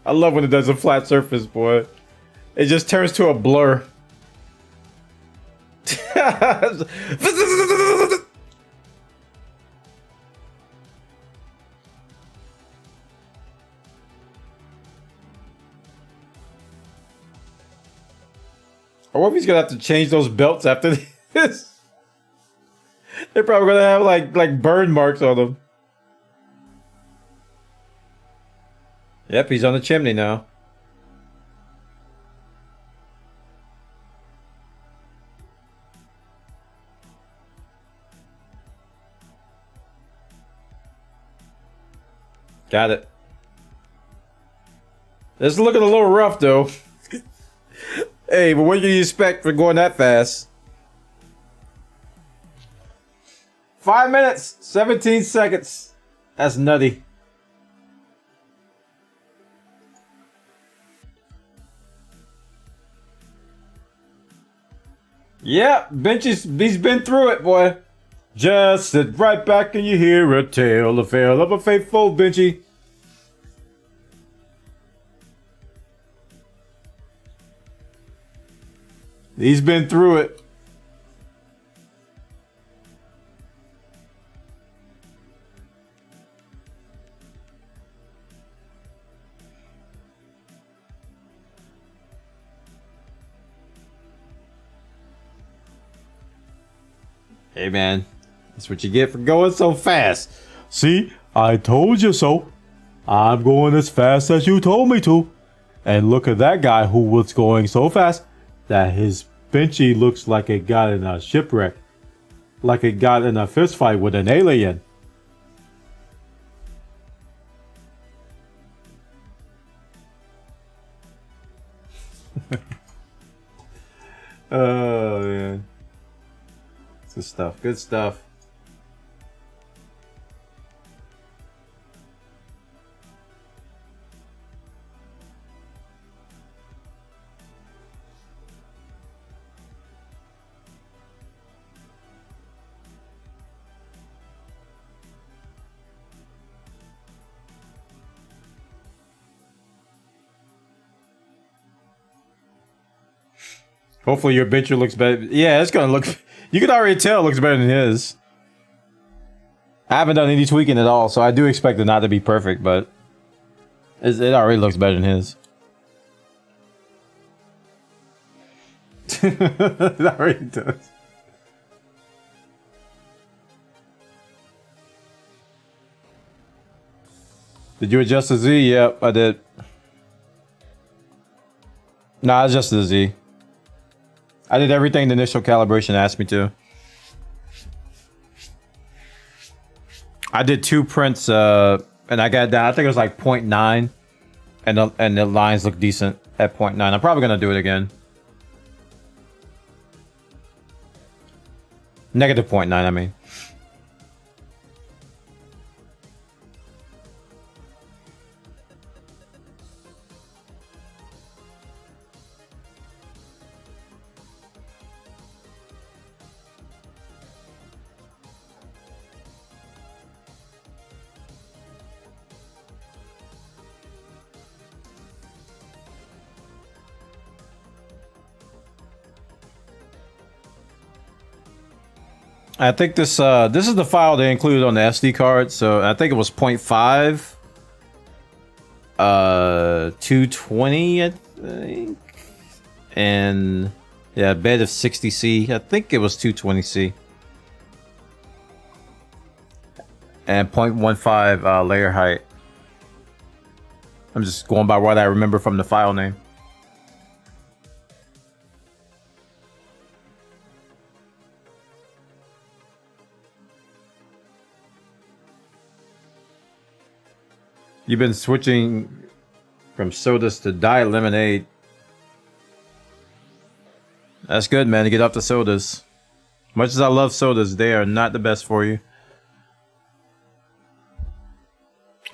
S1: I love when it does a flat surface, boy. It just turns to a blur. I wonder if he's gonna have to change those belts after this. They're probably gonna have like burn marks on them. Yep, he's on the chimney now. Got it. This is looking a little rough though. Hey, but what do you expect for going that fast? 5 minutes, 17 seconds. That's nutty. Yeah, Benchy's, he's been through it, boy. Just sit right back and you hear a tale of a faithful Benchy. He's been through it. Hey man, that's what you get for going so fast. See, I told you so. I'm going as fast as you told me to. And look at that guy who was going so fast that his Benchy looks like it got in a shipwreck. Like it got in a fist fight with an alien. Oh man. Good stuff, good stuff. Hopefully your Benchy looks better. Yeah, it's gonna look. You can already tell it looks better than his. I haven't done any tweaking at all, so I do expect it not to be perfect, but it already looks better than his. It already does. Did you adjust the Z? Yep, I did. Nah, I adjusted the Z. I did everything the initial calibration asked me to. I did 2 prints, and I got down. I think it was like 0.9, and the lines look decent at 0.9. I'm probably gonna do it again. Negative 0.9, I mean. I think this is the file they included on the SD card, so I think it was 0.5, 220, I think, and yeah, bed of 60C. I think it was 220C, and 0.15 layer height. I'm just going by what I remember from the file name. You've been switching from sodas to diet lemonade. That's good, man, to get off the sodas. Much as I love sodas, they are not the best for you.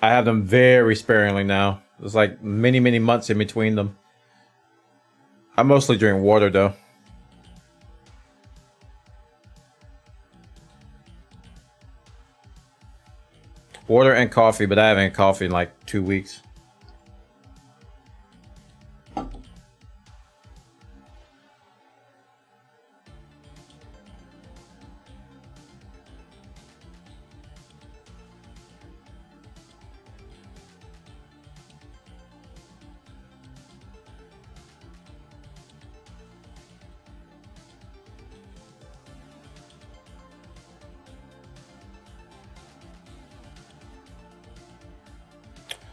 S1: I have them very sparingly now. There's like many, many months in between them. I mostly drink water, though. Water and coffee, but I haven't had coffee in like 2 weeks.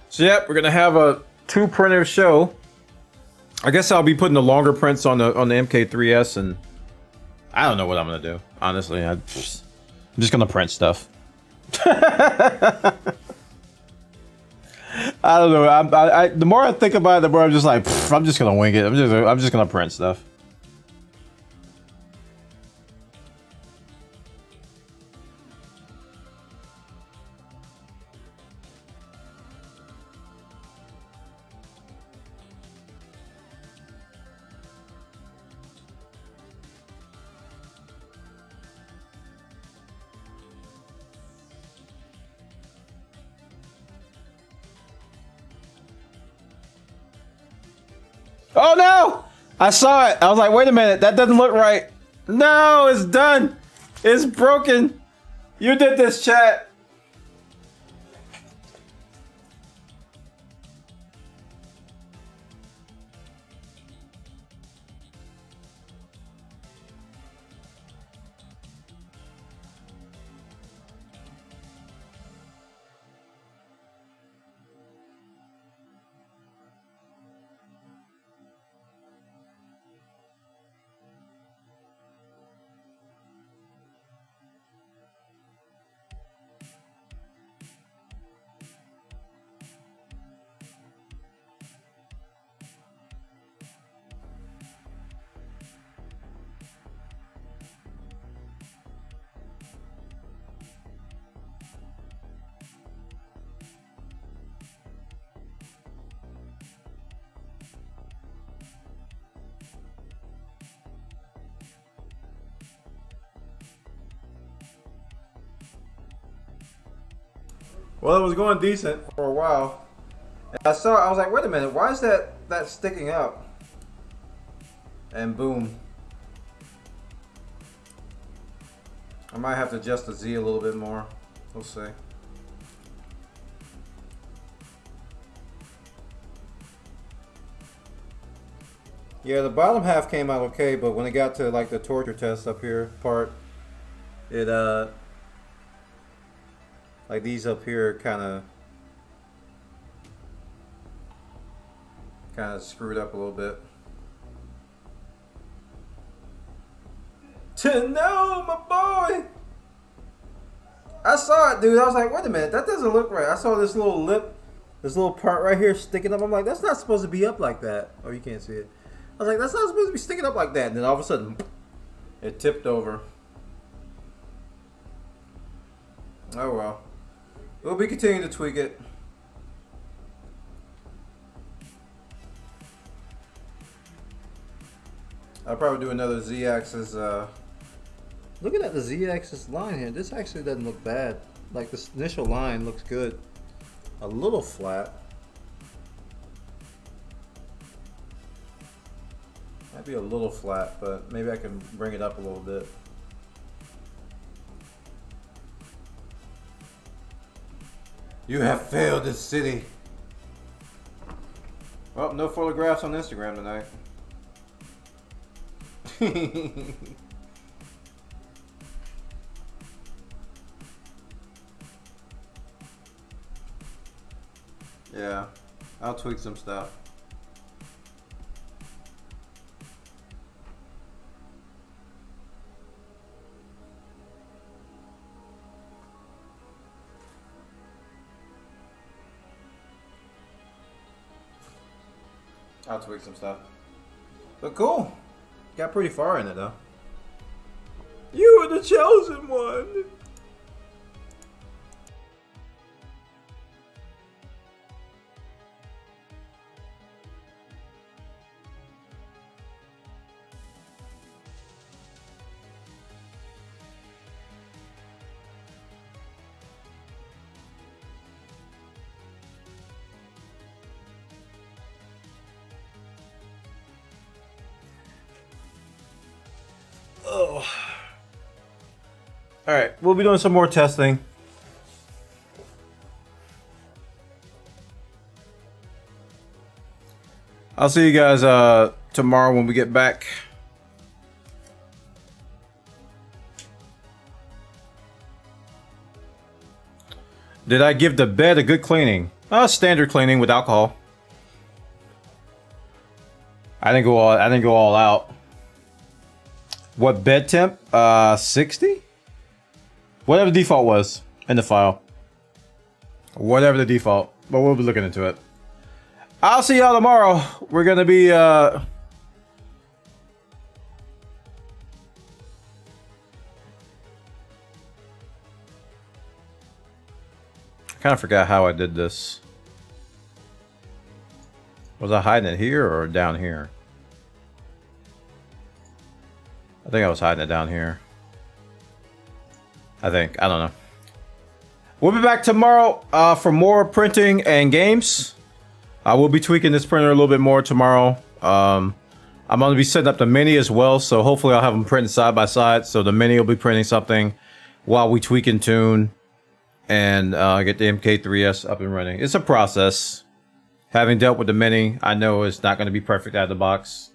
S1: So yep, we're gonna have a 2-printer show. I guess I'll be putting the longer prints on the MK3S, and I don't know what I'm gonna do. Honestly, I'm just gonna print stuff. I don't know. I the more I think about it, the more I'm just like, I'm just gonna wing it. I'm just gonna print stuff. Oh no! I saw it. I was like, wait a minute, that doesn't look right. No, it's done. It's broken. You did this, chat. Well, it was going decent for a while. And I was like, wait a minute, why is that sticking out? And boom. I might have to adjust the Z a little bit more. We'll see. Yeah, the bottom half came out okay, but when it got to like the torture test up here part, it like these up here kind of screwed up a little bit. No, my boy! I saw it, dude. I was like, wait a minute, that doesn't look right. I saw this little lip, this little part right here sticking up. I'm like, that's not supposed to be up like that. Oh, you can't see it. I was like, that's not supposed to be sticking up like that. And then all of a sudden, it tipped over. Oh well. We'll be continuing to tweak it. I'll probably do another Z-axis. Looking at the Z-axis line here, this actually doesn't look bad. Like this initial line looks good. A little flat. Might be a little flat, but maybe I can bring it up a little bit. You have failed this city. Well, no photographs on Instagram tonight. Yeah, I'll tweak some stuff. I'll tweak some stuff. But cool. Got pretty far in it though. You were the chosen one. Oh. All right, we'll be doing some more testing. I'll see you guys tomorrow when we get back. Did I give the bed a good cleaning? Standard cleaning with alcohol. I didn't go all out. What bed temp? 60? Whatever the default was in the file. Whatever the default. But we'll be looking into it. I'll see y'all tomorrow. We're gonna be I kind of forgot how I did this. Was I hiding it here or down here? I think I was hiding it down here. I don't know. We'll be back tomorrow for more printing and games. I will be tweaking this printer a little bit more tomorrow. I'm going to be setting up the mini as well, so hopefully I'll have them printed side by side. So the mini will be printing something while we tweak and tune and get the MK3S up and running. It's a process. Having dealt with the mini, I know it's not going to be perfect out of the box.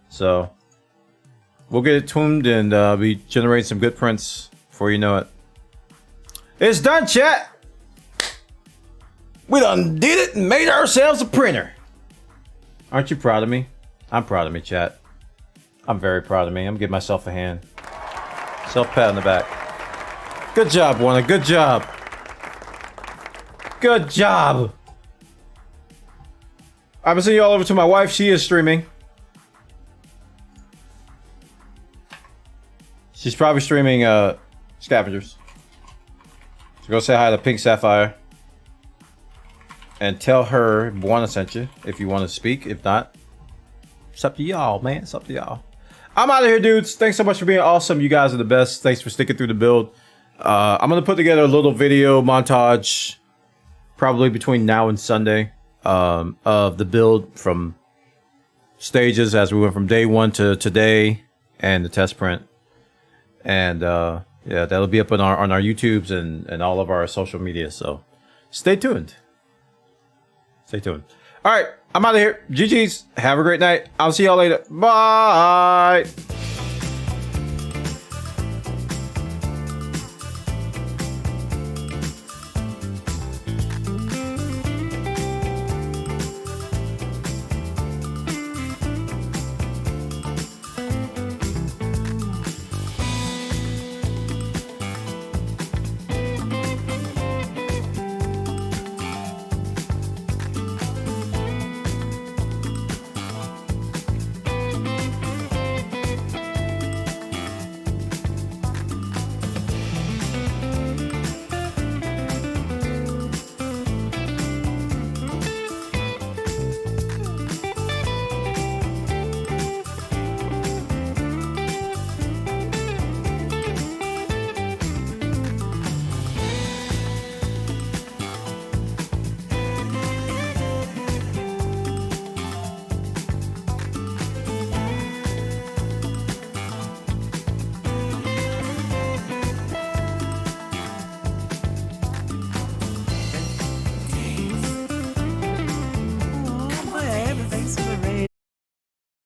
S1: So we'll get it tuned and be generating some good prints before you know it. It's done, chat. We done did it and made ourselves a printer. Aren't you proud of me? I'm proud of me, chat. I'm very proud of me. I'm giving myself a hand. Self-pat on the back. Good job, Warner. Good job. Good job. I've been sending you all over to my wife. She is streaming. She's probably streaming Scavengers. So go say hi to Pink Sapphire. And tell her Buana sent you if you want to speak. If not, it's up to y'all, man. It's up to y'all. I'm out of here, dudes. Thanks so much for being awesome. You guys are the best. Thanks for sticking through the build. I'm going to put together a little video montage probably between now and Sunday of the build from stages as we went from day one to today and the test print. And yeah, that'll be up on our YouTubes and all of our social media. So stay tuned. Stay tuned. All right, I'm out of here. GG's. Have a great night. I'll see y'all later. Bye.